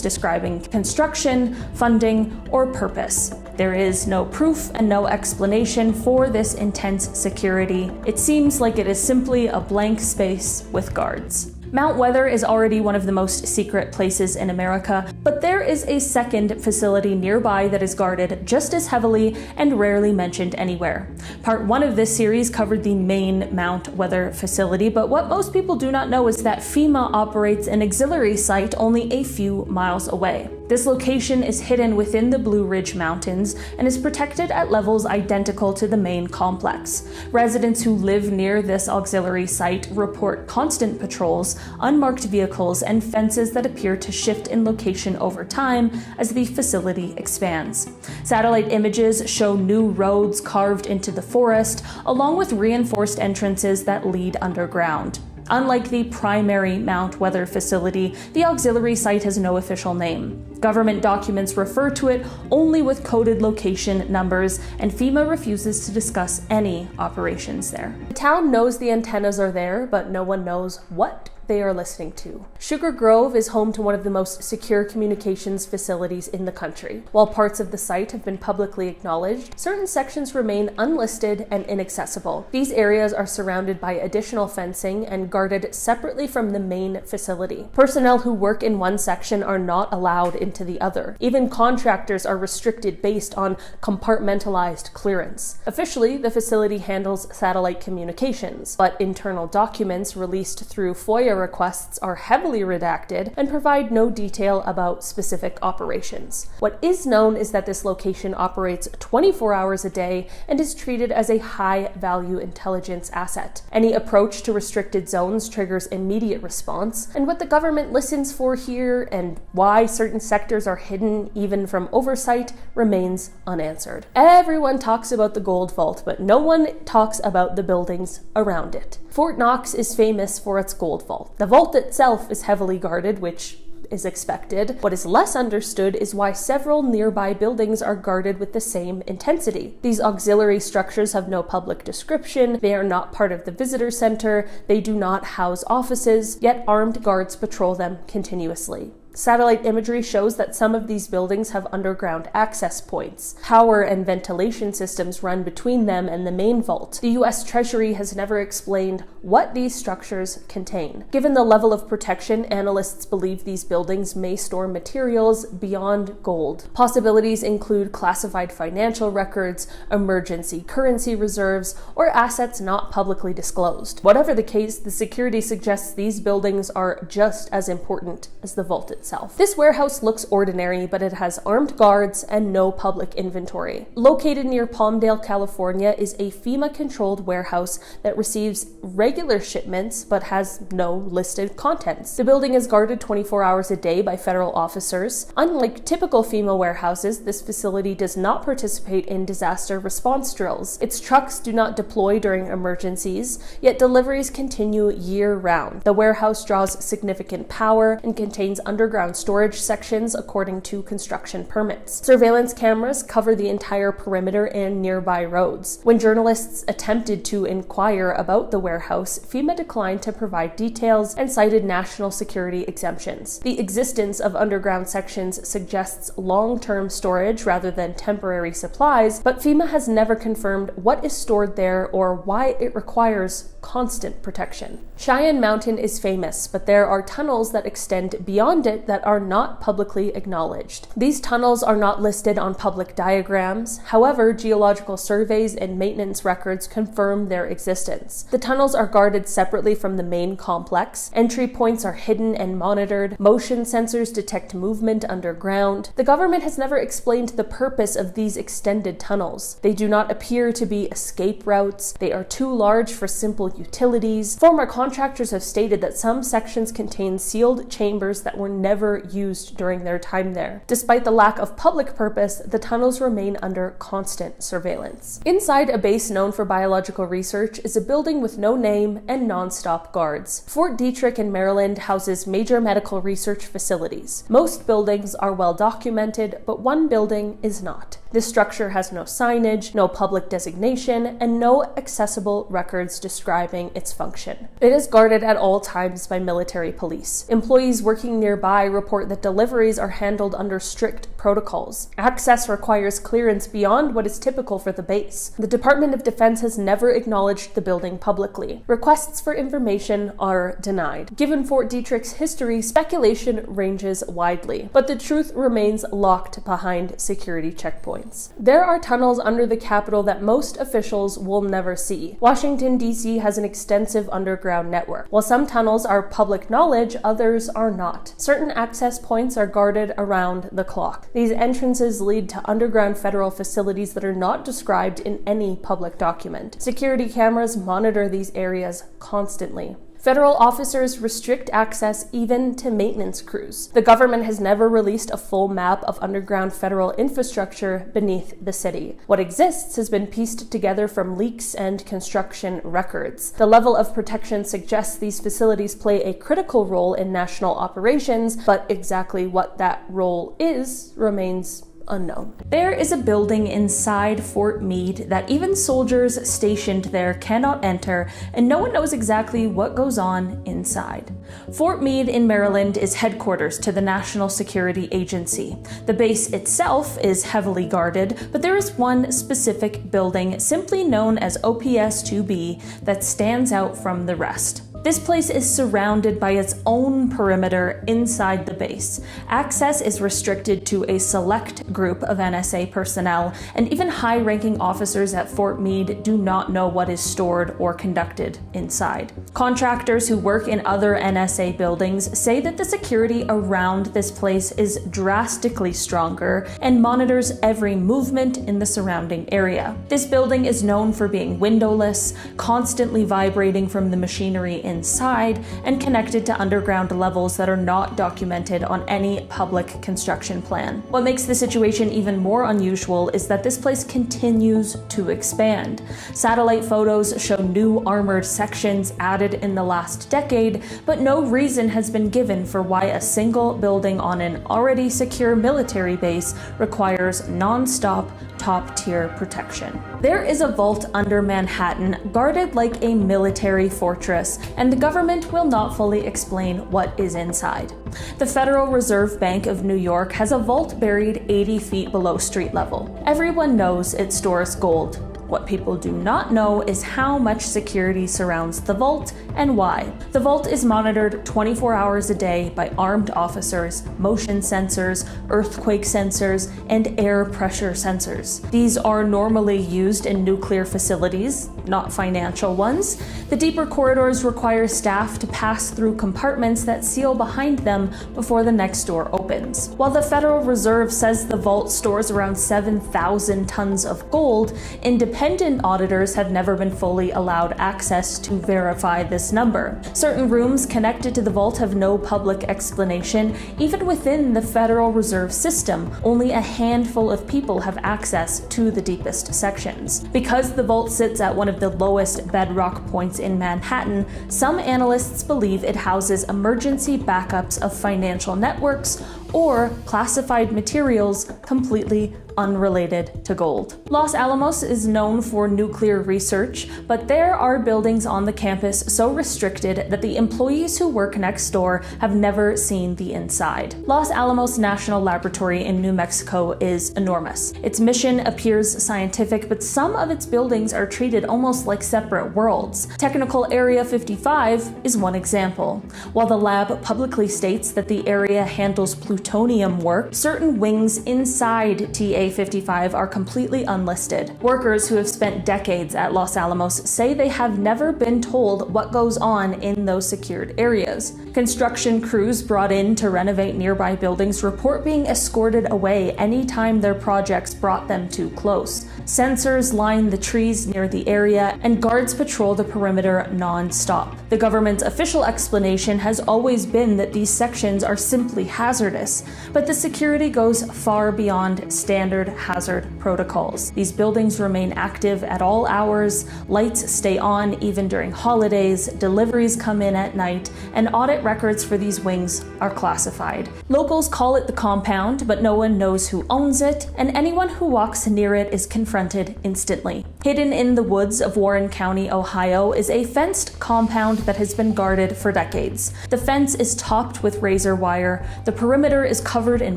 C: describing construction, funding, or purpose. There is no proof and no explanation for this intense security. It seems like it is simply a blank space with guards. Mount Weather is already one of the most secret places in America, but there is a second facility nearby that is guarded just as heavily and rarely mentioned anywhere. Part 1 of this series covered the main Mount Weather facility, but what most people do not know is that FEMA operates an auxiliary site only a few miles away. This location is hidden within the Blue Ridge Mountains and is protected at levels identical to the main complex. Residents who live near this auxiliary site report constant patrols, unmarked vehicles, and fences that appear to shift in location over time as the facility expands. Satellite images show new roads carved into the forest, along with reinforced entrances that lead underground. Unlike the primary Mount Weather facility, the auxiliary site has no official name. Government documents refer to it only with coded location numbers, and FEMA refuses to discuss any operations there. The town knows the antennas are there, but no one knows what they are listening to. Sugar Grove is home to one of the most secure communications facilities in the country. While parts of the site have been publicly acknowledged, certain sections remain unlisted and inaccessible. These areas are surrounded by additional fencing and guarded separately from the main facility. Personnel who work in one section are not allowed into the other. Even contractors are restricted based on compartmentalized clearance. Officially, the facility handles satellite communications, but internal documents released through FOIA requests are heavily redacted and provide no detail about specific operations. What is known is that this location operates 24 hours a day and is treated as a high-value intelligence asset. Any approach to restricted zones triggers immediate response, and what the government listens for here and why certain sectors are hidden even from oversight remains unanswered. Everyone talks about the gold vault, but no one talks about the buildings around it. Fort Knox is famous for its gold vault. The vault itself is heavily guarded, which is expected. What is less understood is why several nearby buildings are guarded with the same intensity. These auxiliary structures have no public description, they are not part of the visitor center, they do not house offices, yet armed guards patrol them continuously. Satellite imagery shows that some of these buildings have underground access points. Power and ventilation systems run between them and the main vault. The US Treasury has never explained what these structures contain. Given the level of protection, analysts believe these buildings may store materials beyond gold. Possibilities include classified financial records, emergency currency reserves, or assets not publicly disclosed. Whatever the case, the security suggests these buildings are just as important as the vault itself. This warehouse looks ordinary, but it has armed guards and no public inventory. Located near Palmdale, California, is a FEMA-controlled warehouse that receives regular shipments but has no listed contents. The building is guarded 24 hours a day by federal officers. Unlike typical FEMA warehouses, this facility does not participate in disaster response drills. Its trucks do not deploy during emergencies, yet deliveries continue year-round. The warehouse draws significant power and contains underground storage sections according to construction permits. Surveillance cameras cover the entire perimeter and nearby roads. When journalists attempted to inquire about the warehouse, FEMA declined to provide details and cited national security exemptions. The existence of underground sections suggests long-term storage rather than temporary supplies, but FEMA has never confirmed what is stored there or why it requires constant protection. Cheyenne Mountain is famous, but there are tunnels that extend beyond it that are not publicly acknowledged. These tunnels are not listed on public diagrams. However, geological surveys and maintenance records confirm their existence. The tunnels are guarded separately from the main complex. Entry points are hidden and monitored. Motion sensors detect movement underground. The government has never explained the purpose of these extended tunnels. They do not appear to be escape routes. They are too large for simple utilities. Former contractors have stated that some sections contain sealed chambers that were never used during their time there. Despite the lack of public purpose, the tunnels remain under constant surveillance. Inside a base known for biological research is a building with no name and non-stop guards. Fort Detrick in Maryland houses major medical research facilities. Most buildings are well documented, but one building is not. This structure has no signage, no public designation, and no accessible records describing its function. It is guarded at all times by military police. Employees working nearby report that deliveries are handled under strict protocols. Access requires clearance beyond what is typical for the base. The Department of Defense has never acknowledged the building publicly. Requests for information are denied. Given Fort Detrick's history, speculation ranges widely, but the truth remains locked behind security checkpoints. There are tunnels under the Capitol that most officials will never see. Washington, D.C. has an extensive underground network. While some tunnels are public knowledge, others are not. Certain access points are guarded around the clock. These entrances lead to underground federal facilities that are not described in any public document. Security cameras monitor these areas constantly. Federal officers restrict access even to maintenance crews. The government has never released a full map of underground federal infrastructure beneath the city. What exists has been pieced together from leaks and construction records. The level of protection suggests these facilities play a critical role in national operations, but exactly what that role is remains unknown. There is a building inside Fort Meade that even soldiers stationed there cannot enter, and no one knows exactly what goes on inside. Fort Meade in Maryland is headquarters to the National Security Agency. The base itself is heavily guarded, but there is one specific building, simply known as OPS-2B, that stands out from the rest. This place is surrounded by its own perimeter inside the base. Access is restricted to a select group of NSA personnel, and even high-ranking officers at Fort Meade do not know what is stored or conducted inside. Contractors who work in other NSA buildings say that the security around this place is drastically stronger and monitors every movement in the surrounding area. This building is known for being windowless, constantly vibrating from the machinery inside, and connected to underground levels that are not documented on any public construction plan. What makes the situation even more unusual is that this place continues to expand. Satellite photos show new armored sections added in the last decade, but no reason has been given for why a single building on an already secure military base requires non-stop, top-tier protection. There is a vault under Manhattan, guarded like a military fortress, and the government will not fully explain what is inside. The Federal Reserve Bank of New York has a vault buried 80 feet below street level. Everyone knows it stores gold. What people do not know is how much security surrounds the vault and why. The vault is monitored 24 hours a day by armed officers, motion sensors, earthquake sensors, and air pressure sensors. These are normally used in nuclear facilities, not financial ones. The deeper corridors require staff to pass through compartments that seal behind them before the next door opens. While the Federal Reserve says the vault stores around 7,000 tons of gold, independent auditors have never been fully allowed access to verify this number. Certain rooms connected to the vault have no public explanation. Even within the Federal Reserve System, only a handful of people have access to the deepest sections. Because the vault sits at one of the lowest bedrock points in Manhattan, some analysts believe it houses emergency backups of financial networks or classified materials completely unrelated to gold. Los Alamos is known for nuclear research, but there are buildings on the campus so restricted that the employees who work next door have never seen the inside. Los Alamos National Laboratory in New Mexico is enormous. Its mission appears scientific, but some of its buildings are treated almost like separate worlds. Technical Area 55 is one example. While the lab publicly states that the area handles plutonium work, certain wings inside TA-55 are completely unlisted. Workers who have spent decades at Los Alamos say they have never been told what goes on in those secured areas. Construction crews brought in to renovate nearby buildings report being escorted away anytime their projects brought them too close. Sensors line the trees near the area, and guards patrol the perimeter non-stop. The government's official explanation has always been that these sections are simply hazardous, but the security goes far beyond standard hazard protocols. These buildings remain active at all hours, lights stay on even during holidays, deliveries come in at night, and audit records for these wings are classified. Locals call it the compound, but no one knows who owns it, and anyone who walks near it is confronted instantly. Hidden in the woods of Warren County, Ohio, is a fenced compound that has been guarded for decades. The fence is topped with razor wire, the perimeter is covered in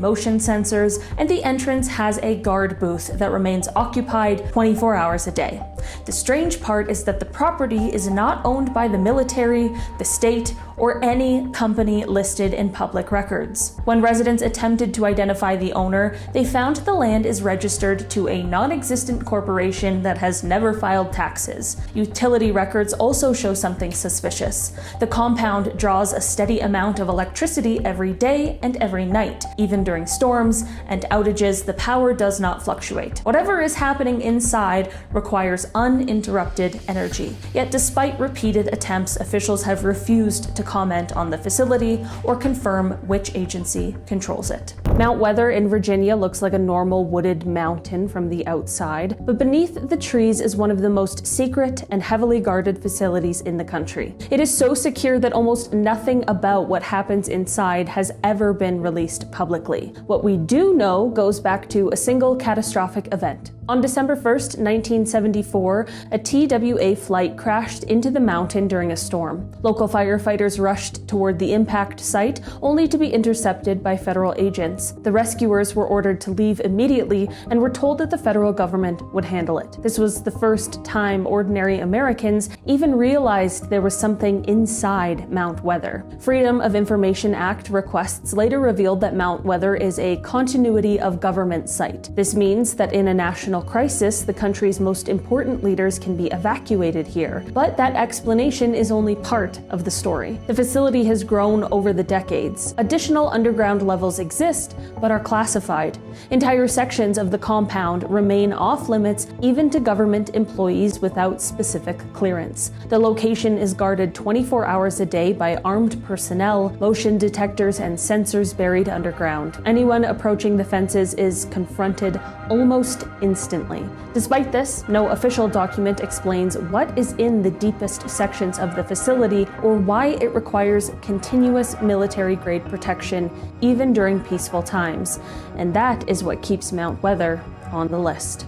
C: motion sensors, and the entrance has a guard booth that remains occupied 24 hours a day. The strange part is that the property is not owned by the military, the state, or any company listed in public records. When residents attempted to identify the owner, they found the land is registered to a non-existent corporation that has never filed taxes. Utility records also show something suspicious. The compound draws a steady amount of electricity every day and every night. Even during storms and outages, the power does not fluctuate. Whatever is happening inside requires uninterrupted energy. Yet despite repeated attempts, officials have refused to comment on the facility or confirm which agency controls it. Mount Weather in Virginia looks like a normal wooded mountain from the outside, but beneath the trees is one of the most secret and heavily guarded facilities in the country. It is so secure that almost nothing about what happens inside has ever been released publicly. What we do know goes back to a single catastrophic event. On December 1st, 1974, a TWA flight crashed into the mountain during a storm. Local firefighters rushed toward the impact site, only to be intercepted by federal agents. The rescuers were ordered to leave immediately and were told that the federal government would handle it. This was the first time ordinary Americans even realized there was something inside Mount Weather. Freedom of Information Act requests later revealed that Mount Weather is a continuity of government site. This means that in a national crisis, the country's most important leaders can be evacuated here. But that explanation is only part of the story. The facility has grown over the decades. Additional underground levels exist, but are classified. Entire sections of the compound remain off limits even to government employees without specific clearance. The location is guarded 24 hours a day by armed personnel, motion detectors, and sensors buried underground. Anyone approaching the fences is confronted almost instantly. Despite this, no official document explains what is in the deepest sections of the facility or why it requires continuous military-grade protection even during peaceful times. And that is what keeps Mount Weather on the list.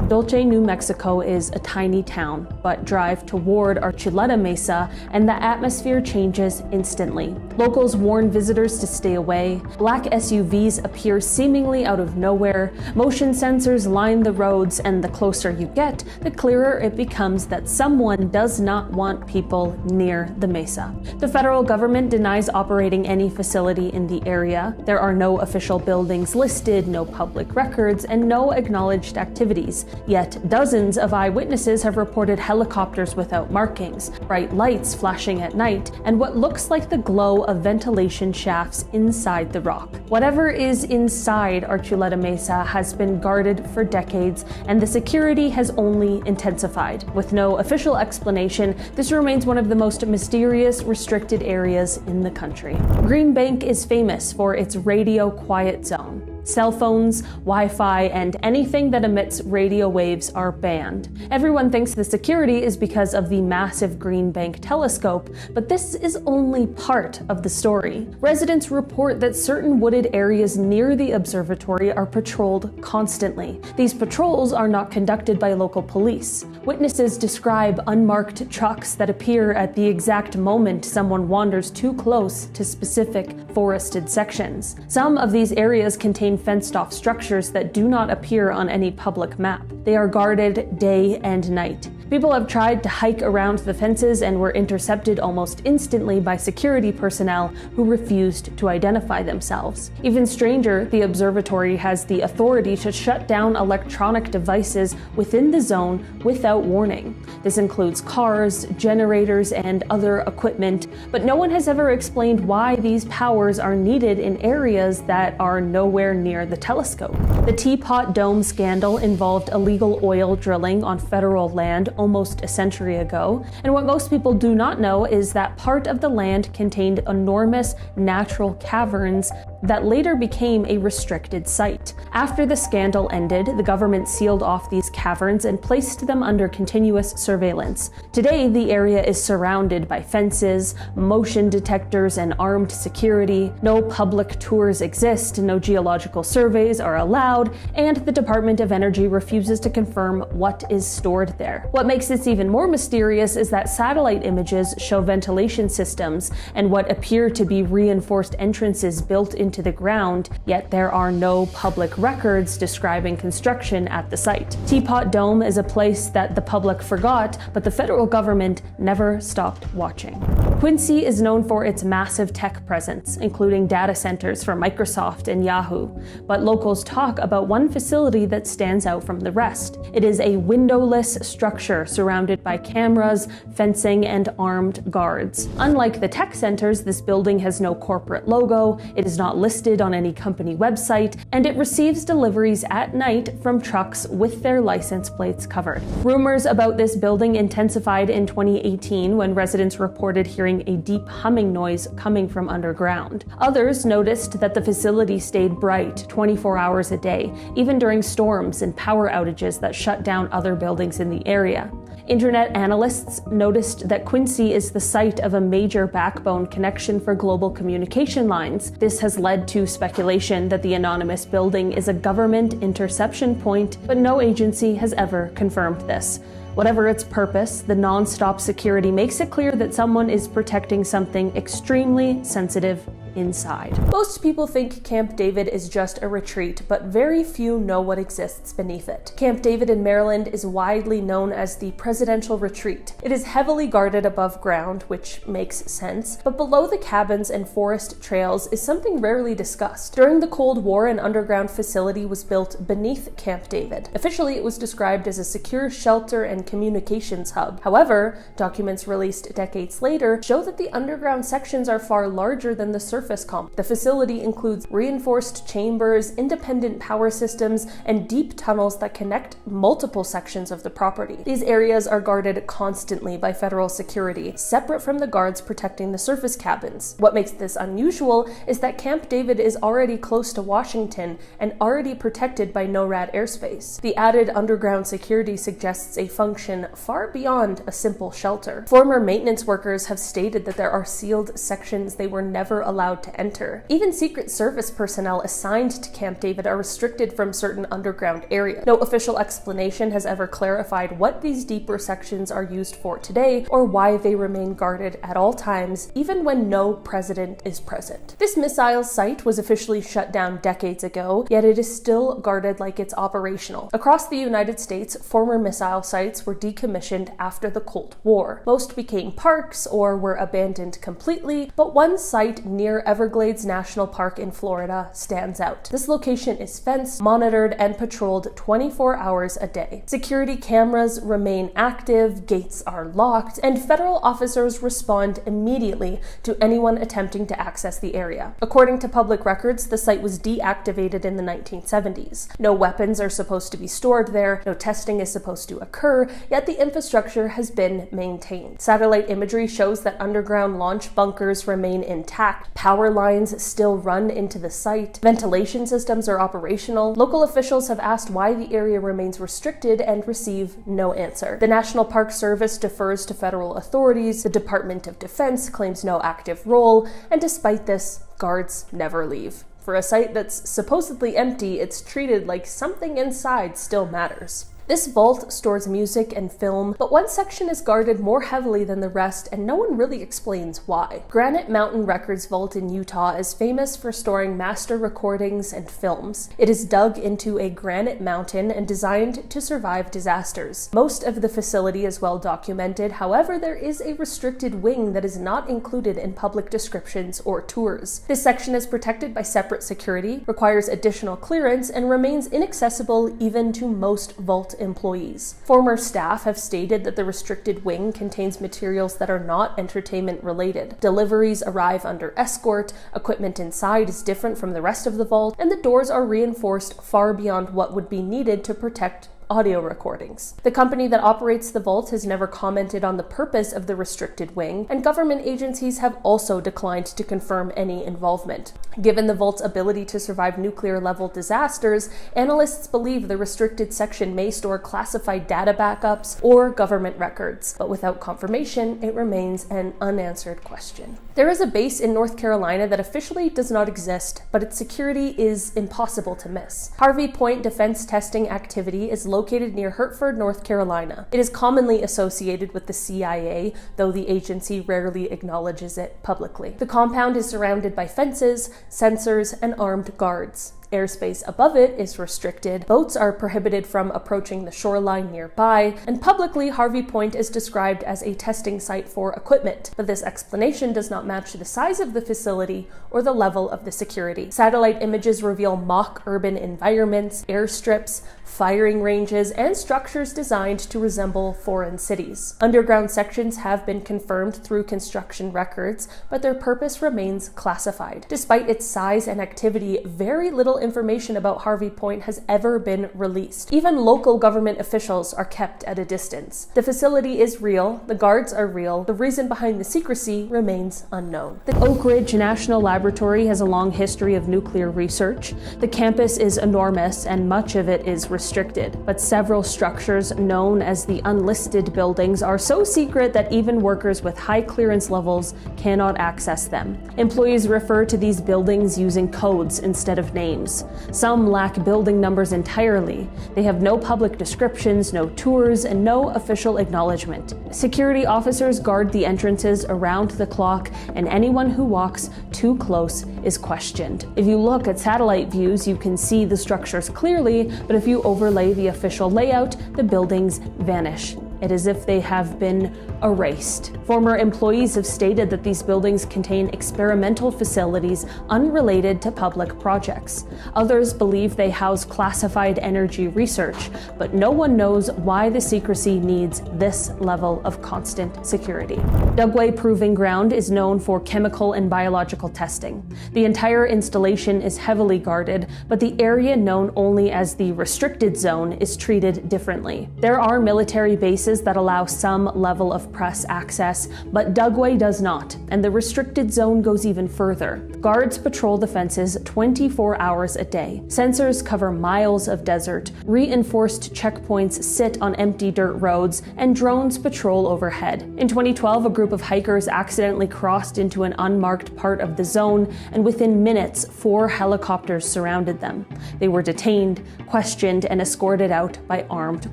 C: Dulce, New Mexico is a tiny town, but drive toward Archuleta Mesa and the atmosphere changes instantly. Locals warn visitors to stay away. Black SUVs appear seemingly out of nowhere. Motion sensors line the roads, and the closer you get, the clearer it becomes that someone does not want people near the mesa. The federal government denies operating any facility in the area. There are no official buildings listed, no public records, and no acknowledged activities. Yet dozens of eyewitnesses have reported helicopters without markings, bright lights flashing at night, and what looks like the glow of ventilation shafts inside the rock. Whatever is inside Archuleta Mesa has been guarded for decades, and the security has only intensified. With no official explanation, this remains one of the most mysterious, restricted areas in the country. Green Bank is famous for its radio quiet zone. Cell phones, Wi-Fi, and anything that emits radio waves are banned. Everyone thinks the security is because of the massive Green Bank telescope, but this is only part of the story. Residents report that certain wooded areas near the observatory are patrolled constantly. These patrols are not conducted by local police. Witnesses describe unmarked trucks that appear at the exact moment someone wanders too close to specific forested sections. Some of these areas contain fenced-off structures that do not appear on any public map. They are guarded day and night. People have tried to hike around the fences and were intercepted almost instantly by security personnel who refused to identify themselves. Even stranger, the observatory has the authority to shut down electronic devices within the zone without warning. This includes cars, generators, and other equipment, but no one has ever explained why these powers are needed in areas that are nowhere near the telescope. The Teapot Dome scandal involved illegal oil drilling on federal land almost a century ago, and what most people do not know is that part of the land contained enormous natural caverns that later became a restricted site. After the scandal ended, the government sealed off these caverns and placed them under continuous surveillance. Today, the area is surrounded by fences, motion detectors, and armed security. No public tours exist, no geological surveys are allowed, and the Department of Energy refuses to confirm what is stored there. What makes this even more mysterious is that satellite images show ventilation systems and what appear to be reinforced entrances built into the ground, yet there are no public records describing construction at the site. Teapot Dome is a place that the public forgot, but the federal government never stopped watching. Quincy is known for its massive tech presence, including data centers for Microsoft and Yahoo, but locals talk about one facility that stands out from the rest. It is a windowless structure surrounded by cameras, fencing, and armed guards. Unlike the tech centers, this building has no corporate logo, it is not listed on any company website, and it receives deliveries at night from trucks with their license plates covered. Rumors about this building intensified in 2018 when residents reported hearing a deep humming noise coming from underground. Others noticed that the facility stayed bright 24 hours a day, even during storms and power outages that shut down other buildings in the area. Internet analysts noticed that Quincy is the site of a major backbone connection for global communication lines. This has led to speculation that the anonymous building is a government interception point, but no agency has ever confirmed this. Whatever its purpose, the non-stop security makes it clear that someone is protecting something extremely sensitive inside. Most people think Camp David is just a retreat, but very few know what exists beneath it. Camp David in Maryland is widely known as the Presidential Retreat. It is heavily guarded above ground, which makes sense, but below the cabins and forest trails is something rarely discussed. During the Cold War, an underground facility was built beneath Camp David. Officially, it was described as a secure shelter and communications hub. However, documents released decades later show that the underground sections are far larger than the surface complex. The facility includes reinforced chambers, independent power systems, and deep tunnels that connect multiple sections of the property. These areas are guarded constantly by federal security, separate from the guards protecting the surface cabins. What makes this unusual is that Camp David is already close to Washington and already protected by NORAD airspace. The added underground security suggests a function far beyond a simple shelter. Former maintenance workers have stated that there are sealed sections they were never allowed to enter. Even Secret Service personnel assigned to Camp David are restricted from certain underground areas. No official explanation has ever clarified what these deeper sections are used for today or why they remain guarded at all times, even when no president is present. This missile site was officially shut down decades ago, yet it is still guarded like it's operational. Across the United States, former missile sites were decommissioned after the Cold War. Most became parks or were abandoned completely, but one site near Everglades National Park in Florida stands out. This location is fenced, monitored, and patrolled 24 hours a day. Security cameras remain active, gates are locked, and federal officers respond immediately to anyone attempting to access the area. According to public records, the site was deactivated in the 1970s. No weapons are supposed to be stored there, no testing is supposed to occur, yet the infrastructure has been maintained. Satellite imagery shows that underground launch bunkers remain intact, power lines still run into the site, ventilation systems are operational. Local officials have asked why the area remains restricted and receive no answer. The National Park Service defers to federal authorities, the Department of Defense claims no active role, and despite this, guards never leave. For a site that's supposedly empty, it's treated like something inside still matters. This vault stores music and film, but one section is guarded more heavily than the rest, and no one really explains why. Granite Mountain Records Vault in Utah is famous for storing master recordings and films. It is dug into a granite mountain and designed to survive disasters. Most of the facility is well documented, however, there is a restricted wing that is not included in public descriptions or tours. This section is protected by separate security, requires additional clearance, and remains inaccessible even to most vault employees. Former staff have stated that the restricted wing contains materials that are not entertainment related. Deliveries arrive under escort, equipment inside is different from the rest of the vault, and the doors are reinforced far beyond what would be needed to protect audio recordings. The company that operates the vault has never commented on the purpose of the restricted wing, and government agencies have also declined to confirm any involvement. Given the vault's ability to survive nuclear-level disasters, analysts believe the restricted section may store classified data backups or government records, but without confirmation, it remains an unanswered question. There is a base in North Carolina that officially does not exist, but its security is impossible to miss. Harvey Point Defense Testing Activity is located near Hertford, North Carolina. It is commonly associated with the CIA, though the agency rarely acknowledges it publicly. The compound is surrounded by fences, sensors, and armed guards. Airspace above it is restricted, boats are prohibited from approaching the shoreline nearby, and publicly Harvey Point is described as a testing site for equipment, but this explanation does not match the size of the facility or the level of the security. Satellite images reveal mock urban environments, airstrips, firing ranges, and structures designed to resemble foreign cities. Underground sections have been confirmed through construction records, but their purpose remains classified. Despite its size and activity, very little information about Harvey Point has ever been released. Even local government officials are kept at a distance. The facility is real, the guards are real, the reason behind the secrecy remains unknown. The Oak Ridge National Laboratory has a long history of nuclear research. The campus is enormous and much of it is restricted, but several structures known as the unlisted buildings are so secret that even workers with high clearance levels cannot access them. Employees refer to these buildings using codes instead of names. Some lack building numbers entirely. They have no public descriptions, no tours, and no official acknowledgement. Security officers guard the entrances around the clock, and anyone who walks too close is questioned. If you look at satellite views, you can see the structures clearly, but if you overlay the official layout, the buildings vanish. It is as if they have been erased. Former employees have stated that these buildings contain experimental facilities unrelated to public projects. Others believe they house classified energy research, but no one knows why the secrecy needs this level of constant security. Dugway Proving Ground is known for chemical and biological testing. The entire installation is heavily guarded, but the area known only as the restricted zone is treated differently. There are military bases that allow some level of press access, but Dugway does not, and the restricted zone goes even further. Guards patrol the fences 24 hours a day. Sensors cover miles of desert, reinforced checkpoints sit on empty dirt roads, and drones patrol overhead. In 2012, a group of hikers accidentally crossed into an unmarked part of the zone, and within minutes, 4 helicopters surrounded them. They were detained, questioned, and escorted out by armed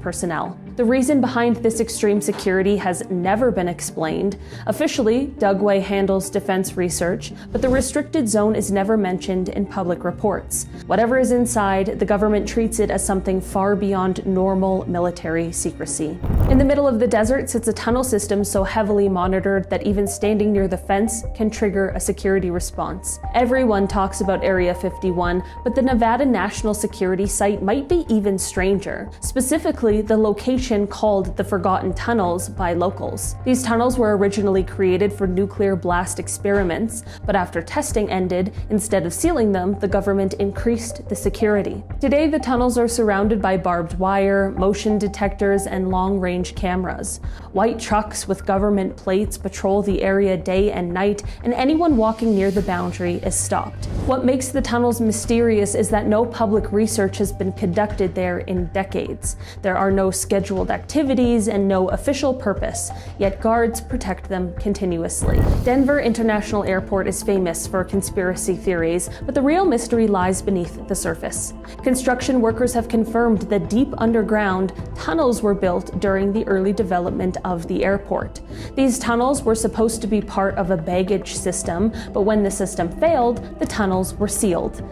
C: personnel. The reason behind this extreme security has never been explained. Officially, Dugway handles defense research, but the restricted zone is never mentioned in public reports. Whatever is inside, the government treats it as something far beyond normal military secrecy. In the middle of the desert sits a tunnel system so heavily monitored that even standing near the fence can trigger a security response. Everyone talks about Area 51, but the Nevada National Security Site might be even stranger. Specifically, the location called the Forgotten Tunnels by locals. These tunnels were originally created for nuclear blast experiments, but after testing ended, instead of sealing them, the government increased the security. Today, the tunnels are surrounded by barbed wire, motion detectors, and long-range cameras. White trucks with government plates patrol the area day and night, and anyone walking near the boundary is stopped. What makes the tunnels mysterious is that no public research has been conducted there in decades. There are no scheduled activities and no official purpose, yet guards protect them continuously. Denver International Airport is famous for conspiracy theories, but the real mystery lies beneath the surface. Construction workers have confirmed that deep underground, tunnels were built during the early development of the airport. These tunnels were supposed to be part of a baggage system, but when the system failed, the tunnels were sealed.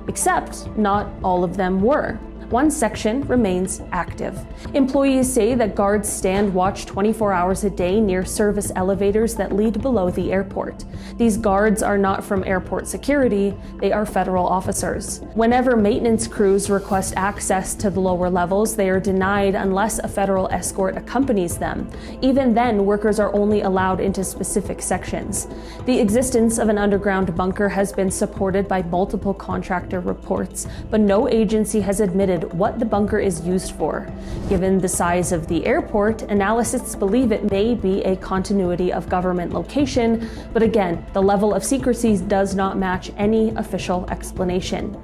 C: Except not all of them were. One section remains active. Employees say that guards stand watch 24 hours a day near service elevators that lead below the airport. These guards are not from airport security, they are federal officers. Whenever maintenance crews request access to the lower levels, they are denied unless a federal escort accompanies them. Even then, workers are only allowed into specific sections. The existence of an underground bunker has been supported by multiple contractor reports, but no agency has admitted what the bunker is used for. Given the size of the airport, analysts believe it may be a continuity of government location, but again, the level of secrecy does not match any official explanation.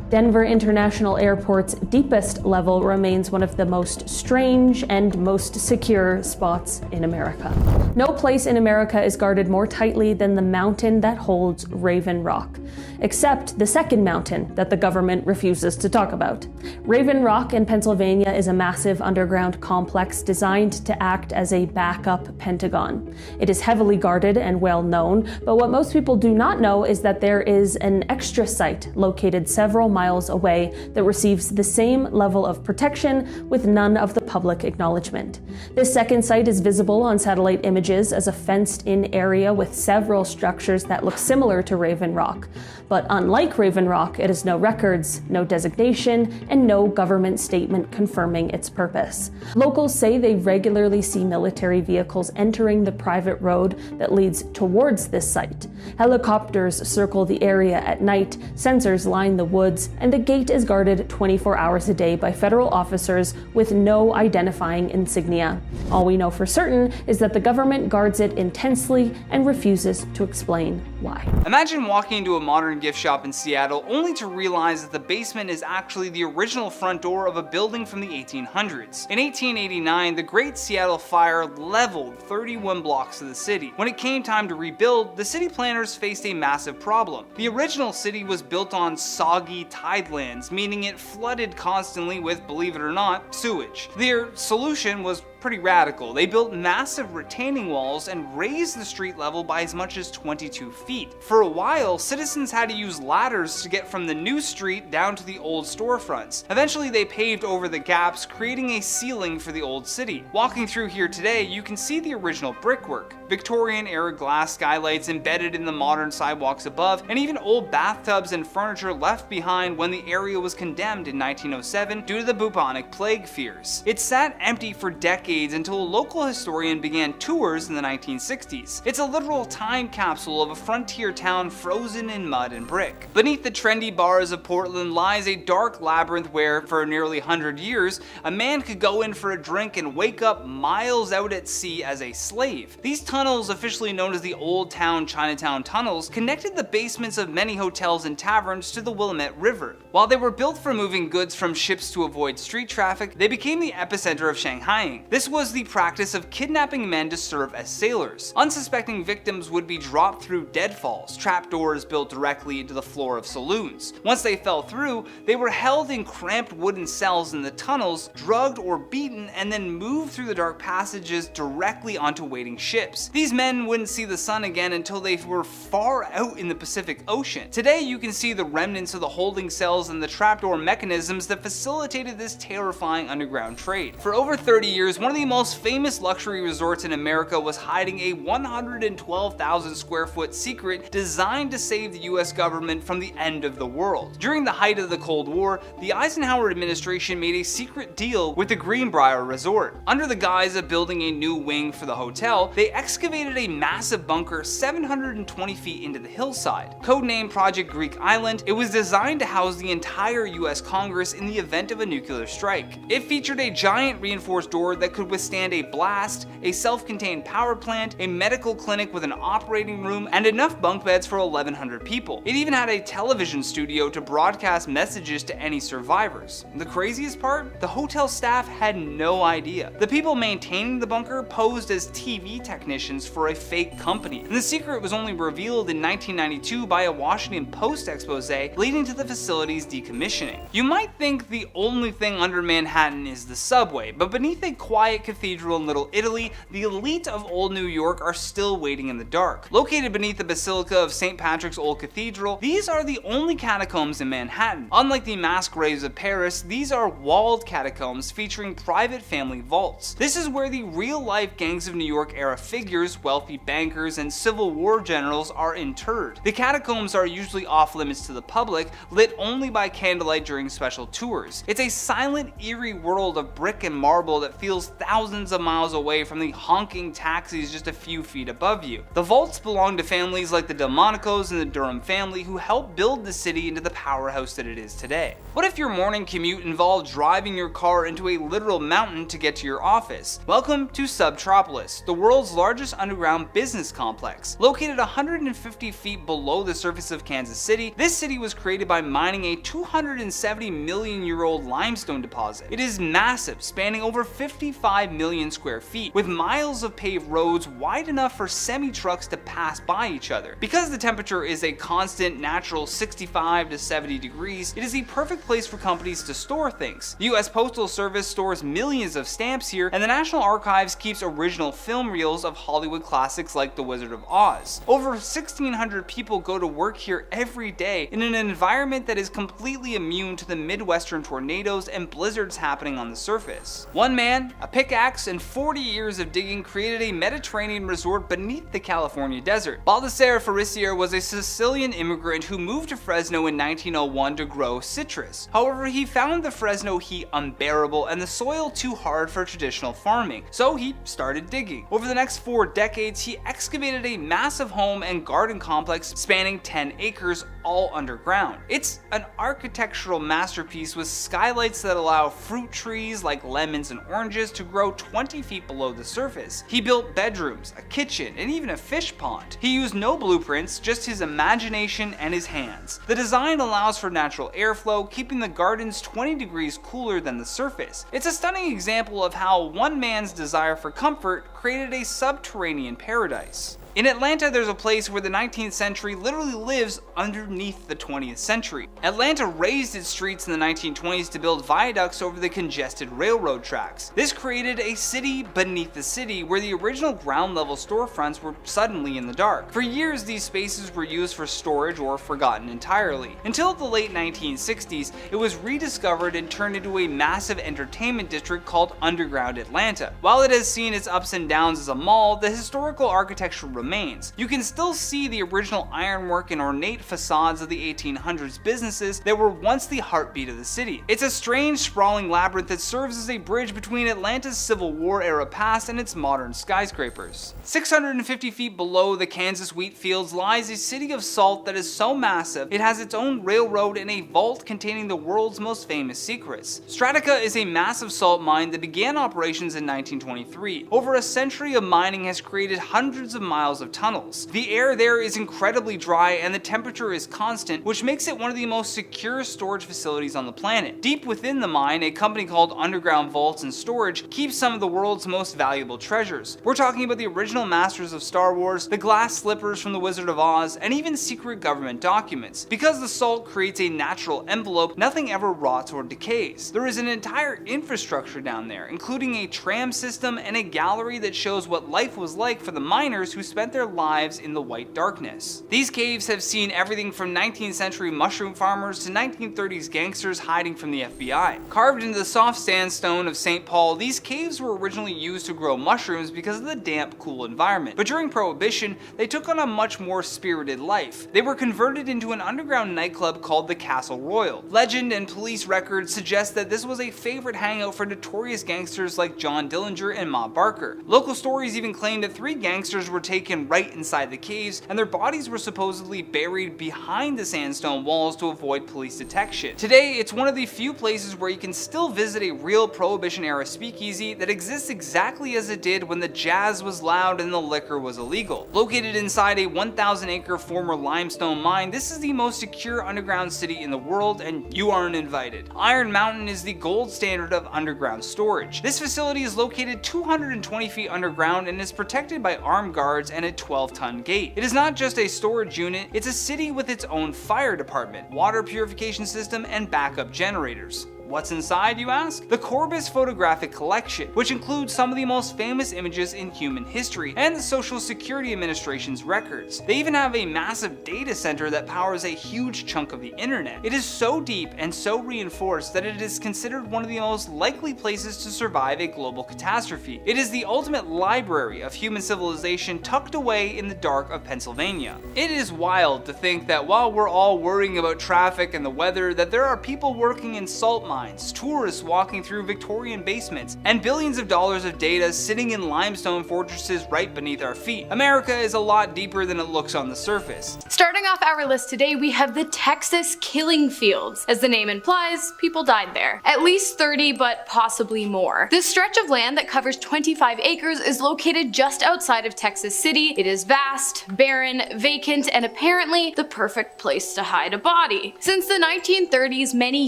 C: Denver International Airport's deepest level remains one of the most strange and most secure spots in America. No place in America is guarded more tightly than the mountain that holds Raven Rock, except the second mountain that the government refuses to talk about. Raven Rock in Pennsylvania is a massive underground complex designed to act as a backup Pentagon. It is heavily guarded and well known, but what most people do not know is that there is an extra site located several miles away that receives the same level of protection with none of the public acknowledgement. This second site is visible on satellite images as a fenced-in area with several structures that look similar to Raven Rock. But unlike Raven Rock, it has no records, no designation, and no government statement confirming its purpose. Locals say they regularly see military vehicles entering the private road that leads towards this site. Helicopters circle the area at night, sensors line the woods, and the gate is guarded 24 hours a day by federal officers with no identifying insignia. All we know for certain is that the government guards it intensely and refuses to explain why.
G: Imagine walking into a modern gift shop in Seattle only to realize that the basement is actually the original front door of a building from the 1800s. In 1889, the Great Seattle Fire leveled 31 blocks of the city. When it came time to rebuild, the city planners faced a massive problem. The original city was built on soggy tidelands, meaning it flooded constantly with, believe it or not, sewage. Their solution was pretty radical. They built massive retaining walls and raised the street level by as much as 22 feet. For a while, citizens had to use ladders to get from the new street down to the old storefronts. Eventually, they paved over the gaps, creating a ceiling for the old city. Walking through here today, you can see the original brickwork, Victorian-era glass skylights embedded in the modern sidewalks above, and even old bathtubs and furniture left behind when the area was condemned in 1907 due to the bubonic plague fears. It sat empty for decades until a local historian began tours in the 1960s. It's a literal time capsule of a frontier town frozen in mud and brick. Beneath the trendy bars of Portland lies a dark labyrinth where, for nearly 100 years, a man could go in for a drink and wake up miles out at sea as a slave. These tunnels, officially known as the Old Town Chinatown Tunnels, connected the basements of many hotels and taverns to the Willamette River. While they were built for moving goods from ships to avoid street traffic, they became the epicenter of Shanghaiing. This was the practice of kidnapping men to serve as sailors. Unsuspecting victims would be dropped through deadfalls, trapdoors built directly into the floor of saloons. Once they fell through, they were held in cramped wooden cells in the tunnels, drugged or beaten, and then moved through the dark passages directly onto waiting ships. These men wouldn't see the sun again until they were far out in the Pacific Ocean. Today, you can see the remnants of the holding cells and the trapdoor mechanisms that facilitated this terrifying underground trade. For over 30 years, one of the most famous luxury resorts in America was hiding a 112,000 square foot secret designed to save the US government from the end of the world. During the height of the Cold War, the Eisenhower administration made a secret deal with the Greenbrier Resort. Under the guise of building a new wing for the hotel, they excavated a massive bunker 720 feet into the hillside. Codenamed Project Greek Island, it was designed to house the entire US Congress in the event of a nuclear strike. It featured a giant reinforced door that could withstand a blast, a self-contained power plant, a medical clinic with an operating room, and enough bunk beds for 1,100 people. It even had a television studio to broadcast messages to any survivors. The craziest part? The hotel staff had no idea. The people maintaining the bunker posed as TV technicians for a fake company, and the secret was only revealed in 1992 by a Washington Post expose leading to the facility's decommissioning. You might think the only thing under Manhattan is the subway, but beneath a quiet cathedral in Little Italy, the elite of Old New York are still waiting in the dark. Located beneath the Basilica of St. Patrick's Old Cathedral, these are the only catacombs in Manhattan. Unlike the mass graves of Paris, these are walled catacombs featuring private family vaults. This is where the real-life gangs of New York era figures, wealthy bankers, and Civil War generals are interred. The catacombs are usually off-limits to the public, lit only by candlelight during special tours. It's a silent, eerie world of brick and marble that feels thousands of miles away from the honking taxis just a few feet above you. The vaults belong to families like the Delmonicos and the Durham family who helped build the city into the powerhouse that it is today. What if your morning commute involved driving your car into a literal mountain to get to your office? Welcome to Subtropolis, the world's largest underground business complex. Located 150 feet below the surface of Kansas City, this city was created by mining a 270 million-year-old limestone deposit. It is massive, spanning over 55 25 million square feet, with miles of paved roads wide enough for semi-trucks to pass by each other. Because the temperature is a constant natural 65 to 70 degrees, it is the perfect place for companies to store things. The US Postal Service stores millions of stamps here, and the National Archives keeps original film reels of Hollywood classics like The Wizard of Oz. Over 1,600 people go to work here every day in an environment that is completely immune to the Midwestern tornadoes and blizzards happening on the surface. One man, a pickaxe, and 40 years of digging created a Mediterranean resort beneath the California desert. Baldassare Farisier was a Sicilian immigrant who moved to Fresno in 1901 to grow citrus. However, he found the Fresno heat unbearable and the soil too hard for traditional farming, so he started digging. Over the next 4 decades, he excavated a massive home and garden complex spanning 10 acres, all underground. It's an architectural masterpiece with skylights that allow fruit trees like lemons and oranges to grow 20 feet below the surface. He built bedrooms, a kitchen, and even a fish pond. He used no blueprints, just his imagination and his hands. The design allows for natural airflow, keeping the gardens 20 degrees cooler than the surface. It's a stunning example of how one man's desire for comfort created a subterranean paradise. In Atlanta, there's a place where the 19th century literally lives underneath the 20th century. Atlanta raised its streets in the 1920s to build viaducts over the congested railroad tracks. This created a city beneath the city where the original ground level storefronts were suddenly in the dark. For years, these spaces were used for storage or forgotten entirely. Until the late 1960s, it was rediscovered and turned into a massive entertainment district called Underground Atlanta. While it has seen its ups and downs as a mall, the historical architecture remains. You can still see the original ironwork and ornate facades of the 1800s businesses that were once the heartbeat of the city. It's a strange, sprawling labyrinth that serves as a bridge between Atlanta's Civil War era past and its modern skyscrapers. 650 feet below the Kansas wheat fields lies a city of salt that is so massive it has its own railroad and a vault containing the world's most famous secrets. Stratica is a massive salt mine that began operations in 1923. Over a century of mining has created hundreds of miles of tunnels. The air there is incredibly dry and the temperature is constant, which makes it one of the most secure storage facilities on the planet. Deep within the mine, a company called Underground Vaults and Storage keeps some of the world's most valuable treasures. We're talking about the original masters of Star Wars, the glass slippers from The Wizard of Oz, and even secret government documents. Because the salt creates a natural envelope, nothing ever rots or decays. There is an entire infrastructure down there, including a tram system and a gallery that shows what life was like for the miners who spent their lives in the white darkness. These caves have seen everything from 19th century mushroom farmers to 1930s gangsters hiding from the FBI. Carved into the soft sandstone of St. Paul, these caves were originally used to grow mushrooms because of the damp, cool environment. But during Prohibition, they took on a much more spirited life. They were converted into an underground nightclub called the Castle Royal. Legend and police records suggest that this was a favorite hangout for notorious gangsters like John Dillinger and Ma Barker. Local stories even claim that 3 gangsters were taken right inside the caves, and their bodies were supposedly buried behind the sandstone walls to avoid police detection. Today, it's one of the few places where you can still visit a real Prohibition-era speakeasy that exists exactly as it did when the jazz was loud and the liquor was illegal. Located inside a 1,000-acre former limestone mine, this is the most secure underground city in the world, and you aren't invited. Iron Mountain is the gold standard of underground storage. This facility is located 220 feet underground and is protected by armed guards and a 12-ton gate. It is not just a storage unit, it's a city with its own fire department, water purification system, and backup generators. What's inside, you ask? The Corbis Photographic Collection, which includes some of the most famous images in human history and the Social Security Administration's records. They even have a massive data center that powers a huge chunk of the internet. It is so deep and so reinforced that it is considered one of the most likely places to survive a global catastrophe. It is the ultimate library of human civilization tucked away in the dark of Pennsylvania. It is wild to think that while we're all worrying about traffic and the weather, that there are people working in salt mines, tourists walking through Victorian basements, and billions of dollars of data sitting in limestone fortresses right beneath our feet. America is a lot deeper than it looks on the surface.
D: Starting off our list today, we have the Texas Killing Fields. As the name implies, people died there. At least 30, but possibly more. This stretch of land that covers 25 acres is located just outside of Texas City. It is vast, barren, vacant, and apparently the perfect place to hide a body. Since the 1930s, many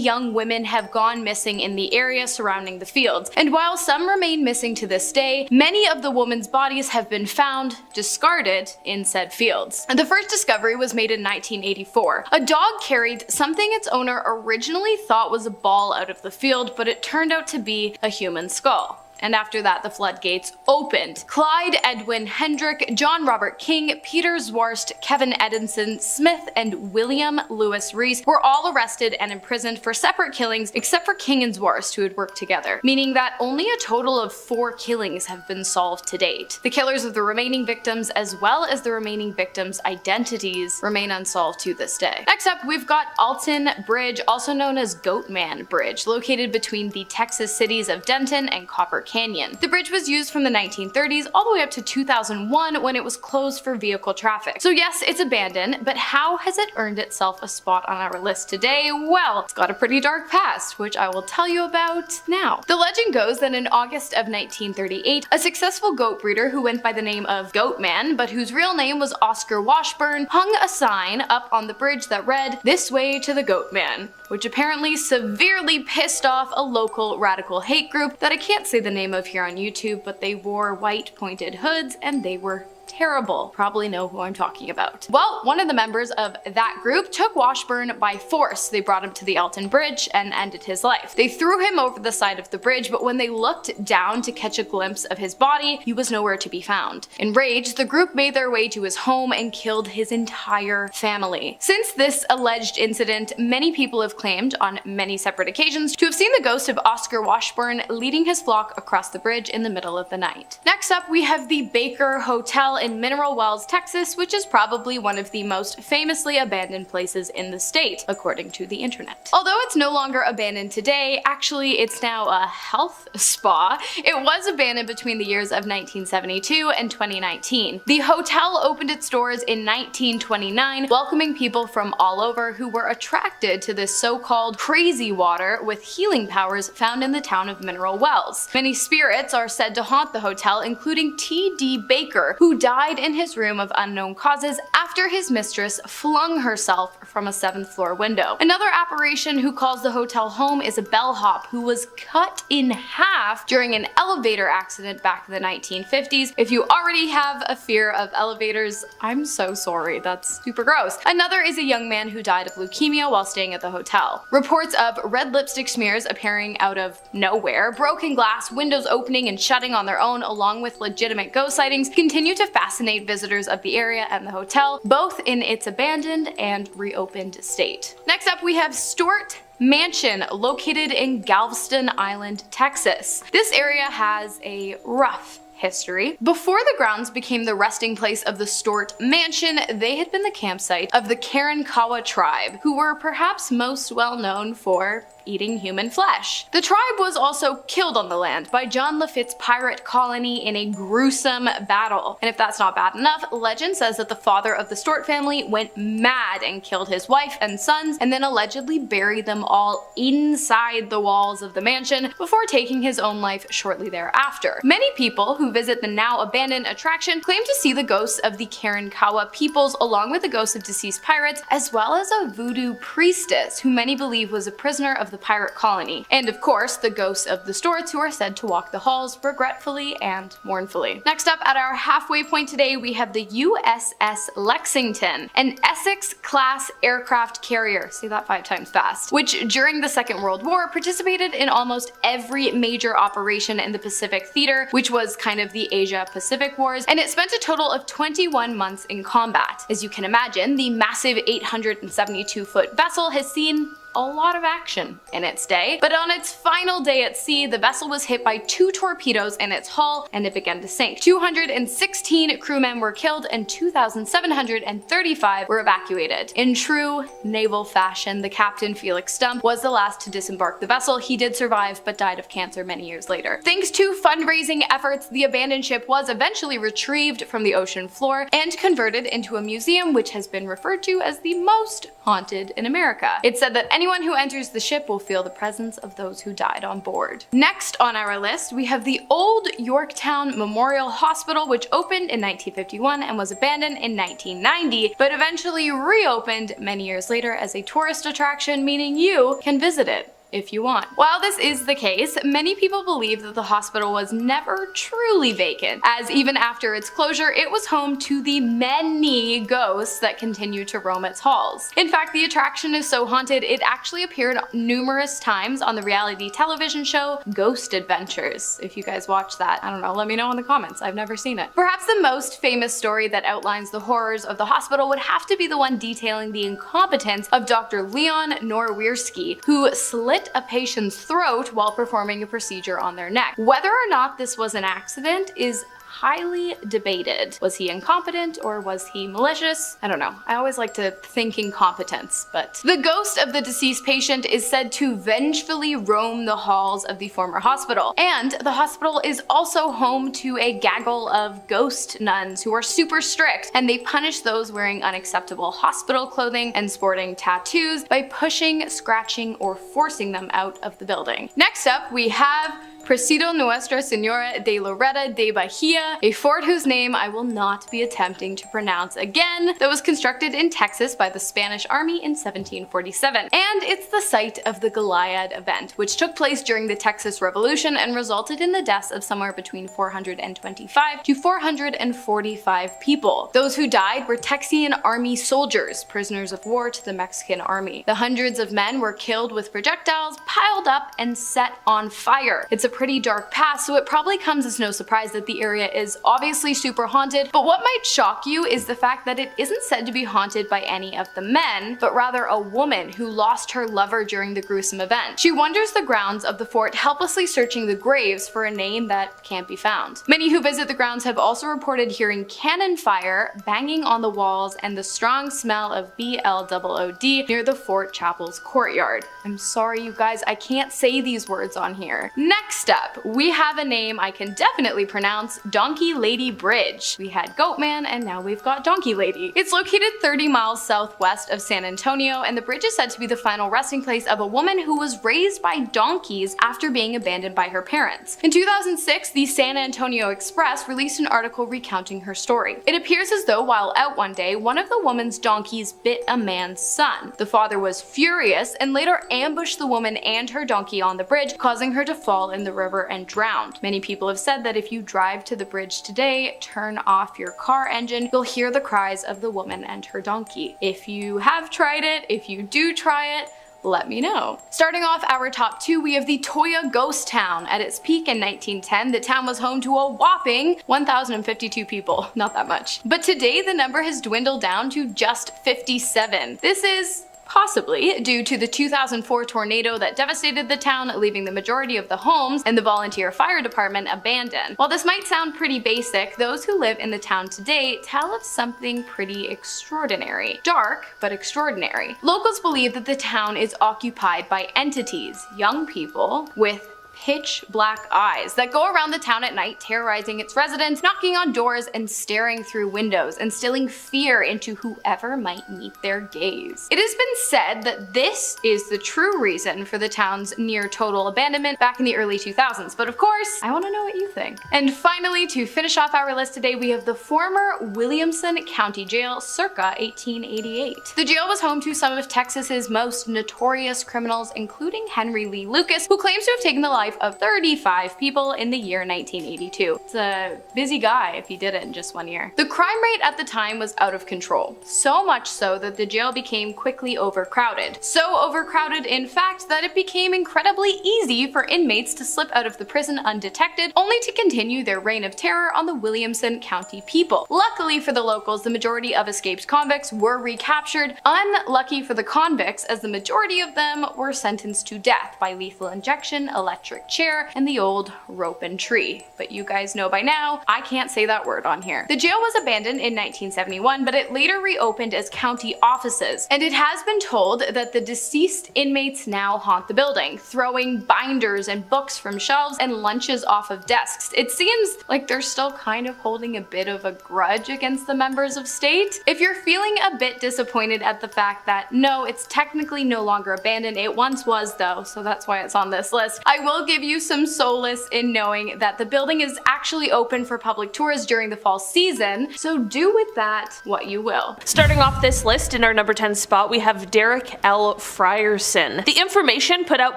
D: young women have gone gone missing in the area surrounding the fields, and while some remain missing to this day, many of the women's bodies have been found discarded in said fields. The first discovery was made in 1984. A dog carried something its owner originally thought was a ball out of the field, but it turned out to be a human skull. And after that, the floodgates opened. Clyde Edwin Hendrick, John Robert King, Peter Zwarst, Kevin Edinson Smith, and William Lewis Reese were all arrested and imprisoned for separate killings, except for King and Zwarst, who had worked together, meaning that only a total of 4 killings have been solved to date. The killers of the remaining victims, as well as the remaining victims' identities, remain unsolved to this day. Next up, we've got Alton Bridge, also known as Goatman Bridge, located between the Texas cities of Denton and Copper Canyon. The bridge was used from the 1930s all the way up to 2001 when it was closed for vehicle traffic. So yes, it's abandoned, but how has it earned itself a spot on our list today? Well, it's got a pretty dark past, which I will tell you about now. The legend goes that in August of 1938, a successful goat breeder who went by the name of Goatman, but whose real name was Oscar Washburn, hung a sign up on the bridge that read, "This way to the Goatman," which apparently severely pissed off a local radical hate group that I can't say the name of here on YouTube, but they wore white pointed hoods and they were terrible. Probably know who I'm talking about. Well, one of the members of that group took Washburn by force. They brought him to the Alton Bridge and ended his life. They threw him over the side of the bridge, but when they looked down to catch a glimpse of his body, he was nowhere to be found. Enraged, the group made their way to his home and killed his entire family. Since this alleged incident, many people have claimed on many separate occasions to have seen the ghost of Oscar Washburn leading his flock across the bridge in the middle of the night. Next up, we have the Baker Hotel in Mineral Wells, Texas, which is probably one of the most famously abandoned places in the state, according to the internet. Although it's no longer abandoned today, actually it's now a health spa. It was abandoned between the years of 1972 and 2019. The hotel opened its doors in 1929, welcoming people from all over who were attracted to this so-called crazy water with healing powers found in the town of Mineral Wells. Many spirits are said to haunt the hotel, including T.D. Baker, who died in his room of unknown causes after his mistress flung herself from a 7th floor window. Another apparition who calls the hotel home is a bellhop who was cut in half during an elevator accident back in the 1950s. If you already have a fear of elevators, I'm so sorry, that's super gross. Another is a young man who died of leukemia while staying at the hotel. Reports of red lipstick smears appearing out of nowhere, broken glass, windows opening and shutting on their own, along with legitimate ghost sightings, continue to fascinate visitors of the area and the hotel, both in its abandoned and reopened state. Next up, we have Stewart Mansion, located in Galveston Island, Texas. This area has a rough history. Before the grounds became the resting place of the Stewart Mansion, they had been the campsite of the Karankawa tribe, who were perhaps most well known for eating human flesh. The tribe was also killed on the land by John Lafitte's pirate colony in a gruesome battle. And if that's not bad enough, legend says that the father of the Stewart family went mad and killed his wife and sons, and then allegedly buried them all inside the walls of the mansion before taking his own life shortly thereafter. Many people who visit the now abandoned attraction claim to see the ghosts of the Karankawa peoples along with the ghosts of deceased pirates, as well as a voodoo priestess who many believe was a prisoner of the pirate colony, and of course the ghosts of the Stewarts, who are said to walk the halls regretfully and mournfully. Next up, at our halfway point today, we have the USS Lexington, an Essex-class aircraft carrier, say that 5 times fast, which during the Second World War participated in almost every major operation in the Pacific Theater, which was kind of the Asia-Pacific Wars, and it spent a total of 21 months in combat. As you can imagine, the massive 872-foot vessel has seen a lot of action in its day, but on its final day at sea, the vessel was hit by 2 torpedoes in its hull and it began to sink. 216 crewmen were killed and 2,735 were evacuated. In true naval fashion, the captain, Felix Stump, was the last to disembark the vessel. He did survive, but died of cancer many years later. Thanks to fundraising efforts, the abandoned ship was eventually retrieved from the ocean floor and converted into a museum, which has been referred to as the most haunted in America. It's said that anyone who enters the ship will feel the presence of those who died on board. Next on our list, we have the Old Yorktown Memorial Hospital, which opened in 1951 and was abandoned in 1990, but eventually reopened many years later as a tourist attraction, meaning you can visit it if you want. While this is the case, many people believe that the hospital was never truly vacant, as even after its closure, it was home to the many ghosts that continue to roam its halls. In fact, the attraction is so haunted, it actually appeared numerous times on the reality television show Ghost Adventures. If you guys watch that, I don't know, let me know in the comments. I've never seen it. Perhaps the most famous story that outlines the horrors of the hospital would have to be the one detailing the incompetence of Dr. Leon Norwierski, who slit a patient's throat while performing a procedure on their neck. Whether or not this was an accident is highly debated. Was he incompetent or was he malicious? I don't know. I always like to think incompetence, but the ghost of the deceased patient is said to vengefully roam the halls of the former hospital. And the hospital is also home to a gaggle of ghost nuns who are super strict, and they punish those wearing unacceptable hospital clothing and sporting tattoos by pushing, scratching, or forcing them out of the building. Next up, we have Presidio Nuestra Señora de Loretta de Bahia, a fort whose name I will not be attempting to pronounce again, that was constructed in Texas by the Spanish Army in 1747. And it's the site of the Goliad event, which took place during the Texas Revolution and resulted in the deaths of somewhere between 425 to 445 people. Those who died were Texian army soldiers, prisoners of war to the Mexican army. The hundreds of men were killed with projectiles piled up and set on fire. It's a pretty dark past, so it probably comes as no surprise that the area is obviously super haunted, but what might shock you is the fact that it isn't said to be haunted by any of the men, but rather a woman who lost her lover during the gruesome event. She wanders the grounds of the fort, helplessly searching the graves for a name that can't be found. Many who visit the grounds have also reported hearing cannon fire, banging on the walls, and the strong smell of BLOOD near the fort chapel's courtyard. I'm sorry you guys, I can't say these words on here. Next up, we have a name I can definitely pronounce, Donkey Lady Bridge. We had Goatman and now we've got Donkey Lady. It's located 30 miles southwest of San Antonio, and the bridge is said to be the final resting place of a woman who was raised by donkeys after being abandoned by her parents. In 2006, the San Antonio Express released an article recounting her story. It appears as though while out one day, one of the woman's donkeys bit a man's son. The father was furious and later ambushed the woman and her donkey on the bridge, causing her to fall in the river and drowned. Many people have said that if you drive to the bridge today, turn off your car engine, you'll hear the cries of the woman and her donkey. If you have tried it, if you do try it, let me know. Starting off our top two, we have the Toya Ghost Town. At its peak in 1910, the town was home to a whopping 1,052 people. Not that much. But today, the number has dwindled down to just 57. This is possibly due to the 2004 tornado that devastated the town, leaving the majority of the homes and the volunteer fire department abandoned. While this might sound pretty basic, those who live in the town today tell of something pretty extraordinary. Dark, but extraordinary. Locals believe that the town is occupied by entities, young people with pitch black eyes that go around the town at night, terrorizing its residents, knocking on doors and staring through windows, instilling fear into whoever might meet their gaze. It has been said that this is the true reason for the town's near total abandonment back in the early 2000s, but of course, I want to know what you think. And finally, to finish off our list today, we have the former Williamson County Jail circa 1888. The jail was home to some of Texas's most notorious criminals, including Henry Lee Lucas, who claims to have taken the life of 35 people in the year 1982. It's a busy guy if he did it in just 1 year. The crime rate at the time was out of control, so much so that the jail became quickly overcrowded. So overcrowded, in fact, that it became incredibly easy for inmates to slip out of the prison undetected, only to continue their reign of terror on the Williamson County people. Luckily for the locals, the majority of escaped convicts were recaptured. Unlucky for the convicts, as the majority of them were sentenced to death by lethal injection, electric chair, and the old rope and tree. But you guys know by now, I can't say that word on here. The jail was abandoned in 1971, but it later reopened as county offices, and it has been told that the deceased inmates now haunt the building, throwing binders and books from shelves and lunches off of desks. It seems like they're still kind of holding a bit of a grudge against the members of state. If you're feeling a bit disappointed at the fact that no, it's technically no longer abandoned, it once was though, so that's why it's on this list, I will will give you some solace in knowing that the building is actually open for public tours during the fall season, so do with that what you will.
A: Starting off this list, in our number 10 spot, we have Derek L. Frierson. The information put out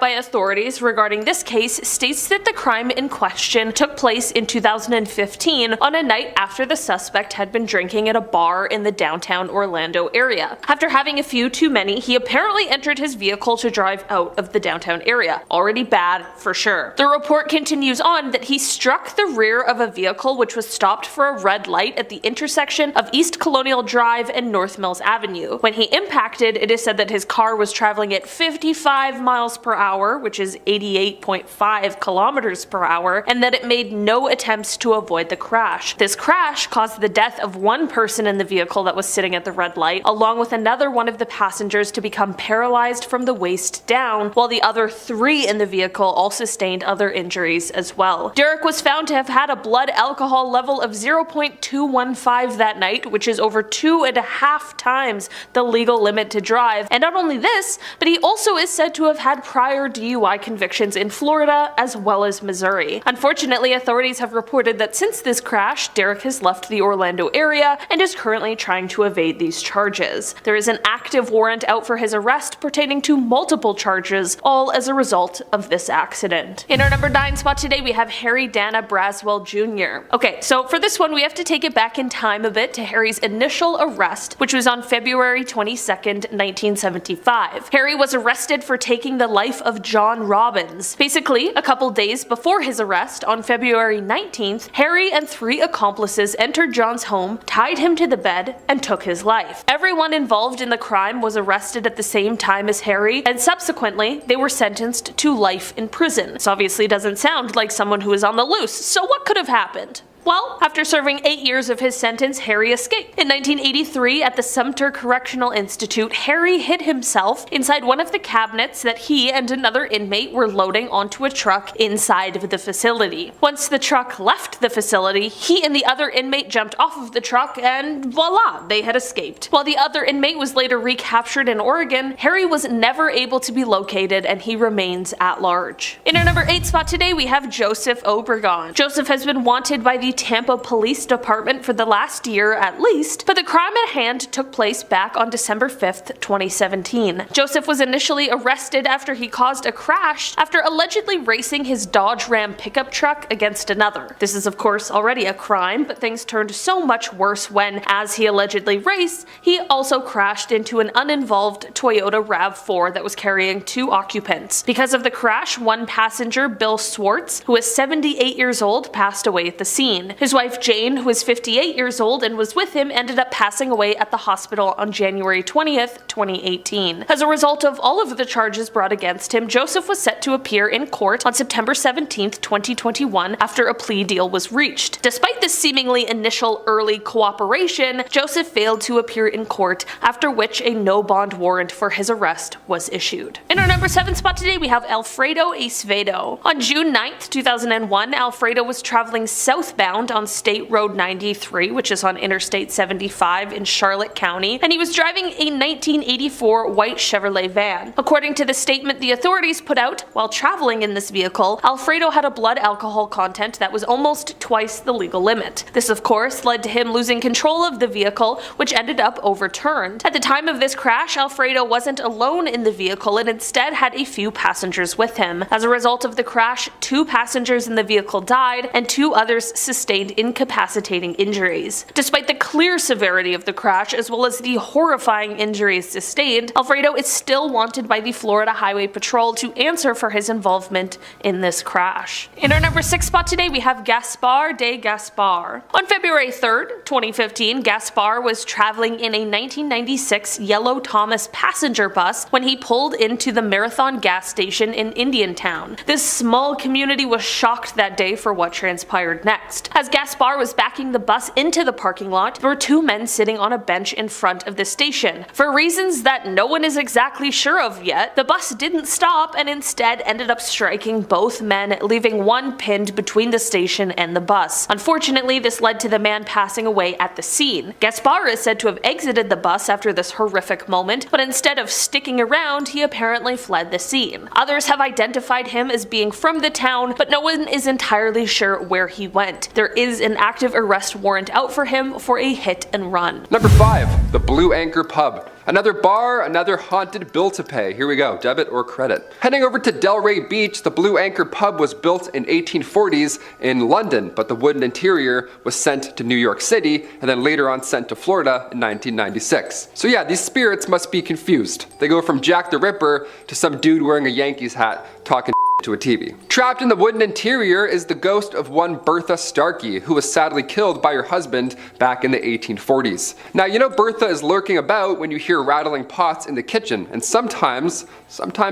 A: by authorities regarding this case states that the crime in question took place in 2015 on a night after the suspect had been drinking at a bar in the downtown Orlando area. After having a few too many, he apparently entered his vehicle to drive out of the downtown area. Already bad for sure. The report continues on that he struck the rear of a vehicle which was stopped for a red light at the intersection of East Colonial Drive and North Mills Avenue. When he impacted, it is said that his car was traveling at 55 miles per hour, which is 88.5 kilometers per hour, and that it made no attempts to avoid the crash. This crash caused the death of one person in the vehicle that was sitting at the red light, along with another one of the passengers to become paralyzed from the waist down, while the other 3 in the vehicle all sustained other injuries as well. Derek was found to have had a blood alcohol level of 0.215 that night, which is over 2.5 times the legal limit to drive, and not only this, but he also is said to have had prior DUI convictions in Florida as well as Missouri. Unfortunately, authorities have reported that since this crash, Derek has left the Orlando area and is currently trying to evade these charges. There is an active warrant out for his arrest pertaining to multiple charges, all as a result of this accident. In our number 9 spot today, we have Harry Dana Braswell Jr. Okay, so for this one, we have to take it back in time a bit to Harry's initial arrest, which was on February 22nd, 1975. Harry was arrested for taking the life of John Robbins. Basically, a couple days before his arrest, on February 19th, Harry and 3 accomplices entered John's home, tied him to the bed, and took his life. Everyone involved in the crime was arrested at the same time as Harry, and subsequently, they were sentenced to life in prison. This obviously doesn't sound like someone who is on the loose, so what could have happened? Well, after serving 8 years of his sentence, Harry escaped. In 1983, at the Sumter Correctional Institute, Harry hid himself inside one of the cabinets that he and another inmate were loading onto a truck inside of the facility. Once the truck left the facility, he and the other inmate jumped off of the truck and voila, they had escaped. While the other inmate was later recaptured in Oregon, Harry was never able to be located and he remains at large. In our number 8 spot today, we have Joseph Obregon. Joseph has been wanted by the Tampa Police Department for the last year at least, but the crime at hand took place back on December 5th, 2017. Joseph was initially arrested after he caused a crash after allegedly racing his Dodge Ram pickup truck against another. This is of course already a crime, but things turned so much worse when, as he allegedly raced, he also crashed into an uninvolved Toyota RAV4 that was carrying 2 occupants. Because of the crash, one passenger, Bill Swartz, who is 78 years old, passed away at the scene. His wife Jane, who is 58 years old and was with him, ended up passing away at the hospital on January 20th, 2018. As a result of all of the charges brought against him, Joseph was set to appear in court on September 17th, 2021 after a plea deal was reached. Despite this seemingly initial early cooperation, Joseph failed to appear in court, after which a no bond warrant for his arrest was issued. In our number 7 spot today, we have Alfredo Acevedo. On June 9th, 2001, Alfredo was traveling southbound on State Road 93, which is on Interstate 75 in Charlotte County, and he was driving a 1984 white Chevrolet van. According to the statement the authorities put out while traveling in this vehicle, Alfredo had a blood alcohol content that was almost twice the legal limit. This of course led to him losing control of the vehicle, which ended up overturned. At the time of this crash, Alfredo wasn't alone in the vehicle and instead had a few passengers with him. As a result of the crash, 2 passengers in the vehicle died and 2 others sustained incapacitating injuries. Despite the clear severity of the crash as well as the horrifying injuries sustained, Alfredo is still wanted by the Florida Highway Patrol to answer for his involvement in this crash. In our number 6 spot today, we have Gaspar de Gaspar. On February 3rd, 2015, Gaspar was traveling in a 1996 yellow Thomas passenger bus when he pulled into the Marathon gas station in Indiantown. This small community was shocked that day for what transpired next. ghost. As Gaspar was backing the bus into the parking lot, there were two men sitting on a bench in front of the station. For reasons that no one is exactly sure of yet, the bus didn't stop and instead ended up striking both men, leaving one pinned between the station and the bus. Unfortunately, this led to the man passing away at the scene. Gaspar is said to have exited the bus after this horrific moment, but instead of sticking around, he apparently fled the scene. Others have identified him as being from the town, but no one is entirely sure where he went. There is an active arrest warrant out for him for a hit and run.
H: Number 5, the Blue Anchor Pub. Another bar, another haunted bill to pay. Here we go, debit or credit. Heading over to Delray Beach, the Blue Anchor Pub was built in 1840s in London, but the wooden interior was sent to New York City and then later on sent to Florida in 1996. So yeah, these spirits must be confused. They go from Jack the Ripper to some dude wearing a Yankees hat talking to a TV. Trapped in the wooden interior is the ghost of one Bertha Starkey, who was sadly killed by her husband back in the 1840s. Now, you know Bertha is lurking about when you hear rattling pots in the kitchen, and sometimes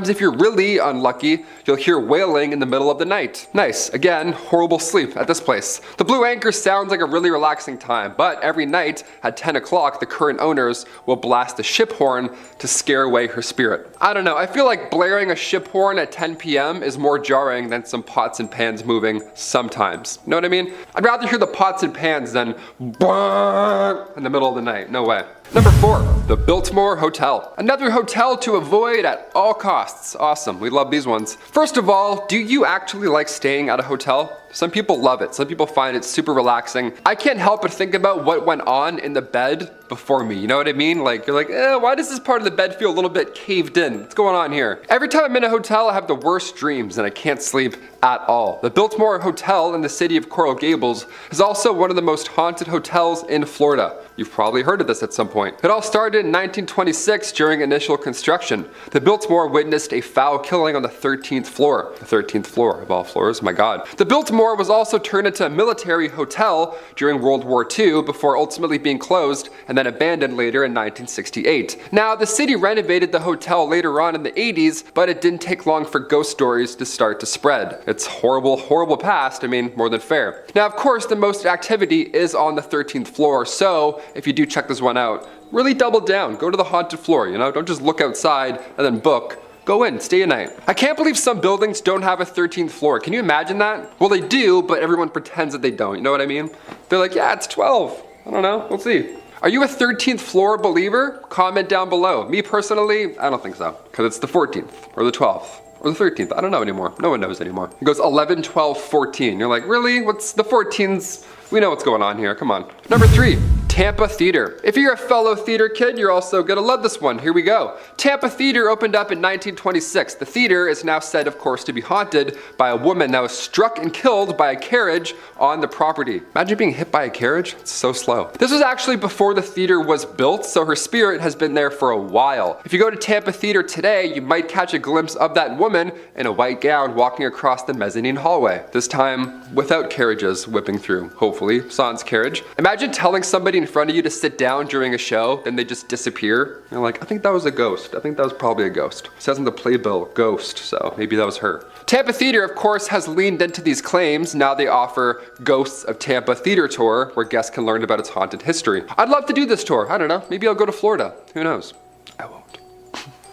H: if you're really unlucky, you'll hear wailing in the middle of the night. Nice. Again, horrible sleep at this place. The Blue Anchor sounds like a really relaxing time, but every night at 10 o'clock, the current owners will blast a ship horn to scare away her spirit. I don't know, I feel like blaring a ship horn at 10 p.m. is more jarring than some pots and pans moving sometimes. You know what I mean? I'd rather hear the pots and pans than in the middle of the night. No way. Number 4, the Biltmore Hotel. Another hotel to avoid at all costs. Awesome, we love these ones. First of all, do you actually like staying at a hotel? Some people love it. Some people find it super relaxing. I can't help but think about what went on in the bed before me. You know what I mean? Like, you're like, why does this part of the bed feel a little bit caved in? What's going on here? Every time I'm in a hotel, I have the worst dreams and I can't sleep at all. The Biltmore Hotel in the city of Coral Gables is also one of the most haunted hotels in Florida. You've probably heard of this at some point. It all started in 1926 during initial construction. The Biltmore witnessed a foul killing on the 13th floor. The 13th floor of all floors, my God. The Biltmore was also turned into a military hotel during World War II before ultimately being closed and then abandoned later in 1968. Now, the city renovated the hotel later on in the 80s, but it didn't take long for ghost stories to start to spread. It's horrible, horrible past, I mean, more than fair. Now, of course, the most activity is on the 13th floor, so if you do check this one out, really double down, go to the haunted floor, you know, don't just look outside and then book. Go in, stay a night. I can't believe some buildings don't have a 13th floor. Can you imagine that? Well, they do, but everyone pretends that they don't, you know what I mean? They're like, yeah, it's 12. I don't know, we'll see. Are you a 13th floor believer? Comment down below. Me personally, I don't think so, because it's the 14th or the 12th. Or the 13th, I don't know anymore. No one knows anymore. It goes 11, 12, 14. You're like, really? What's the 14s? We know what's going on here, come on. Number 3, Tampa Theater. If you're a fellow theater kid, you're also gonna love this one. Here we go. Tampa Theater opened up in 1926. The theater is now said, of course, to be haunted by a woman that was struck and killed by a carriage on the property. Imagine being hit by a carriage, it's so slow. This was actually before the theater was built, so her spirit has been there for a while. If you go to Tampa Theater today, you might catch a glimpse of that woman in a white gown walking across the mezzanine hallway. This time without carriages whipping through, hopefully, sans carriage. Imagine telling somebody in front of you to sit down during a show, then they just disappear. You're like, I think that was a ghost. I think that was probably a ghost. It says in the playbill, ghost, so maybe that was her. Tampa Theater, of course, has leaned into these claims. Now they offer Ghosts of Tampa Theater Tour, where guests can learn about its haunted history. I'd love to do this tour. I don't know, maybe I'll go to Florida. Who knows? I won't.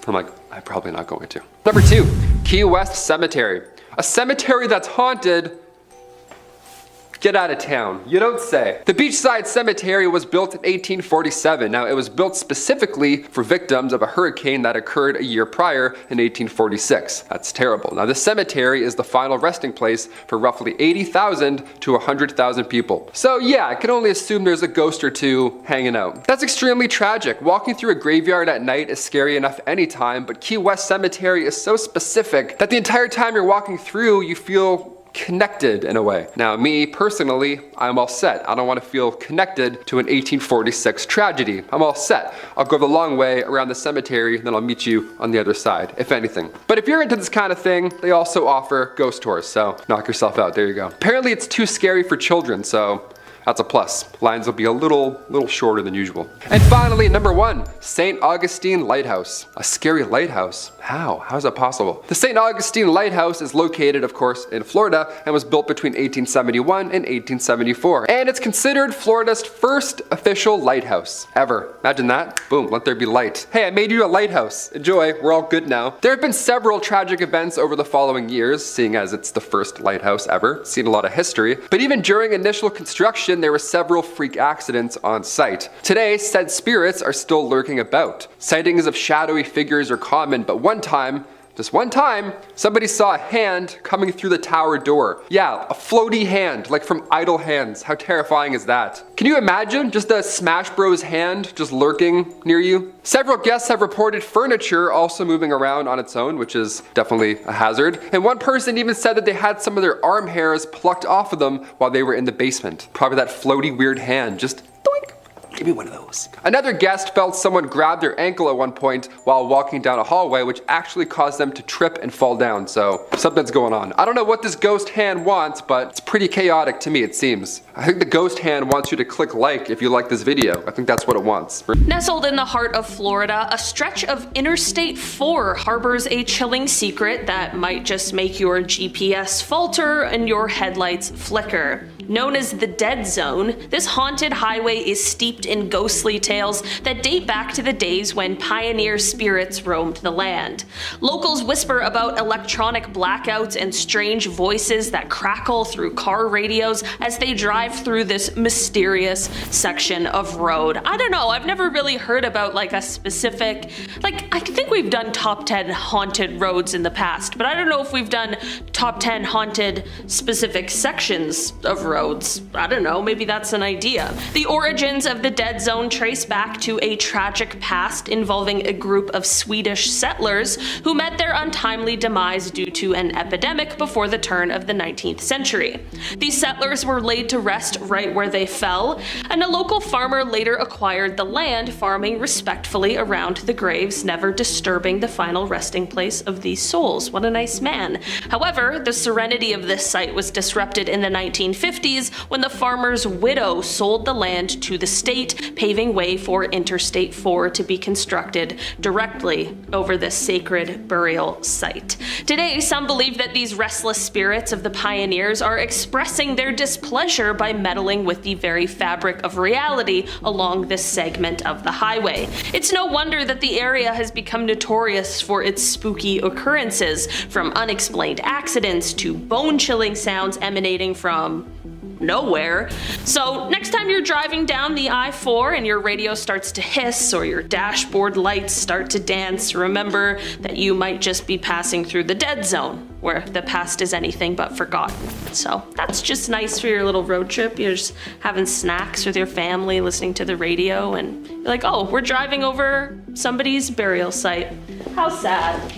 H: I'm like, I'm probably not going to. Number 2, Key West Cemetery. A cemetery that's haunted. Get out of town. You don't say. The Beachside Cemetery was built in 1847. Now, it was built specifically for victims of a hurricane that occurred a year prior in 1846. That's terrible. Now, this cemetery is the final resting place for roughly 80,000 to 100,000 people. So yeah, I can only assume there's a ghost or two hanging out. That's extremely tragic. Walking through a graveyard at night is scary enough anytime, but Key West Cemetery is so specific that the entire time you're walking through, you feel connected in a way. Now, me personally, I'm all set. I don't want to feel connected to an 1846 tragedy. I'm all set. I'll go the long way around the cemetery, then I'll meet you on the other side, if anything. But if you're into this kind of thing, they also offer ghost tours, so knock yourself out. There you go. Apparently, it's too scary for children, so That's a plus. Lines will be a little shorter than usual. And finally, number 1, St. Augustine Lighthouse. A scary lighthouse. How? How is that possible? The St. Augustine Lighthouse is located, of course, in Florida and was built between 1871 and 1874. And it's considered Florida's first official lighthouse ever. Imagine that. Boom, let there be light. Hey, I made you a lighthouse. Enjoy, we're all good now. There have been several tragic events over the following years, seeing as it's the first lighthouse ever. Seen a lot of history. But even during initial construction, there were several freak accidents on site. Today, said spirits are still lurking about. Sightings of shadowy figures are common, but just one time, somebody saw a hand coming through the tower door. Yeah, a floaty hand, like from Idle Hands. How terrifying is that? Can you imagine just a Smash Bros hand just lurking near you? Several guests have reported furniture also moving around on its own, which is definitely a hazard. And one person even said that they had some of their arm hairs plucked off of them while they were in the basement. Probably that floaty weird hand just doink. Give me one of those. Another guest felt someone grab their ankle at one point while walking down a hallway, which actually caused them to trip and fall down, so something's going on. I don't know what this ghost hand wants, but it's pretty chaotic to me, it seems. I think the ghost hand wants you to click like if you like this video. I think that's what it wants.
A: Nestled in the heart of Florida, a stretch of Interstate 4 harbors a chilling secret that might just make your GPS falter and your headlights flicker. Known as the Dead Zone, this haunted highway is steeped in ghostly tales that date back to the days when pioneer spirits roamed the land. Locals whisper about electronic blackouts and strange voices that crackle through car radios as they drive through this mysterious section of road. I don't know, I've never really heard about like a specific, I think we've done top 10 haunted roads in the past, but I don't know if we've done top 10 haunted specific sections of roads. I don't know, maybe that's an idea. The origins of the Dead Zone trace back to a tragic past involving a group of Swedish settlers who met their untimely demise due to an epidemic before the turn of the 19th century. These settlers were laid to rest right where they fell, and a local farmer later acquired the land, farming respectfully around the graves, never disturbing the final resting place of these souls. What a nice man. However, the serenity of this site was disrupted in the 1950s when the farmer's widow sold the land to the state, paving way for Interstate 4 to be constructed directly over this sacred burial site. Today, some believe that these restless spirits of the pioneers are expressing their displeasure by meddling with the very fabric of reality along this segment of the highway. It's no wonder that the area has become notorious for its spooky occurrences, from unexplained accidents to bone-chilling sounds emanating from nowhere. So next time you're driving down the I-4 and your radio starts to hiss or your dashboard lights start to dance, remember that you might just be passing through the dead zone, where the past is anything but forgotten. So that's just nice for your little road trip. You're just having snacks with your family, listening to the radio, and you're like, oh, we're driving over somebody's burial site. How sad.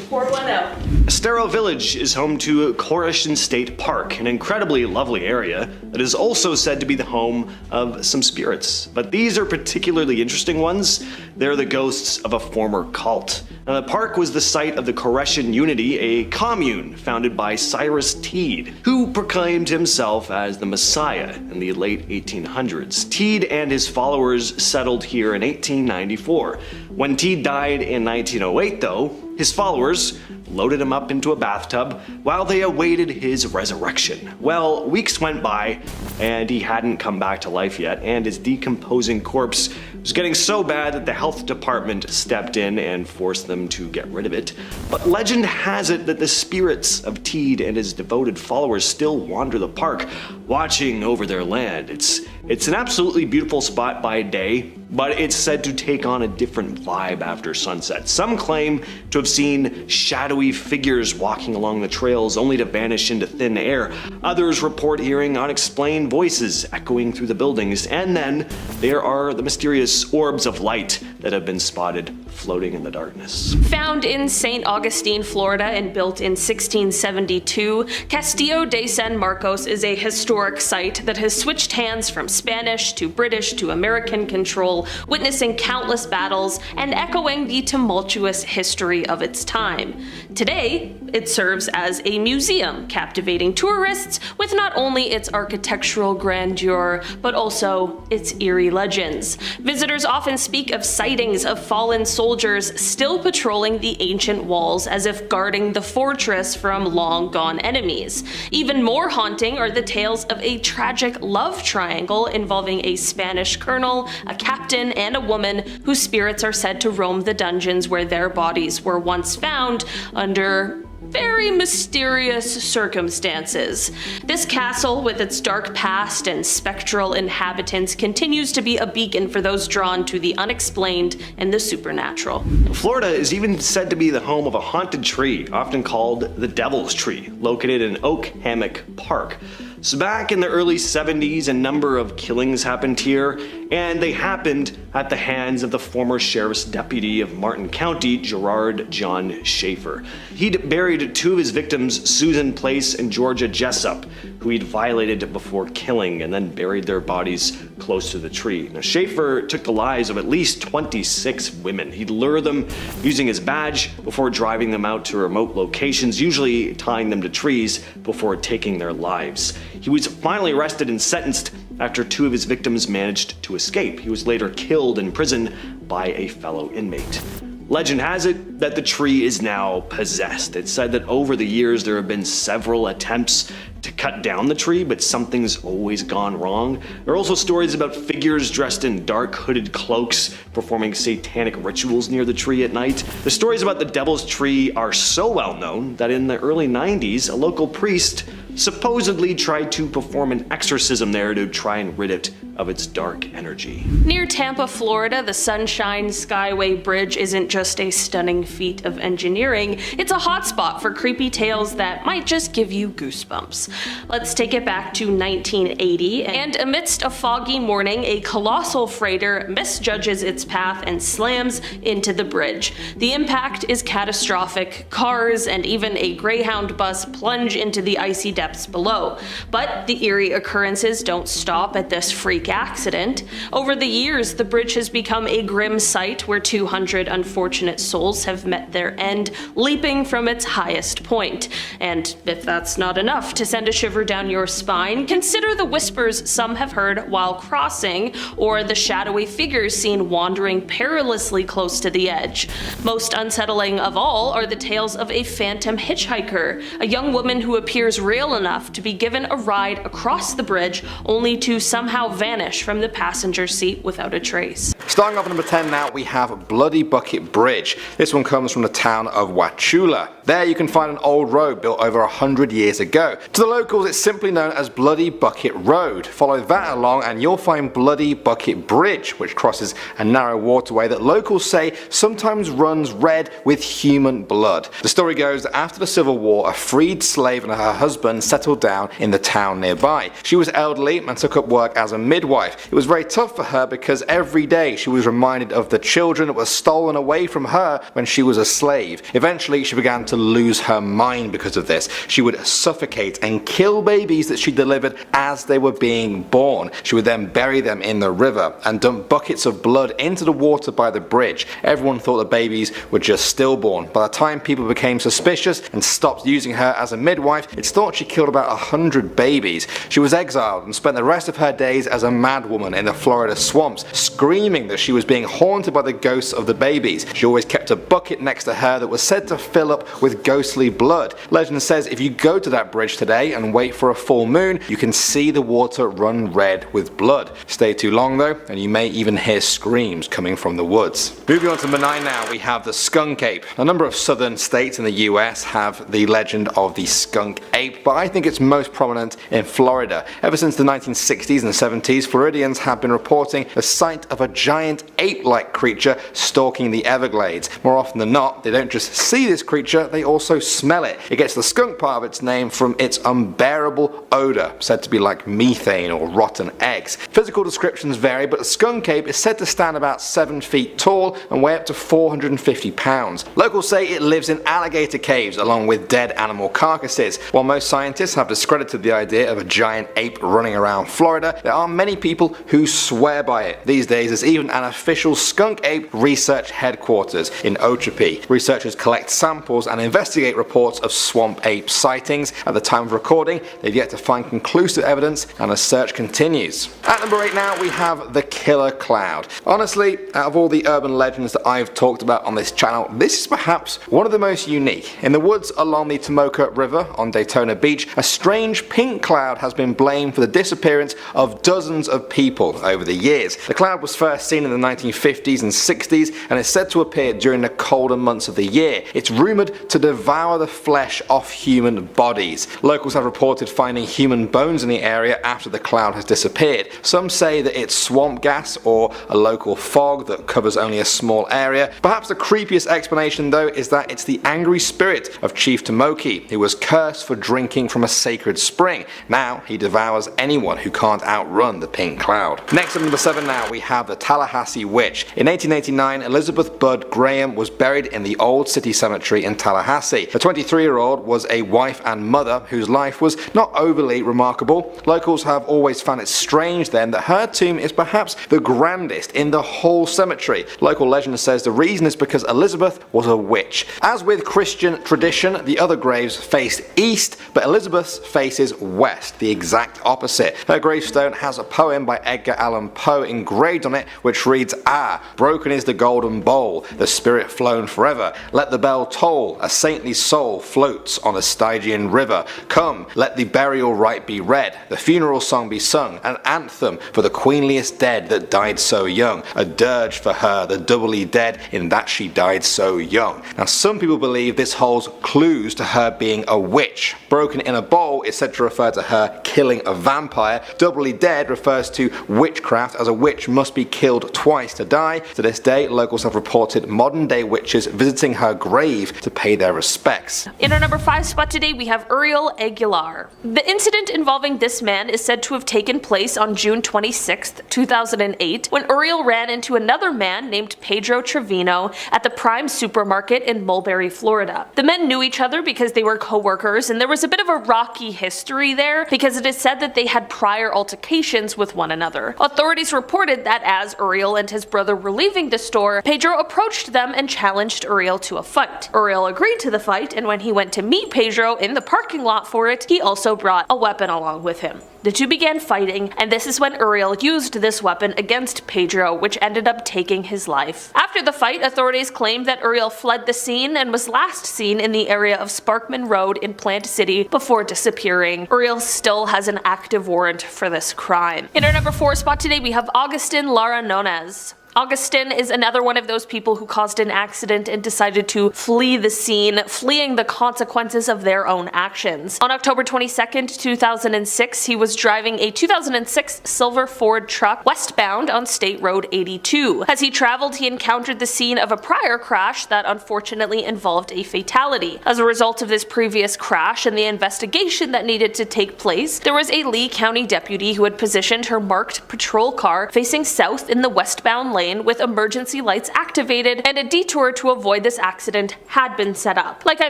A: Pour one out.
F: Estero Village is home to Corishan State Park, an incredibly lovely area that is also said to be the home of some spirits. But these are particularly interesting ones. They're the ghosts of a former cult. Now, the park was the site of the Corishan Unity, a commune founded by Cyrus Teed, who proclaimed himself as the Messiah in the late 1800s. Teed and his followers settled here in 1894. When Teed died in 1908, though, his followers loaded him up into a bathtub while they awaited his resurrection. Well, weeks went by and he hadn't come back to life yet, and his decomposing corpse was getting so bad that the health department stepped in and forced them to get rid of it. But legend has it that the spirits of Teed and his devoted followers still wander the park, watching over their land. It's an absolutely beautiful spot by day, but it's said to take on a different vibe after sunset. Some claim to have seen shadowy figures walking along the trails only to vanish into thin air. Others report hearing unexplained voices echoing through the buildings, and then there are the mysterious orbs of light that have been spotted floating in the darkness.
A: Found in St. Augustine, Florida, and built in 1672, Castillo de San Marcos is a historic site that has switched hands from Spanish to British to American control, witnessing countless battles and echoing the tumultuous history of its time. Today, It serves as a museum, captivating tourists with not only its architectural grandeur, but also its eerie legends. Visitors often speak of sightings of fallen soldiers still patrolling the ancient walls as if guarding the fortress from long-gone enemies. Even more haunting are the tales of a tragic love triangle involving a Spanish colonel, a captain, and a woman whose spirits are said to roam the dungeons where their bodies were once found under very mysterious circumstances. This castle, with its dark past and spectral inhabitants, continues to be a beacon for those drawn to the unexplained and the supernatural.
F: Florida is even said to be the home of a haunted tree, often called the Devil's Tree, located in Oak Hammock Park. So back in the early 70s, a number of killings happened here, and they happened at the hands of the former sheriff's deputy of Martin County, Gerard John Schaefer. He'd buried two of his victims, Susan Place and Georgia Jessup, who he'd violated before killing, and then buried their bodies close to the tree. Now, Schaefer took the lives of at least 26 women. He'd lure them using his badge before driving them out to remote locations, usually tying them to trees before taking their lives. He was finally arrested and sentenced after two of his victims managed to escape. He was later killed in prison by a fellow inmate. Legend has it that the tree is now possessed. It's said that over the years there have been several attempts to cut down the tree, but something's always gone wrong. There are also stories about figures dressed in dark hooded cloaks performing satanic rituals near the tree at night. The stories about the Devil's Tree are so well known that in the early 90s, a local priest supposedly tried to perform an exorcism there to try and rid it of its dark energy.
A: Near Tampa, Florida, the Sunshine Skyway Bridge isn't just a stunning feat of engineering, it's a hotspot for creepy tales that might just give you goosebumps. Let's take it back to 1980, and amidst a foggy morning, a colossal freighter misjudges its path and slams into the bridge. The impact is catastrophic. Cars and even a Greyhound bus plunge into the icy depths below. But the eerie occurrences don't stop at this freak accident. Over the years, the bridge has become a grim sight where 200 unfortunate souls have met their end, leaping from its highest point. And if that's not enough to send a shiver down your spine, consider the whispers some have heard while crossing, or the shadowy figures seen wandering perilously close to the edge. Most unsettling of all are the tales of a phantom hitchhiker, a young woman who appears real enough to be given a ride across the bridge only to somehow vanish from the passenger seat without a trace.
I: Starting off at number 10 now, we have Bloody Bucket Bridge. This one comes from the town of Wauchula. There you can find an old road built over 100 years ago. To the locals, it's simply known as Bloody Bucket Road. Follow that along and you'll find Bloody Bucket Bridge, which crosses a narrow waterway that locals say sometimes runs red with human blood. The story goes that after the Civil War, a freed slave and her husband settled down in the town nearby. She was elderly and took up work as a midwife. It was very tough for her because every day she was reminded of the children that were stolen away from her when she was a slave. Eventually she began to lose her mind because of this. She would suffocate and kill babies that she delivered as they were being born. She would then bury them in the river and dump buckets of blood into the water by the bridge. Everyone thought the babies were just stillborn. By the time people became suspicious and stopped using her as a midwife, it's thought she killed about 100 babies. She was exiled and spent the rest of her days as a madwoman in the Florida swamps, screaming that she was being haunted by the ghosts of the babies. She always kept a bucket next to her that was said to fill up with ghostly blood. Legend says if you go to that bridge today and wait for a full moon, you can see the water run red with blood. Stay too long though, and you may even hear screams coming from the woods. Moving on to number 9 now, we have the skunk ape. A number of southern states in the US have the legend of the skunk ape, but I think it's most prominent in Florida. Ever since the 1960s and 70s, Floridians have been reporting the sight of a giant ape-like creature stalking the Everglades. More often than not, they don't just see this creature, they also smell it. It gets the skunk part of its name from its unbearable odor, said to be like methane or rotten eggs. Physical descriptions vary, but the skunk ape is said to stand about 7 feet tall and weigh up to 450 pounds. Locals say it lives in alligator caves along with dead animal carcasses. While most scientists have discredited the idea of a giant ape running around Florida, there are many people who swear by it. These days there's even an official skunk ape research headquarters in Okeechobee. Researchers collect samples and investigate reports of swamp ape sightings. At the time of recording, they've yet to find conclusive evidence, and the search continues. At number 8 now, we have the Killer Cloud. Honestly, out of all the urban legends that I've talked about on this channel, this is perhaps one of the most unique. In the woods along the Tomoka River on Daytona Beach, a strange pink cloud has been blamed for the disappearance of dozens of people over the years. The cloud was first seen in the 1950s and 60s and is said to appear during the colder months of the year. It's rumoured to devour the flesh off human bodies. Locals have reported finding human bones in the area after the cloud has disappeared. Some say that it's swamp gas or a local fog that covers only a small area. Perhaps the creepiest explanation though is that it's the angry spirit of Chief Tomoki, who was cursed for drinking from a sacred spring. Now he devours anyone who can't outrun the pink cloud. Next at number 7 now, we have the Tallahassee Witch. In 1889, Elizabeth Budd Graham was buried in the Old City Cemetery in Tallahassee. The 23-year-old was a wife and mother whose life was not overly remarkable. Locals have always found it strange then that her tomb is perhaps the grandest in the whole cemetery. Local legend says the reason is because Elizabeth was a witch. As with Christian tradition, the other graves faced east, but Elizabeth's faces west, the exact opposite. Her gravestone has a poem by Edgar Allan Poe engraved on it, which reads, "Ah, broken is the golden bowl, the spirit flown forever. Let the bell toll, a saintly soul floats on a Stygian river. Come, let the burial rite be read, the funeral song be sung, an anthem for the queenliest dead that died so young, a dirge for her, the doubly dead, in that she died so young." Now some people believe this holds clues to her being a witch. Broken in a bowl is said to refer to her killing a vampire. Doubly dead refers to witchcraft, as a witch must be killed twice to die. To this day, locals have reported modern day witches visiting her grave to pay their respects.
A: In our number 5 spot today, we have Uriel Aguilar. The incident involving this man is said to have taken place on June 26, 2008, when Uriel ran into another man named Pedro Trevino at the Prime Supermarket in Mulberry, Florida. The men knew each other because they were co-workers, and there was a bit of a rocky history there because it is said that they had prior altercations with one another. Authorities reported that as Uriel and his brother were leaving the store, Pedro approached them and challenged Uriel to a fight. Uriel agreed to the fight, and when he went to meet Pedro in the parking lot for it, he also brought a weapon along with him. The two began fighting, and this is when Uriel used this weapon against Pedro, which ended up taking his life. After the fight, authorities claimed that Uriel fled the scene and was last seen in the area of Sparkman Road in Plant City before disappearing. Uriel still has an active warrant for this crime. In our number 4 spot today, we have Augustin Lara Nunez. Augustin is another one of those people who caused an accident and decided to flee the scene, fleeing the consequences of their own actions. On October 22nd, 2006, he was driving a 2006 silver Ford truck westbound on State Road 82. As he traveled, he encountered the scene of a prior crash that unfortunately involved a fatality. As a result of this previous crash and the investigation that needed to take place, there was a Lee County deputy who had positioned her marked patrol car facing south in the westbound lane with emergency lights activated, and a detour to avoid this accident had been set up. Like I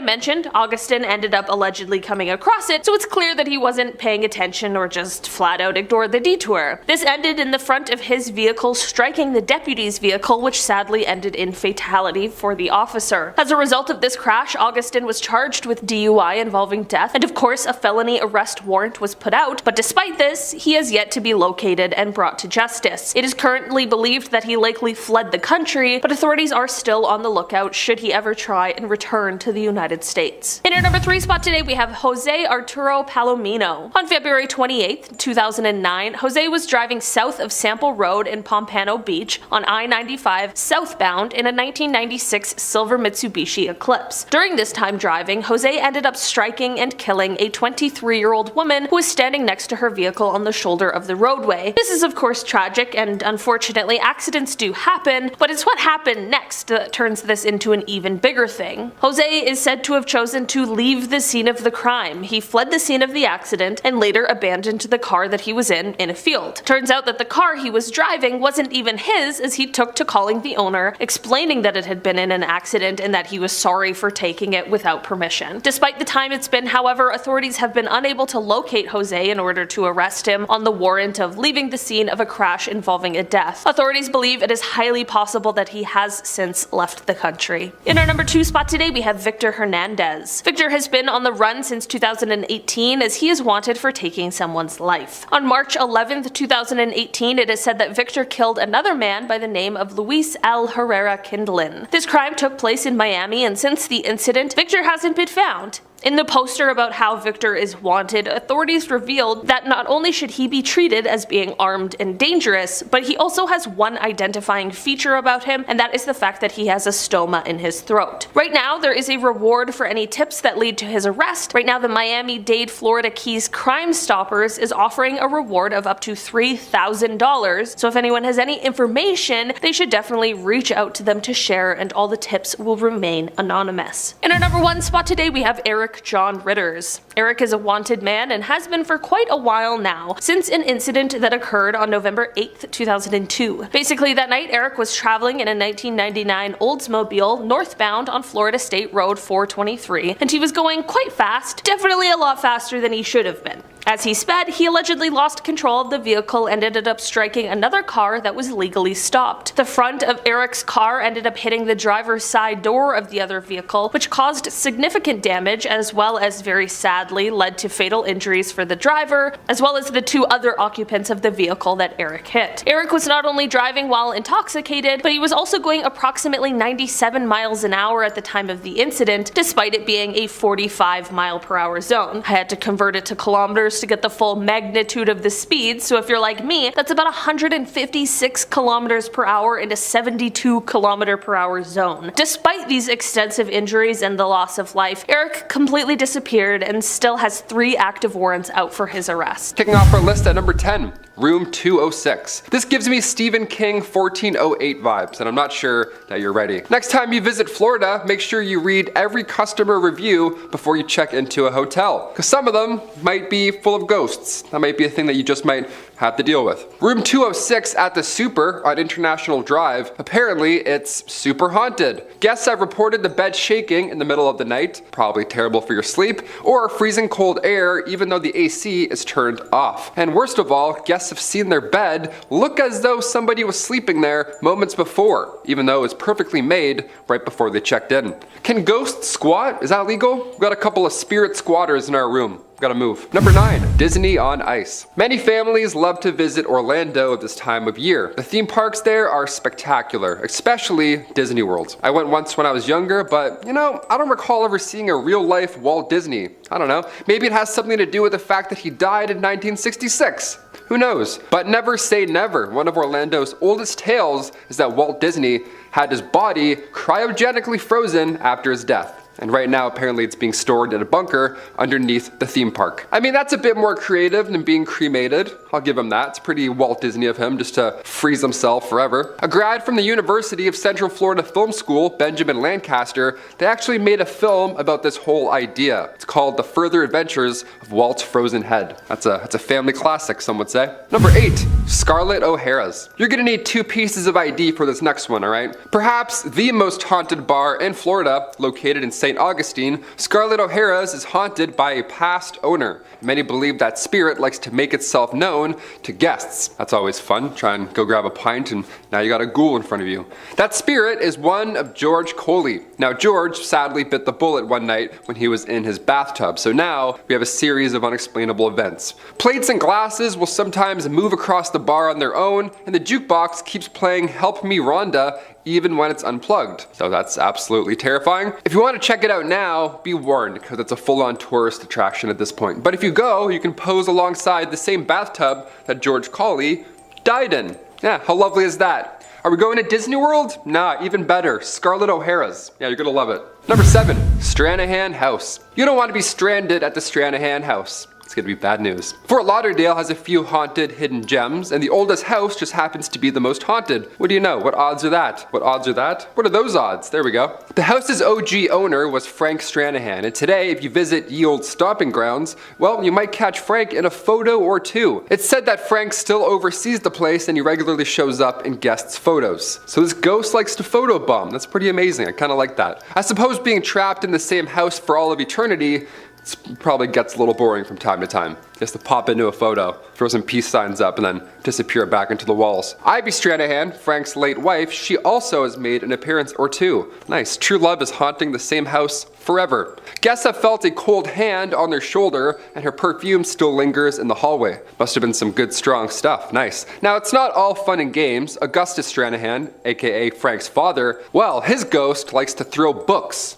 A: mentioned, Augustin ended up allegedly coming across it, so it's clear that he wasn't paying attention or just flat out ignored the detour. This ended in the front of his vehicle striking the deputy's vehicle, which sadly ended in fatality for the officer. As a result of this crash, Augustin was charged with DUI involving death, and of course a felony arrest warrant was put out, but despite this, he has yet to be located and brought to justice. It is currently believed that he likely fled the country, but authorities are still on the lookout should he ever try and return to the United States. In our number 3 spot today, we have Jose Arturo Palomino. On February 28, 2009, Jose was driving south of Sample Road in Pompano Beach on I-95 southbound in a 1996 silver Mitsubishi Eclipse. During this time driving, Jose ended up striking and killing a 23-year-old woman who was standing next to her vehicle on the shoulder of the roadway. This is of course tragic, and unfortunately accidents do happen, but it's what happened next that turns this into an even bigger thing. Jose is said to have chosen to leave the scene of the crime. He fled the scene of the accident and later abandoned the car that he was in a field. Turns out that the car he was driving wasn't even his, as he took to calling the owner, explaining that it had been in an accident and that he was sorry for taking it without permission. Despite the time it's been, however, authorities have been unable to locate Jose in order to arrest him on the warrant of leaving the scene of a crash involving a death. Authorities believe believe it is highly possible that he has since left the country. In our number 2 spot today, we have Victor Hernandez. Victor has been on the run since 2018 as he is wanted for taking someone's life. On March 11th, 2018, it is said that Victor killed another man by the name of Luis L. Herrera Kindlin. This crime took place in Miami, and since the incident, Victor hasn't been found. In the poster about how Victor is wanted, authorities revealed that not only should he be treated as being armed and dangerous, but he also has one identifying feature about him, and that is the fact that he has a stoma in his throat. Right now, there is a reward for any tips that lead to his arrest. Right now, the Miami-Dade Florida Keys Crime Stoppers is offering a reward of up to $3,000, so if anyone has any information, they should definitely reach out to them to share, and all the tips will remain anonymous. In our number 1 spot today, we have Eric John Ritters. Eric is a wanted man and has been for quite a while now, since an incident that occurred on November 8th, 2002. Basically, that night, Eric was traveling in a 1999 Oldsmobile northbound on Florida State Road 423, and he was going quite fast, definitely a lot faster than he should have been. As he sped, he allegedly lost control of the vehicle and ended up striking another car that was legally stopped. The front of Eric's car ended up hitting the driver's side door of the other vehicle, which caused significant damage as well as very sadly led to fatal injuries for the driver, as well as the 2 other occupants of the vehicle that Eric hit. Eric was not only driving while intoxicated, but he was also going approximately 97 miles an hour at the time of the incident, despite it being a 45-mile-per-hour zone. I had to convert it to kilometers to get the full magnitude of the speed, so if you're like me, that's about 156 kilometers per hour in a 72 kilometer per hour zone. Despite these extensive injuries and the loss of life, Eric completely disappeared and still has 3 active warrants out for his arrest.
H: Kicking off our list at number 10, Room 206. This gives me Stephen King 1408 vibes, and I'm not sure that you're ready. Next time you visit Florida, make sure you read every customer review before you check into a hotel, because some of them might be full of ghosts. That might be a thing that you just might have to deal with. Room 206 at the Super on International Drive, apparently it's super haunted. Guests have reported the bed shaking in the middle of the night, probably terrible for your sleep, or freezing cold air even though the AC is turned off. And worst of all, guests have seen their bed look as though somebody was sleeping there moments before, even though it was perfectly made right before they checked in. Can ghosts squat? Is that legal? We've got a couple of spirit squatters in our room. Gotta move. Number 9, Disney on Ice. Many families love to visit Orlando at this time of year. The theme parks there are spectacular, especially Disney World. I went once when I was younger, but I don't recall ever seeing a real life Walt Disney. I don't know. Maybe it has something to do with the fact that he died in 1966. Who knows? But never say never. One of Orlando's oldest tales is that Walt Disney had his body cryogenically frozen after his death. And right now, apparently it's being stored in a bunker underneath the theme park. I mean, that's a bit more creative than being cremated. I'll give him that. It's pretty Walt Disney of him just to freeze himself forever. A grad from the University of Central Florida Film School, Benjamin Lancaster, they actually made a film about this whole idea. It's called The Further Adventures of Walt's Frozen Head. That's a family classic, some would say. Number 8, Scarlett O'Hara's. You're gonna need 2 pieces of ID for this next one, alright? Perhaps the most haunted bar in Florida, located in St. Augustine, Scarlett O'Hara's is haunted by a past owner. Many believe that spirit likes to make itself known to guests. That's always fun. Try and go grab a pint and now you got a ghoul in front of you. That spirit is one of George Coley. Now George sadly bit the bullet one night when he was in his bathtub, so now we have a series of unexplainable events. Plates and glasses will sometimes move across the bar on their own, and the jukebox keeps playing Help Me Rhonda even when it's unplugged. So that's absolutely terrifying. If you want to check it out now, be warned, because it's a full-on tourist attraction at this point. But if you go, you can pose alongside the same bathtub that George Coley died in. Yeah, how lovely is that? Are we going to Disney World? Nah, even better, Scarlett O'Hara's. Yeah, you're gonna love it. Number 7, Stranahan House. You don't want to be stranded at the Stranahan House. It's gonna be bad news. Fort Lauderdale has a few haunted hidden gems, and the oldest house just happens to be the most haunted. What do you know? What odds are that? What odds are that? What are those odds? There we go. The house's OG owner was Frank Stranahan, and today, if you visit ye old stomping grounds, well, you might catch Frank in a photo or 2. It's said that Frank still oversees the place and he regularly shows up in guests' photos. So this ghost likes to photobomb. That's pretty amazing. I kinda like that. I suppose being trapped in the same house for all of eternity, It probably gets a little boring from time to time. Just to pop into a photo, throw some peace signs up, and then disappear back into the walls. Ivy Stranahan, Frank's late wife, she also has made an appearance or two. Nice, true love is haunting the same house forever. Guests have felt a cold hand on their shoulder, and her perfume still lingers in the hallway. Must have been some good strong stuff, nice. Now it's not all fun and games. Augustus Stranahan, aka Frank's father, well, his ghost likes to throw books.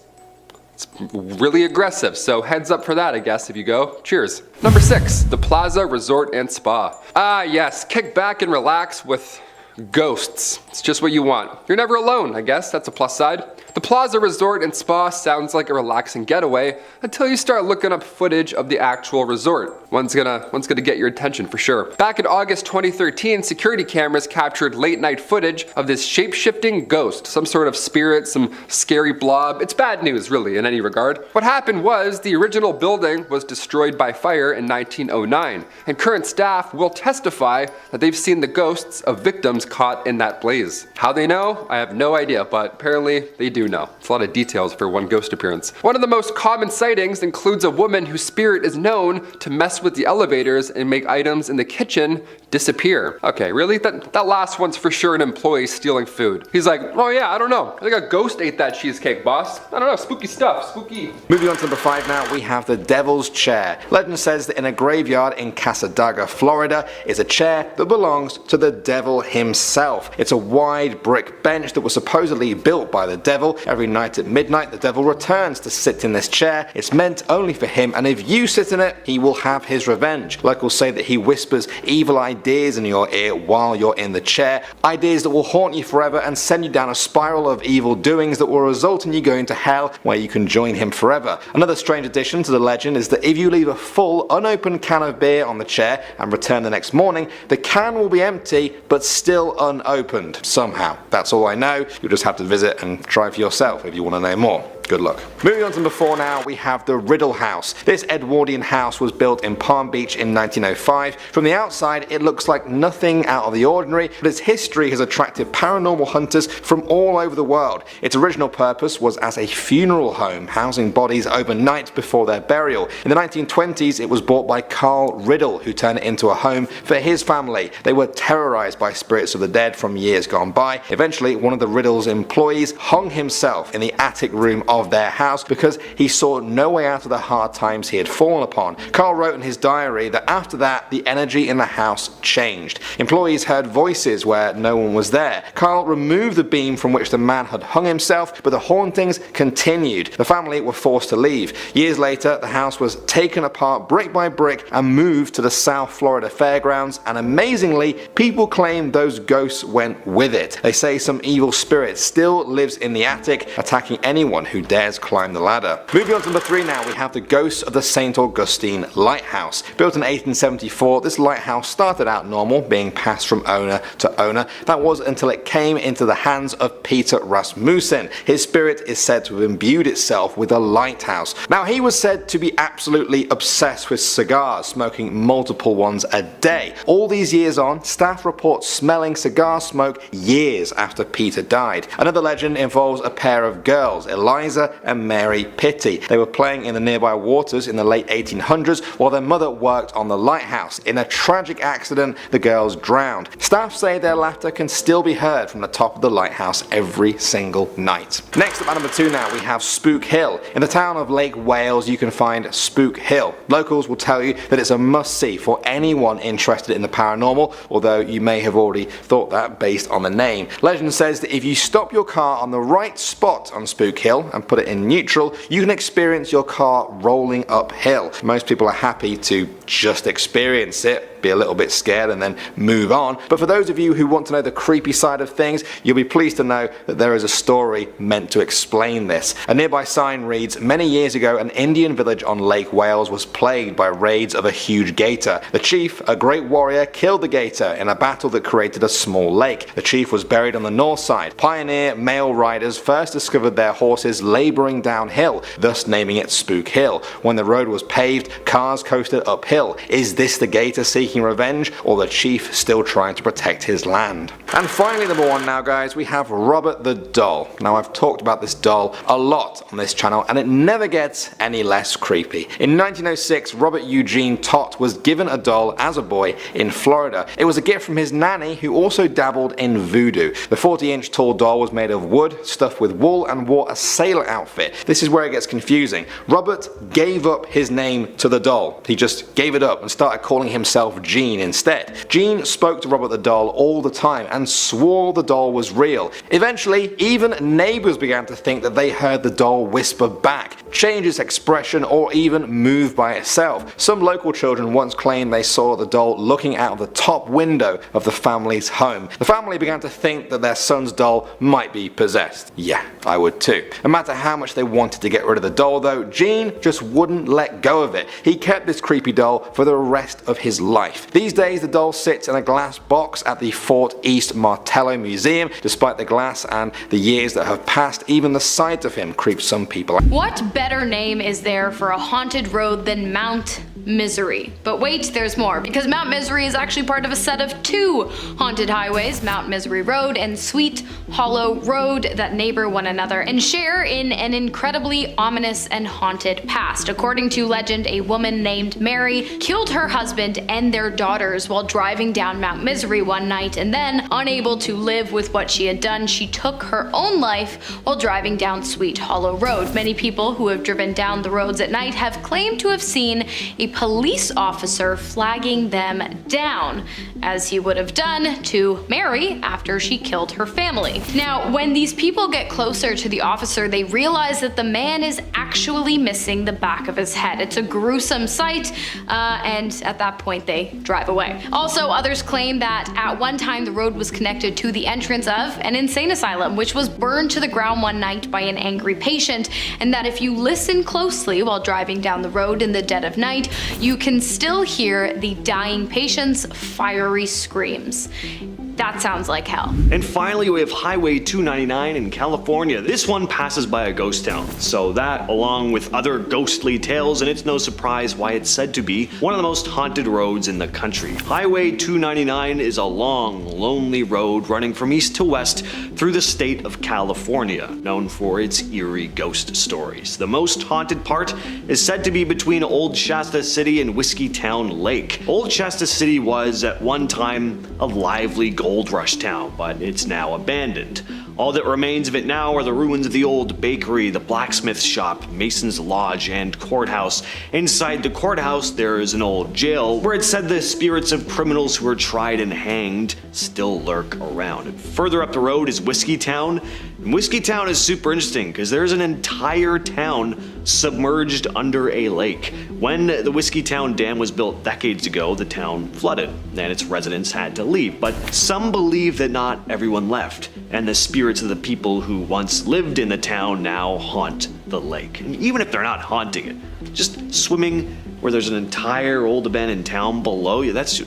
H: It's really aggressive, so heads up for that, I guess, if you go. Cheers. Number 6, the Plaza Resort and Spa. Ah yes, kick back and relax with ghosts. It's just what you want. You're never alone, I guess, that's a plus side. The Plaza Resort and Spa sounds like a relaxing getaway until you start looking up footage of the actual resort. One's gonna get your attention for sure. Back in August 2013, security cameras captured late night footage of this shape-shifting ghost, some sort of spirit, some scary blob. It's bad news, really, in any regard. What happened was the original building was destroyed by fire in 1909, and current staff will testify that they've seen the ghosts of victims caught in that blaze. How they know? I have no idea, but apparently they do know. It's a lot of details for one ghost appearance. One of the most common sightings includes a woman whose spirit is known to mess with the elevators and make items in the kitchen disappear. Okay, really? That last one's for sure an employee stealing food. He's like, oh yeah, I don't know. I think a ghost ate that cheesecake, boss. I don't know, spooky stuff, spooky.
I: Moving on to number 5 now, we have the Devil's Chair. Legend says that in a graveyard in Cassadaga, Florida, is a chair that belongs to the devil himself. It's a wide brick bench that was supposedly built by the devil. Every night at midnight, the devil returns to sit in this chair. It's meant only for him, and if you sit in it, he will have his revenge. Locals say that he whispers evil ideas in your ear while you're in the chair, ideas that will haunt you forever and send you down a spiral of evil doings that will result in you going to hell, where you can join him forever. Another strange addition to the legend is that if you leave a full unopened can of beer on the chair and return the next morning, the can will be empty but still unopened somehow. That's all I know. You'll just have to visit and try for yourself if you want to know more. Good luck. Moving on to number 4 now, we have the Riddle House. This Edwardian house was built in Palm Beach in 1905. From the outside, it looks like nothing out of the ordinary, but its history has attracted paranormal hunters from all over the world. Its original purpose was as a funeral home, housing bodies overnight before their burial. In the 1920s, it was bought by Carl Riddle, who turned it into a home for his family. They were terrorized by spirits of the dead from years gone by. Eventually, one of the Riddle's employees hung himself in the attic room of their house because he saw no way out of the hard times he had fallen upon. Carl wrote in his diary that after that, the energy in the house changed. Employees heard voices where no one was there. Carl removed the beam from which the man had hung himself, but the hauntings continued. The family were forced to leave. Years later, the house was taken apart brick by brick and moved to the South Florida Fairgrounds, and amazingly, people claim those ghosts went with it. They say some evil spirit still lives in the attic, attacking anyone who dares climb the ladder. Moving on to number 3 now, we have the ghost of the St. Augustine Lighthouse. Built in 1874, this lighthouse started out normal, being passed from owner to owner. That was until it came into the hands of Peter Rasmussen. His spirit is said to have imbued itself with a lighthouse. Now, he was said to be absolutely obsessed with cigars, smoking multiple ones a day. All these years on, staff report smelling cigar smoke years after Peter died. Another legend involves a pair of girls, Eliza and Mary Pitty. They were playing in the nearby waters in the late 1800s while their mother worked on the lighthouse. In a tragic accident, the girls drowned. Staff say their laughter can still be heard from the top of the lighthouse every single night. Next up at number 2 now, we have Spook Hill. In the town of Lake Wales, you can find Spook Hill. Locals will tell you that it's a must-see for anyone interested in the paranormal, although you may have already thought that based on the name. Legend says that if you stop your car on the right spot on Spook Hill and put it in neutral, you can experience your car rolling uphill. Most people are happy to just experience it, be a little bit scared and then move on. But for those of you who want to know the creepy side of things, you'll be pleased to know that there is a story meant to explain this. A nearby sign reads, "Many years ago, an Indian village on Lake Wales was plagued by raids of a huge gator. The chief, a great warrior, killed the gator in a battle that created a small lake. The chief was buried on the north side. Pioneer male riders first discovered their horses laboring downhill, thus naming it Spook Hill. When the road was paved, cars coasted uphill. Is this the gator seeking seeking revenge, or the chief still trying to protect his land. And finally, number 1 now, guys, we have Robert the Doll. Now, I've talked about this doll a lot on this channel, and it never gets any less creepy. In 1906, Robert Eugene Tott was given a doll as a boy in Florida. It was a gift from his nanny, who also dabbled in voodoo. The 40-inch tall doll was made of wood, stuffed with wool, and wore a sailor outfit. This is where it gets confusing. Robert gave up his name to the doll. He just gave it up and started calling himself Gene instead. Gene spoke to Robert the Doll all the time and swore the doll was real. Eventually, even neighbors began to think that they heard the doll whisper back, change its expression, or even move by itself. Some local children once claimed they saw the doll looking out of the top window of the family's home. The family began to think that their son's doll might be possessed. Yeah, I would too. No matter how much they wanted to get rid of the doll though, Gene just wouldn't let go of it. He kept this creepy doll for the rest of his life. These days the doll sits in a glass box at the Fort East Martello Museum. Despite the glass and the years that have passed, even the sight of him creeps some people out.
D: What better name is there for a haunted road than Mount Misery? But wait, there's more, because Mount Misery is actually part of a set of 2 haunted highways, Mount Misery Road and Sweet Hollow Road, that neighbor one another and share in an incredibly ominous and haunted past. According to legend, a woman named Mary killed her husband and their daughters while driving down Mount Misery one night, and then, unable to live with what she had done, she took her own life while driving down Sweet Hollow Road. Many people who have driven down the roads at night have claimed to have seen a police officer flagging them down, as he would have done to Mary after she killed her family. Now, when these people get closer to the officer, they realize that the man is actually missing the back of his head. It's a gruesome sight, and at that point they drive away. Also, others claim that at one time the road was connected to the entrance of an insane asylum, which was burned to the ground one night by an angry patient, and that if you listen closely while driving down the road in the dead of night, you can still hear the dying patient's fiery screams. That sounds like hell.
F: And finally, we have Highway 299 in California. This one passes by a ghost town, so that, along with other ghostly tales, and it's no surprise why it's said to be one of the most haunted roads in the country. Highway 299 is a long, lonely road running from east to west through the state of California, known for its eerie ghost stories. The most haunted part is said to be between Old Shasta City and Whiskeytown Lake. Old Shasta City was, at one time, a lively gold rush town, but it's now abandoned. All that remains of it now are the ruins of the old bakery, the blacksmith shop, Mason's Lodge, and courthouse. Inside the courthouse, there is an old jail where it's said the spirits of criminals who were tried and hanged still lurk around. And further up the road is Whiskeytown. And Whiskeytown is super interesting because there's an entire town submerged under a lake. When the Whiskeytown Dam was built decades ago, the town flooded and its residents had to leave. But some believe that not everyone left, and the spirits of the people who once lived in the town now haunt the lake. And even if they're not haunting it, just swimming where there's an entire old abandoned town below you, that's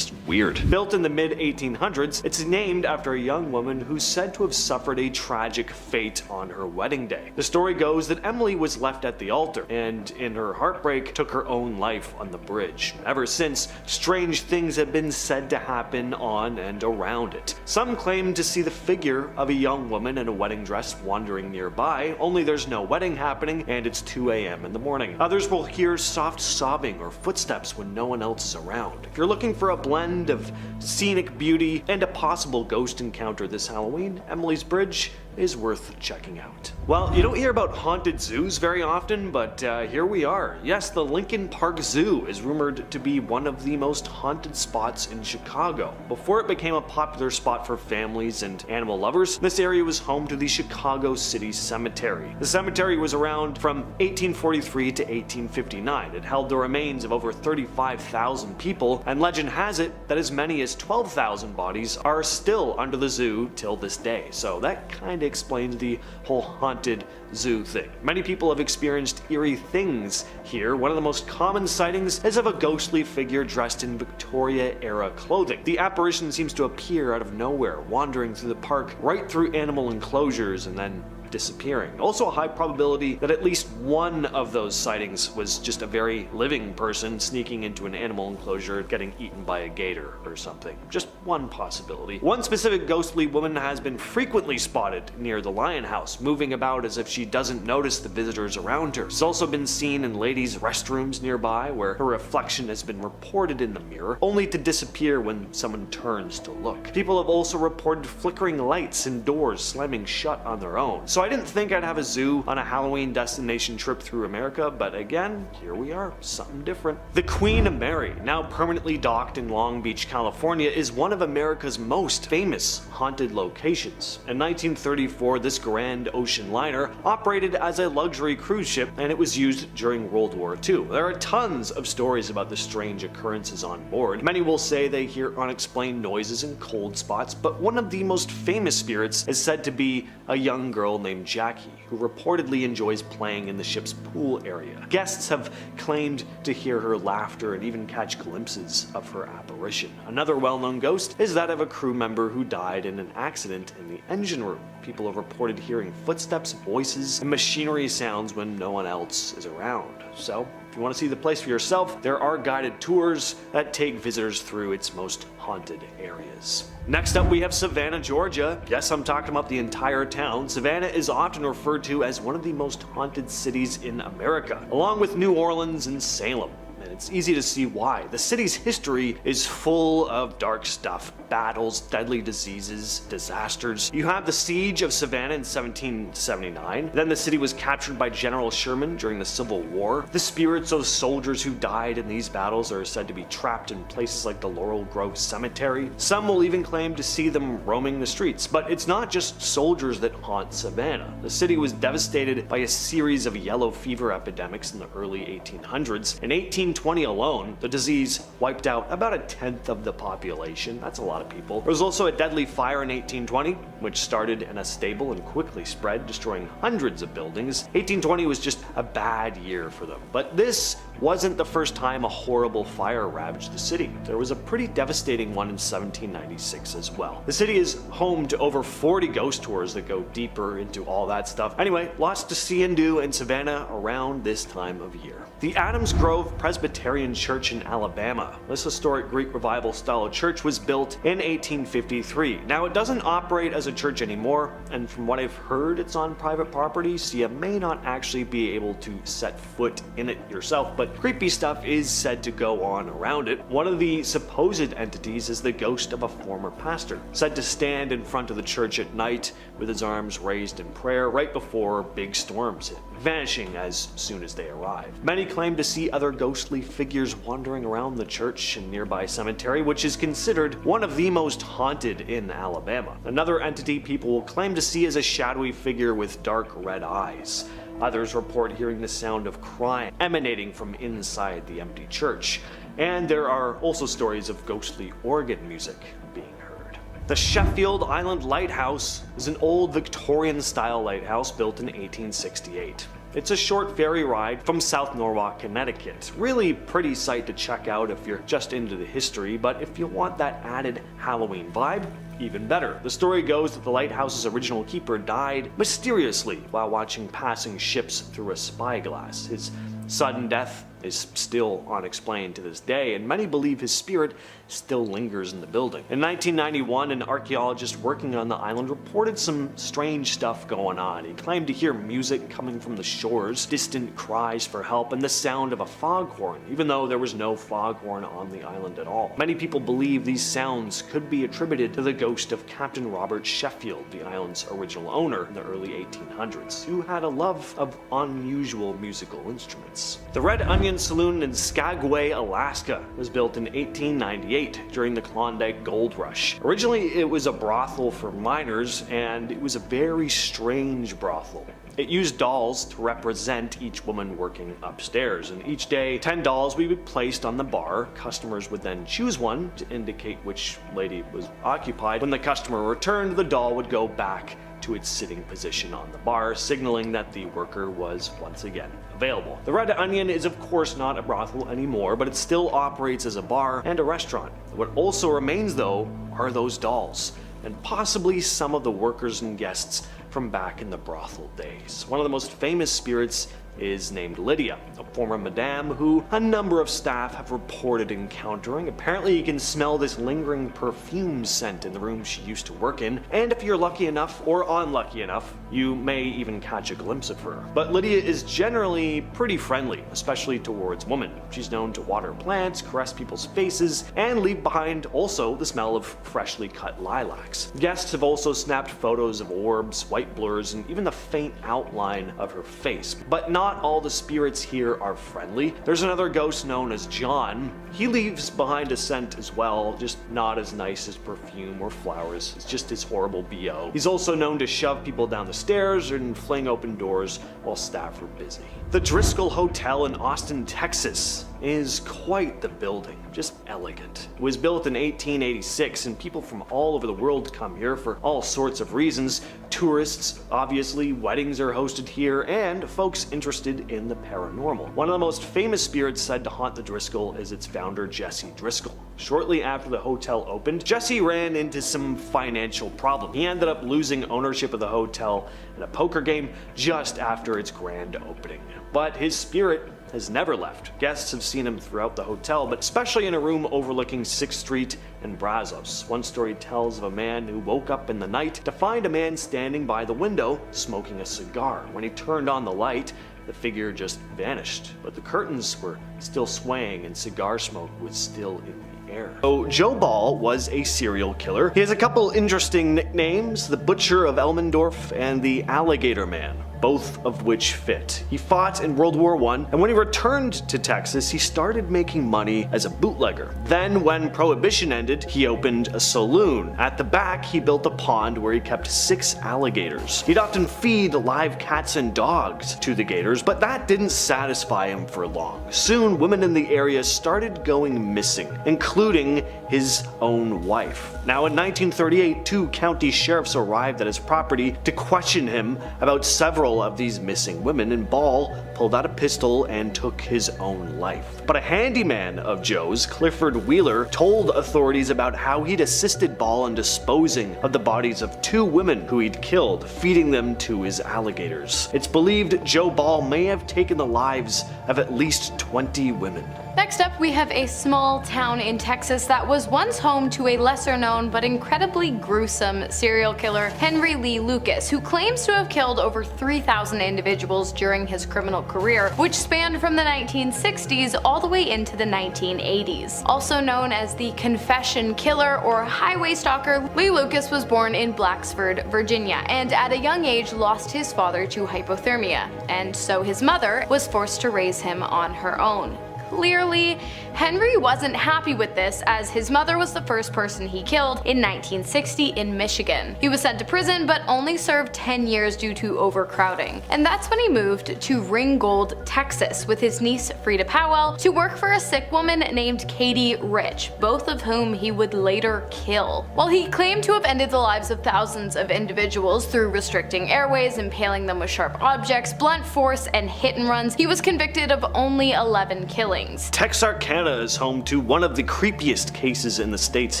F: weird. Built in the mid-1800s, it's named after a young woman who's said to have suffered a tragic fate on her wedding day. The story goes that Emily was left at the altar, and in her heartbreak took her own life on the bridge. Ever since, strange things have been said to happen on and around it. Some claim to see the figure of a young woman in a wedding dress wandering nearby, only there's no wedding happening and it's 2 a.m. in the morning. Others will hear soft sobbing or footsteps when no one else is around. If you're looking for a blend of scenic beauty and a possible ghost encounter this Halloween, Emily's Bridge is worth checking out. Well, you don't hear about haunted zoos very often, but here we are. Yes, the Lincoln Park Zoo is rumored to be one of the most haunted spots in Chicago. Before it became a popular spot for families and animal lovers, this area was home to the Chicago City Cemetery. The cemetery was around from 1843 to 1859. It held the remains of over 35,000 people, and legend has it that as many as 12,000 bodies are still under the zoo till this day. So that kind of explains the whole haunted zoo thing. Many people have experienced eerie things here. One of the most common sightings is of a ghostly figure dressed in Victoria-era clothing. The apparition seems to appear out of nowhere, wandering through the park, right through animal enclosures, and then
B: disappearing. Also a high probability that at least one of those sightings was just a very living person sneaking into an animal enclosure, getting eaten by a gator or something. Just one possibility. One specific ghostly woman has been frequently spotted near the Lion House, moving about as if she doesn't notice the visitors around her. She's also been seen in ladies' restrooms nearby, where her reflection has been reported in the mirror, only to disappear when someone turns to look. People have also reported flickering lights and doors slamming shut on their own. So I didn't think I'd have a zoo on a Halloween destination trip through America, but again, here we are, something different. The Queen Mary, now permanently docked in Long Beach, California, is one of America's most famous haunted locations. In 1934, this grand ocean liner operated as a luxury cruise ship, and it was used during World War II. There are tons of stories about the strange occurrences on board. Many will say they hear unexplained noises and cold spots, but one of the most famous spirits is said to be a young girl named Jackie, who reportedly enjoys playing in the ship's pool area. Guests have claimed to hear her laughter and even catch glimpses of her apparition. Another well-known ghost is that of a crew member who died in an accident in the engine room. People have reported hearing footsteps, voices, and machinery sounds when no one else is around. So, if you want to see the place for yourself, there are guided tours that take visitors through its most haunted areas. Next up, we have Savannah, Georgia. Yes, I'm talking about the entire town. Savannah is often referred to as one of the most haunted cities in America, along with New Orleans and Salem. And it's easy to see why. The city's history is full of dark stuff. Battles, deadly diseases, disasters. You have the siege of Savannah in 1779. Then the city was captured by General Sherman during the Civil War. The spirits of soldiers who died in these battles are said to be trapped in places like the Laurel Grove Cemetery. Some will even claim to see them roaming the streets. But it's not just soldiers that haunt Savannah. The city was devastated by a series of yellow fever epidemics in the early 1800s. In 1820 alone, the disease wiped out about a tenth of the population. That's a lot of people. There was also a deadly fire in 1820, which started in a stable and quickly spread, destroying hundreds of buildings. 1820 was just a bad year for them. But this wasn't the first time a horrible fire ravaged the city. There was a pretty devastating one in 1796 as well. The city is home to over 40 ghost tours that go deeper into all that stuff. Anyway, lots to see and do in Savannah around this time of year. The Adams Grove Presbyterian Church in Alabama. This historic Greek Revival style church was built in 1853. Now, it doesn't operate as a church anymore, and from what I've heard, it's on private property, so you may not actually be able to set foot in it yourself, but creepy stuff is said to go on around it. One of the supposed entities is the ghost of a former pastor, said to stand in front of the church at night with his arms raised in prayer right before big storms hit, vanishing as soon as they arrive. Many claim to see other ghostly figures wandering around the church and nearby cemetery, which is considered one of the most haunted in Alabama. Another entity people will claim to see is a shadowy figure with dark red eyes. Others report hearing the sound of crying emanating from inside the empty church. And there are also stories of ghostly organ music being heard. The Sheffield Island Lighthouse is an old Victorian-style lighthouse built in 1868. It's a short ferry ride from South Norwalk, Connecticut. Really pretty sight to check out if you're just into the history, but if you want that added Halloween vibe, even better. The story goes that the lighthouse's original keeper died mysteriously while watching passing ships through a spyglass. His sudden death is still unexplained to this day, and many believe his spirit still lingers in the building. In 1991, an archaeologist working on the island reported some strange stuff going on. He claimed to hear music coming from the shores, distant cries for help, and the sound of a foghorn, even though there was no foghorn on the island at all. Many people believe these sounds could be attributed to the ghost of Captain Robert Sheffield, the island's original owner in the early 1800s, who had a love of unusual musical instruments. The Red Onion Saloon in Skagway, Alaska was built in 1898 during the Klondike Gold Rush. Originally, it was a brothel for miners, and it was a very strange brothel. It used dolls to represent each woman working upstairs, and each day 10 dolls would be placed on the bar. Customers would then choose one to indicate which lady was occupied. When the customer returned, the doll would go back to its sitting position on the bar, signaling that the worker was once again available. The Red Onion is of course not a brothel anymore, but it still operates as a bar and a restaurant. What also remains though are those dolls, and possibly some of the workers and guests from back in the brothel days. One of the most famous spirits is named Lydia, a former madame who a number of staff have reported encountering. Apparently you can smell this lingering perfume scent in the room she used to work in, and if you're lucky enough or unlucky enough, you may even catch a glimpse of her. But Lydia is generally pretty friendly, especially towards women. She's known to water plants, caress people's faces, and leave behind also the smell of freshly cut lilacs. Guests have also snapped photos of orbs, white blurs, and even the faint outline of her face. But not all the spirits here are friendly. There's another ghost known as John. He leaves behind a scent as well, just not as nice as perfume or flowers. It's just his horrible BO. He's also known to shove people down the stairs and fling open doors while staff are busy. The Driscoll Hotel in Austin, Texas is quite the building, just elegant. It was built in 1886 and people from all over the world come here for all sorts of reasons. Tourists, obviously, weddings are hosted here, and folks interested in the paranormal. One of the most famous spirits said to haunt the Driscoll is its founder, Jesse Driscoll. Shortly after the hotel opened, Jesse ran into some financial problem. He ended up losing ownership of the hotel in a poker game just after its grand opening. But his spirit has never left. Guests have seen him throughout the hotel, but especially in a room overlooking 6th Street and Brazos. One story tells of a man who woke up in the night to find a man standing by the window smoking a cigar. When he turned on the light, the figure just vanished, but the curtains were still swaying and cigar smoke was still in the air. So Joe Ball was a serial killer. He has a couple interesting nicknames, the Butcher of Elmendorf and the Alligator Man, both of which fit. He fought in World War I, and when he returned to Texas, he started making money as a bootlegger. Then, when Prohibition ended, he opened a saloon. At the back, he built a pond where he kept 6 alligators. He'd often feed live cats and dogs to the gators, but that didn't satisfy him for long. Soon, women in the area started going missing, including his own wife. Now, in 1938, 2 county sheriffs arrived at his property to question him about several of these missing women, and Ball pulled out a pistol and took his own life. But a handyman of Joe's, Clifford Wheeler, told authorities about how he'd assisted Ball in disposing of the bodies of 2 women who he'd killed, feeding them to his alligators. It's believed Joe Ball may have taken the lives of at least 20 women.
D: Next up, we have a small town in Texas that was once home to a lesser known but incredibly gruesome serial killer, Henry Lee Lucas, who claims to have killed over 3,000 individuals during his criminal career, which spanned from the 1960s all the way into the 1980s. Also known as the Confession Killer or Highway Stalker, Lee Lucas was born in Blacksford, Virginia, and at a young age lost his father to hypothermia, and so his mother was forced to raise him on her own. Clearly, Henry wasn't happy with this, as his mother was the first person he killed in 1960 in Michigan. He was sent to prison but only served 10 years due to overcrowding. And that's when he moved to Ringgold, Texas with his niece Frida Powell to work for a sick woman named Katie Rich, both of whom he would later kill. While he claimed to have ended the lives of thousands of individuals through restricting airways, impaling them with sharp objects, blunt force, and hit and runs, he was convicted of only 11 killings.
B: Texarkana is home to one of the creepiest cases in the state's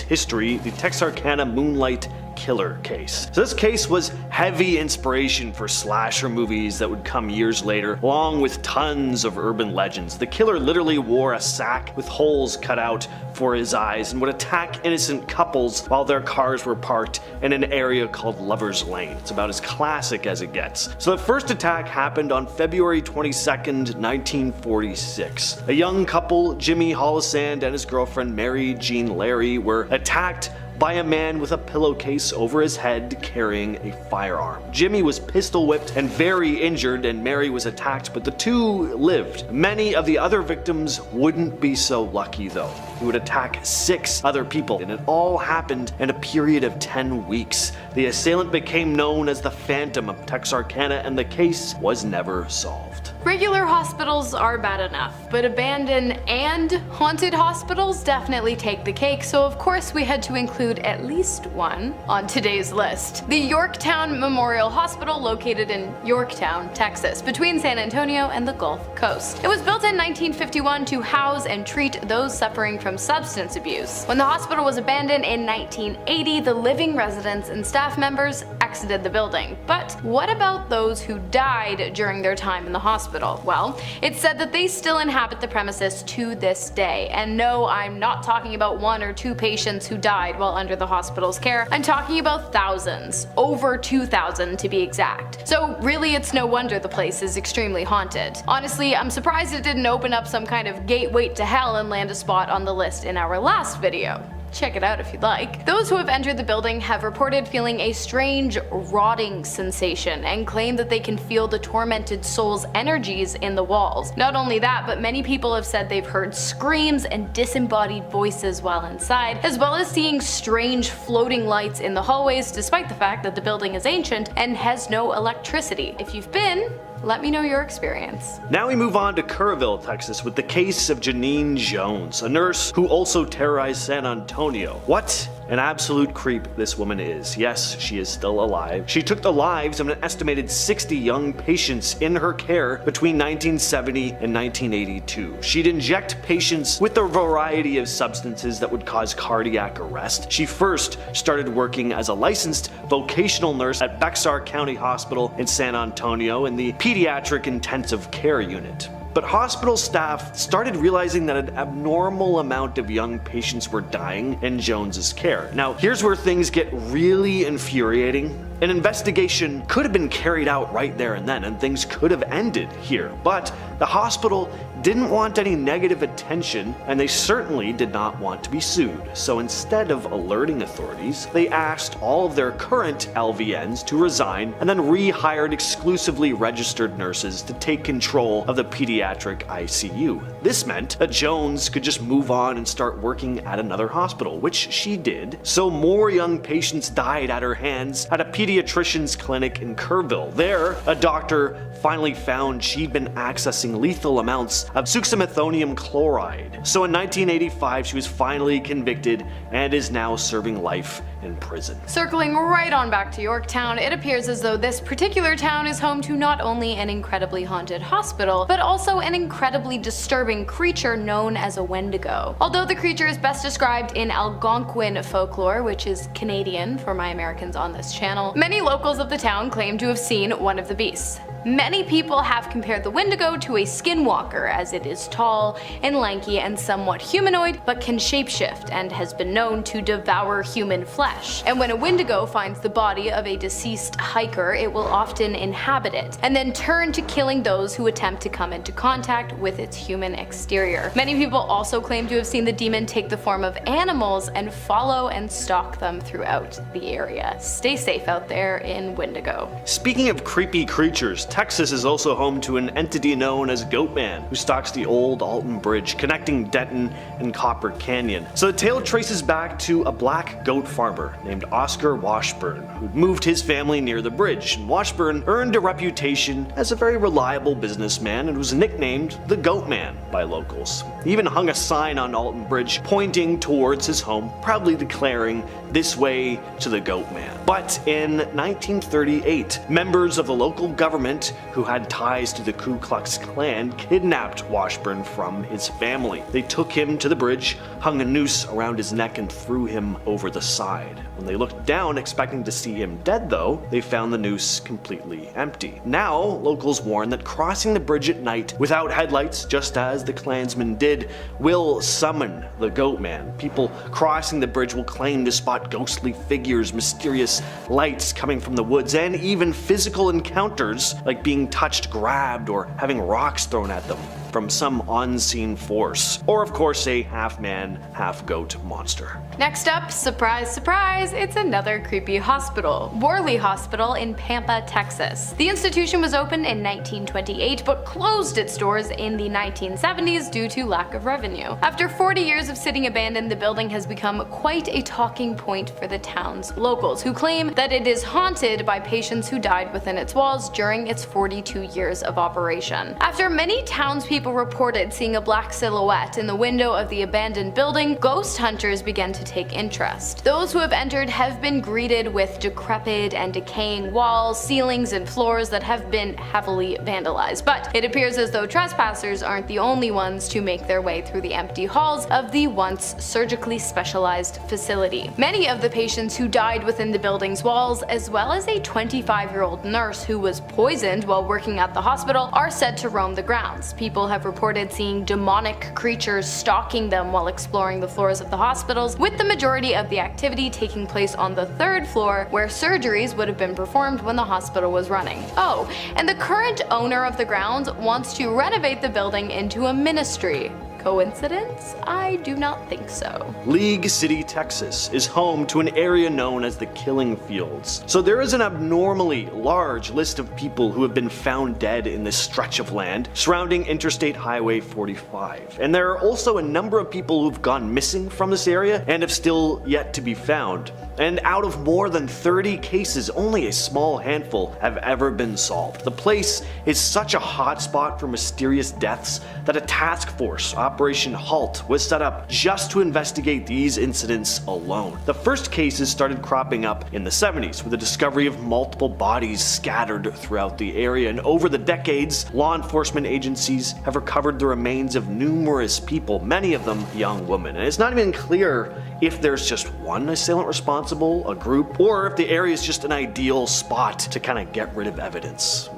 B: history, the Texarkana Moonlight Killer case. So this case was heavy inspiration for slasher movies that would come years later, along with tons of urban legends. The killer literally wore a sack with holes cut out for his eyes and would attack innocent couples while their cars were parked in an area called Lover's Lane. It's about as classic as it gets. So the first attack happened on February 22nd, 1946. A young couple, Jimmy Hollisand and his girlfriend Mary Jean Larry, were attacked by a man with a pillowcase over his head carrying a firearm. Jimmy was pistol whipped and very injured, and Mary was attacked, but the two lived. Many of the other victims wouldn't be so lucky though. He would attack 6 other people, and it all happened in a period of 10 weeks. The assailant became known as the Phantom of Texarkana, and the case was never solved.
D: Regular hospitals are bad enough, but abandoned and haunted hospitals definitely take the cake, so of course we had to include at least one on today's list. The Yorktown Memorial Hospital, located in Yorktown, Texas, between San Antonio and the Gulf Coast. It was built in 1951 to house and treat those suffering from substance abuse. When the hospital was abandoned in 1980, the living residents and staff members exited the building. But what about those who died during their time in the hospital? Well, it's said that they still inhabit the premises to this day. And no, I'm not talking about 1 or 2 patients who died while under the hospital's care. I'm talking about thousands, over 2,000 to be exact. So really, it's no wonder the place is extremely haunted. Honestly, I'm surprised it didn't open up some kind of gateway to hell and land a spot on the list in our last video. Check it out if you'd like. Those who have entered the building have reported feeling a strange rotting sensation and claim that they can feel the tormented soul's energies in the walls. Not only that, but many people have said they've heard screams and disembodied voices while inside, as well as seeing strange floating lights in the hallways, despite the fact that the building is ancient and has no electricity. If you've been, let me know your experience.
B: Now we move on to Kerrville, Texas, with the case of Janine Jones, a nurse who also terrorized San Antonio. What an absolute creep this woman is. Yes, she is still alive. She took the lives of an estimated 60 young patients in her care between 1970 and 1982. She'd inject patients with a variety of substances that would cause cardiac arrest. She first started working as a licensed vocational nurse at Bexar County Hospital in San Antonio in the pediatric intensive care unit. But hospital staff started realizing that an abnormal amount of young patients were dying in Jones's care. Now, here's where things get really infuriating. An investigation could have been carried out right there and then, and things could have ended here. But the hospital didn't want any negative attention, and they certainly did not want to be sued. So instead of alerting authorities, they asked all of their current LVNs to resign and then rehired exclusively registered nurses to take control of the pediatric ICU. This meant that Jones could just move on and start working at another hospital, which she did. So more young patients died at her hands at a pediatrician's clinic in Kerrville. There, a doctor finally found she'd been accessing lethal amounts of succinylmethonium chloride. So in 1985, she was finally convicted and is now serving life in prison.
D: Circling right on back to Yorktown, it appears as though this particular town is home to not only an incredibly haunted hospital, but also an incredibly disturbing creature known as a Wendigo. Although the creature is best described in Algonquin folklore, which is Canadian for my Americans on this channel, many locals of the town claim to have seen one of the beasts. Many people have compared the Wendigo to a skinwalker, as it is tall and lanky and somewhat humanoid, but can shapeshift and has been known to devour human flesh. And when a Wendigo finds the body of a deceased hiker, it will often inhabit it, and then turn to killing those who attempt to come into contact with its human exterior. Many people also claim to have seen the demon take the form of animals and follow and stalk them throughout the area. Stay safe out there in Wendigo.
B: Speaking of creepy creatures, Texas is also home to an entity known as Goatman, who stalks the old Alton Bridge connecting Denton and Copper Canyon. So the tale traces back to a black goat farmer named Oscar Washburn, who moved his family near the bridge. And Washburn earned a reputation as a very reliable businessman and was nicknamed the Goatman by locals. He even hung a sign on Alton Bridge pointing towards his home, proudly declaring, "This way to the Goatman." But in 1938, members of the local government who had ties to the Ku Klux Klan kidnapped Washburn from his family. They took him to the bridge, hung a noose around his neck, and threw him over the side. When they looked down expecting to see him dead though, they found the noose completely empty. Now, locals warn that crossing the bridge at night without headlights, just as the Klansmen did, will summon the Goatman. People crossing the bridge will claim to spot ghostly figures, mysterious lights coming from the woods, and even physical encounters like being touched, grabbed, or having rocks thrown at them from some unseen force. Or of course a half-man, half-goat monster.
D: Next up, surprise, surprise, it's another creepy hospital. Worley Hospital in Pampa, Texas. The institution was opened in 1928 but closed its doors in the 1970s due to lack of revenue. After 40 years of sitting abandoned, the building has become quite a talking point for the town's locals, who claim that it is haunted by patients who died within its walls during its 42 years of operation. After many townspeople people reported seeing a black silhouette in the window of the abandoned building, ghost hunters began to take interest. Those who have entered have been greeted with decrepit and decaying walls, ceilings, and floors that have been heavily vandalized. But it appears as though trespassers aren't the only ones to make their way through the empty halls of the once surgically specialized facility. Many of the patients who died within the building's walls, as well as a 25-year-old nurse who was poisoned while working at the hospital, are said to roam the grounds. People have reported seeing demonic creatures stalking them while exploring the floors of the hospitals, with the majority of the activity taking place on the 3rd floor, where surgeries would have been performed when the hospital was running. Oh, and the current owner of the grounds wants to renovate the building into a ministry. Coincidence? I do not think so.
B: League City, Texas is home to an area known as the Killing Fields. So there is an abnormally large list of people who have been found dead in this stretch of land surrounding Interstate Highway 45. And there are also a number of people who've gone missing from this area and have still yet to be found. And out of more than 30 cases, only a small handful have ever been solved. The place is such a hotspot for mysterious deaths that a task force, Operation HALT, was set up just to investigate these incidents alone. The first cases started cropping up in the 70s with the discovery of multiple bodies scattered throughout the area, and over the decades, law enforcement agencies have recovered the remains of numerous people, many of them young women. And it's not even clear if there's just one assailant responsible, a group, or if the area is just an ideal spot to kind of get rid of evidence.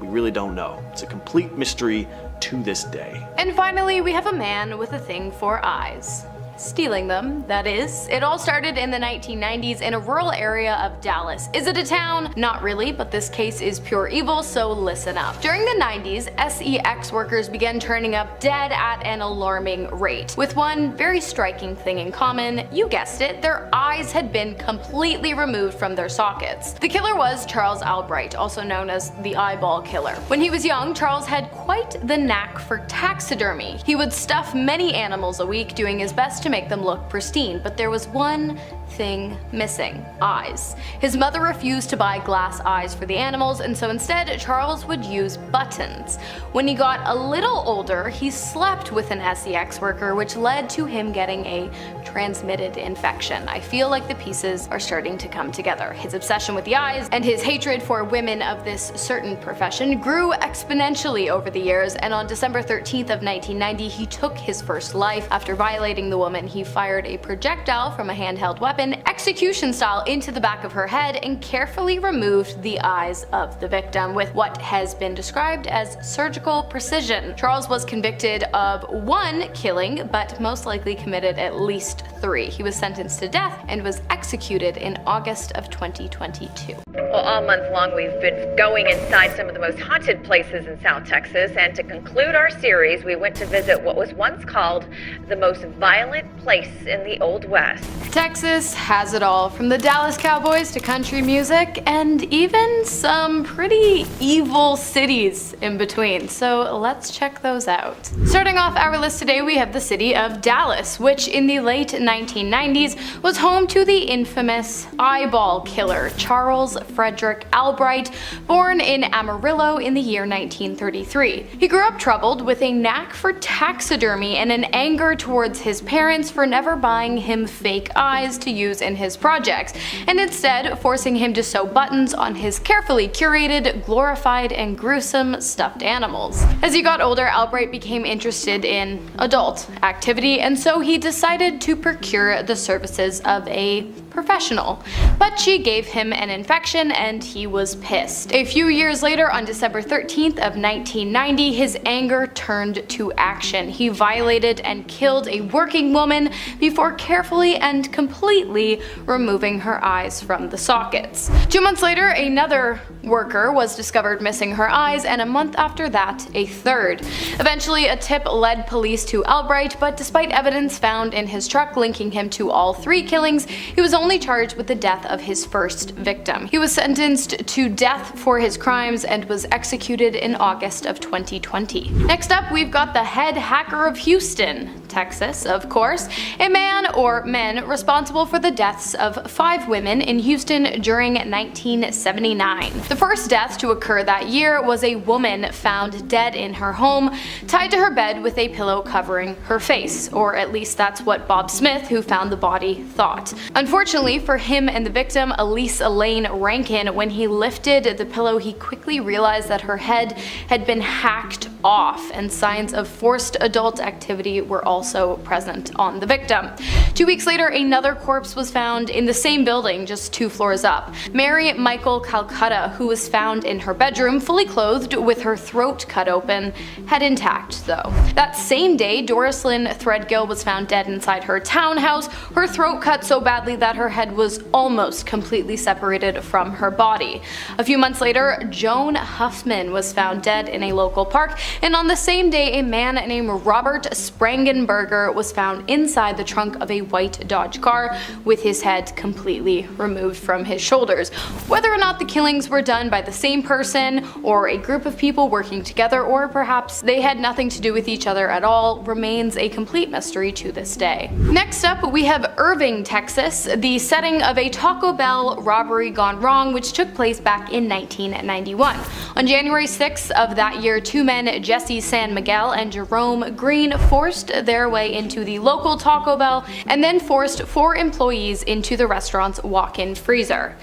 B: We really don't know. It's a complete mystery to this day.
D: And finally, we have a man with a thing for eyes. Stealing them, that is. It all started in the 1990s in a rural area of Dallas. Is it a town? Not really, but this case is pure evil, so listen up. During the 90s, sex workers began turning up dead at an alarming rate, with one very striking thing in common. You guessed it, their eyes had been completely removed from their sockets. The killer was Charles Albright, also known as the eyeball killer. When he was young, Charles had quite the knack for taxidermy. He would stuff many animals a week, doing his best to make them look pristine, but there was one thing missing: eyes. His mother refused to buy glass eyes for the animals, and so instead Charles would use buttons. When he got a little older, he slept with an sex worker, which led to him getting a transmitted infection. I feel like the pieces are starting to come together. His obsession with the eyes and his hatred for women of this certain profession grew exponentially over the years, and on December 13th of 1990, he took his first life. After violating the woman, he fired a projectile from a handheld weapon, execution style, into the back of her head and carefully removed the eyes of the victim with what has been described as surgical precision. Charles was convicted of 1 killing, but most likely committed at least 3. He was sentenced to death and was executed in August of 2022.
J: Well, all month long we've been going inside some of the most haunted places in South Texas, and to conclude our series, we went to visit what was once called the most violent place in the Old West.
D: Texas has it all, from the Dallas Cowboys to country music, and even some pretty evil cities in between, so let's check those out. Starting off our list today, we have the city of Dallas, which in the late 1990s was home to the infamous eyeball killer, Charles Frederick Albright, born in Amarillo in the year 1933. He grew up troubled with a knack for taxidermy and an anger towards his parents for never buying him fake eyes to use in his projects, and instead forcing him to sew buttons on his carefully curated, glorified, and gruesome stuffed animals. As he got older, Albright became interested in adult activity, and so he decided to procure the services of a professional. But she gave him an infection and he was pissed. A few years later, on December 13th of 1990, his anger turned to action. He violated and killed a working woman before carefully and completely removing her eyes from the sockets. 2 months later, another worker was discovered missing her eyes, and a month after that, a third. Eventually, a tip led police to Albright, but despite evidence found in his truck linking him to all 3 killings, he was only charged with the death of his first victim. He was sentenced to death for his crimes and was executed in August of 2020. Next up, we've got the head hacker of Houston, Texas, of course, a man or men responsible for the deaths of 5 women in Houston during 1979. The first death to occur that year was a woman found dead in her home, tied to her bed with a pillow covering her face, or at least that's what Bob Smith, who found the body, thought. Unfortunately for him and the victim, Elise Elaine Rankin, when he lifted the pillow, he quickly realized that her head had been hacked off, and signs of forced adult activity were also present on the victim. 2 weeks later, another corpse was found in the same building, just 2 floors up. Mary Michael Calcutta, who was found in her bedroom, fully clothed with her throat cut open, head intact though. That same day, Doris Lynn Threadgill was found dead inside her townhouse, her throat cut so badly that her head was almost completely separated from her body. A few months later, Joan Huffman was found dead in a local park, and on the same day, a man named Robert Sprangenberger was found inside the trunk of a white Dodge car with his head completely removed from his shoulders. Whether or not the killings were done by the same person or a group of people working together, or perhaps they had nothing to do with each other at all, remains a complete mystery to this day. Next up, we have Irving, Texas, the setting of a Taco Bell robbery gone wrong, which took place back in 1991. On January 6th of that year, 2 men, Jesse San Miguel and Jerome Green, forced their way into the local Taco Bell and then forced 4 employees into the restaurant's walk-in freezer.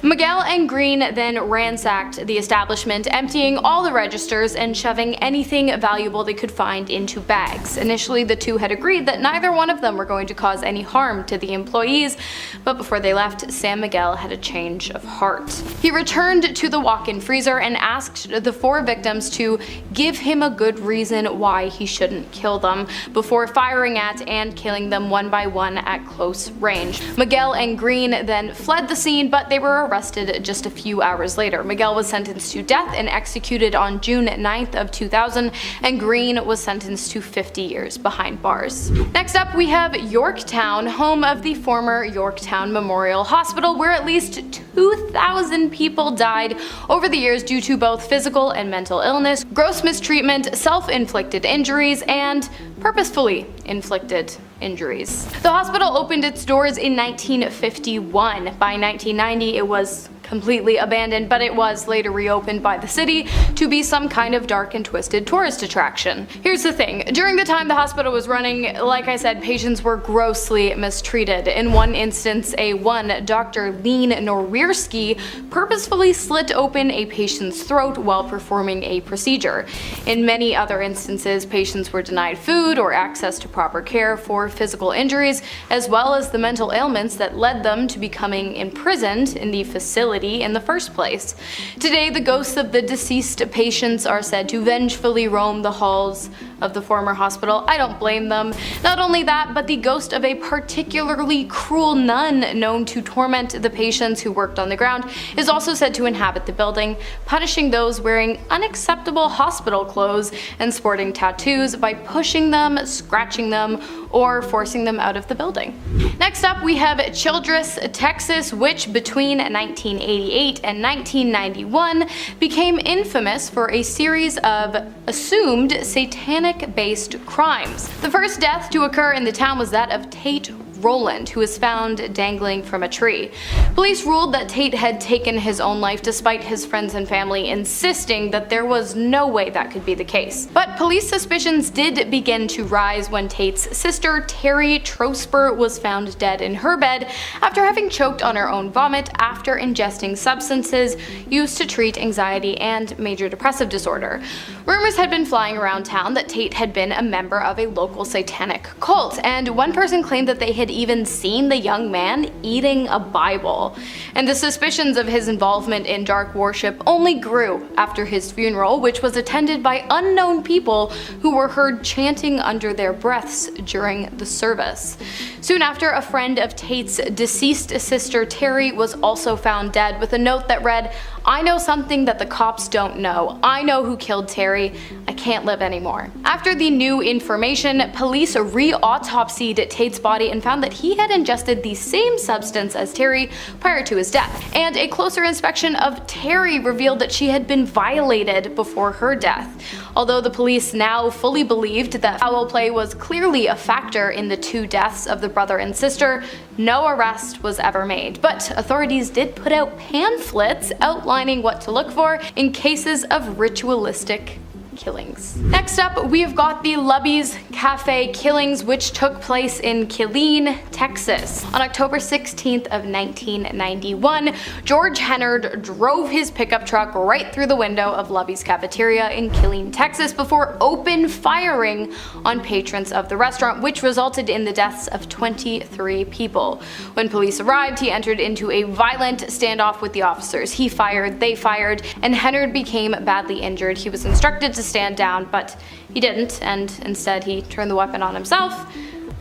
D: Miguel and Green then ransacked the establishment, emptying all the registers and shoving anything valuable they could find into bags. Initially, the 2 had agreed that neither one of them were going to cause any harm to the employees, but before they left, San Miguel had a change of heart. He returned to the walk-in freezer and asked the 4 victims to give him a good reason why he shouldn't kill them, before firing at and killing them one by one at close range. Miguel and Green then fled the scene, but they were arrested just a few hours later. Miguel was sentenced to death and executed on June 9th of 2000, and Green was sentenced to 50 years behind bars. Next up, we have Yorktown, home of the former Yorktown Memorial Hospital, where at least 2,000 people died over the years due to both physical and mental illness, gross mistreatment, self-inflicted injuries, and purposefully inflicted injuries. The hospital opened its doors in 1951. By 1990, it was completely abandoned, but it was later reopened by the city to be some kind of dark and twisted tourist attraction. Here's the thing, during the time the hospital was running, like I said, patients were grossly mistreated. In one instance, Dr. Lean Norwierski purposefully slit open a patient's throat while performing a procedure. In many other instances, patients were denied food or access to proper care for physical injuries, as well as the mental ailments that led them to becoming imprisoned in the facility in the first place. Today, the ghosts of the deceased patients are said to vengefully roam the halls of the former hospital. I don't blame them. Not only that, but the ghost of a particularly cruel nun known to torment the patients who worked on the ground is also said to inhabit the building, punishing those wearing unacceptable hospital clothes and sporting tattoos by pushing them, scratching them, or forcing them out of the building. Next up, we have Childress, Texas, which between 1988 and 1991 became infamous for a series of assumed satanic-based crimes. The first death to occur in the town was that of Tate Rowland, who was found dangling from a tree. Police ruled that Tate had taken his own life despite his friends and family insisting that there was no way that could be the case. But police suspicions did begin to rise when Tate's sister, Terry Trosper, was found dead in her bed after having choked on her own vomit after ingesting substances used to treat anxiety and major depressive disorder. Rumors had been flying around town that Tate had been a member of a local satanic cult, and one person claimed that they had even seen the young man eating a Bible. And the suspicions of his involvement in dark worship only grew after his funeral, which was attended by unknown people who were heard chanting under their breaths during the service. Soon after, a friend of Tate's deceased sister Terry was also found dead with a note that read, "I know something that the cops don't know. I know who killed Terry. I can't live anymore." After the new information, police re-autopsied Tate's body and found that he had ingested the same substance as Terry prior to his death. And a closer inspection of Terry revealed that she had been violated before her death. Although the police now fully believed that foul play was clearly a factor in the two deaths of the brother and sister, no arrest was ever made. But authorities did put out pamphlets outlining what to look for in cases of ritualistic killings. Next up, we've got the Lubby's Cafe killings, which took place in Killeen, Texas. On October 16th of 1991, George Hennard drove his pickup truck right through the window of Lubby's Cafeteria in Killeen, Texas before open firing on patrons of the restaurant, which resulted in the deaths of 23 people. When police arrived, he entered into a violent standoff with the officers. He fired, they fired, and Hennard became badly injured. He was instructed to stand down, but he didn't, and instead he turned the weapon on himself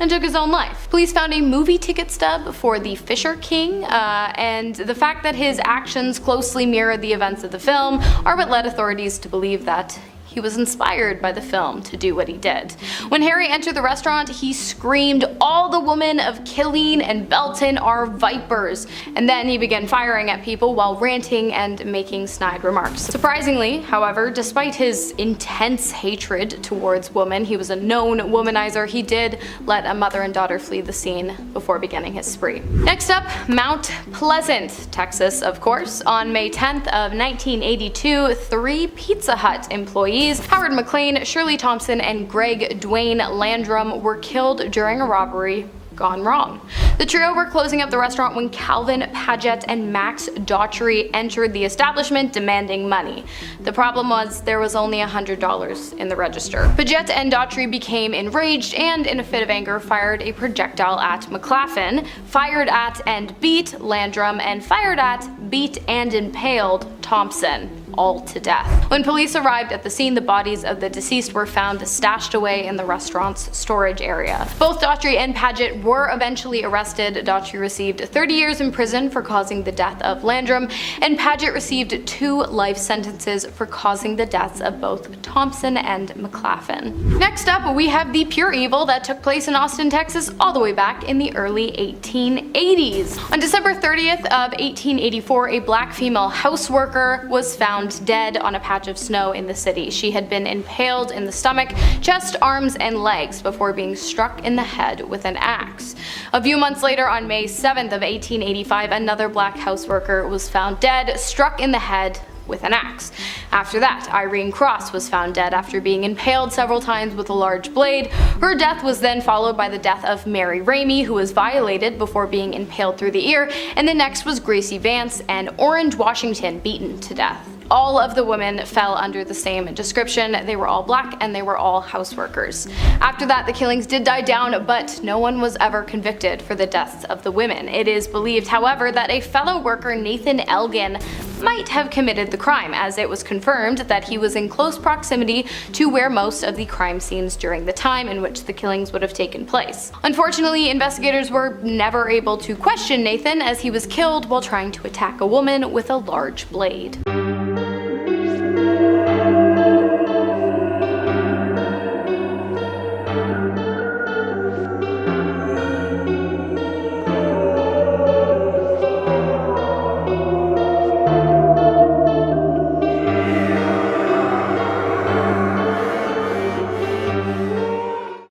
D: and took his own life. Police found a movie ticket stub for the Fisher King, and the fact that his actions closely mirrored the events of the film are what led authorities to believe that he was inspired by the film to do what he did. When Harry entered the restaurant, he screamed, "All the women of Killeen and Belton are vipers," and then he began firing at people while ranting and making snide remarks. Surprisingly, however, despite his intense hatred towards women, he was a known womanizer, he did let a mother and daughter flee the scene before beginning his spree. Next up, Mount Pleasant, Texas, of course. On May 10th of 1982, 3 Pizza Hut employees, Howard McLean, Shirley Thompson, and Greg Dwayne Landrum, were killed during a robbery gone wrong. The trio were closing up the restaurant when Calvin Paget and Max Daughtry entered the establishment demanding money. The problem was there was only $100 in the register. Paget and Daughtry became enraged and, in a fit of anger, fired a projectile at McLaughlin, fired at and beat Landrum, and fired at, beat, and impaled Thompson, all to death. When police arrived at the scene, the bodies of the deceased were found stashed away in the restaurant's storage area. Both Daughtry and Paget were eventually arrested. Daughtry received 30 years in prison for causing the death of Landrum, and Paget received 2 life sentences for causing the deaths of both Thompson and McLaughlin. Next up, we have the pure evil that took place in Austin, Texas, all the way back in the early 1880s. On December 30th of 1884, a black female house worker was found dead on a patch of snow in the city. She had been impaled in the stomach, chest, arms, and legs before being struck in the head with an axe. A few months later, on May 7th of 1885, another black houseworker was found dead, struck in the head with an axe. After that, Irene Cross was found dead after being impaled several times with a large blade. Her death was then followed by the death of Mary Ramey, who was violated before being impaled through the ear, and the next was Gracie Vance and Orange Washington, beaten to death. All of the women fell under the same description. They were all black and they were all houseworkers. After that, the killings did die down, but no one was ever convicted for the deaths of the women. It is believed, however, that a fellow worker, Nathan Elgin, might have committed the crime, as it was confirmed that he was in close proximity to where most of the crime scenes during the time in which the killings would have taken place. Unfortunately, investigators were never able to question Nathan, as he was killed while trying to attack a woman with a large blade.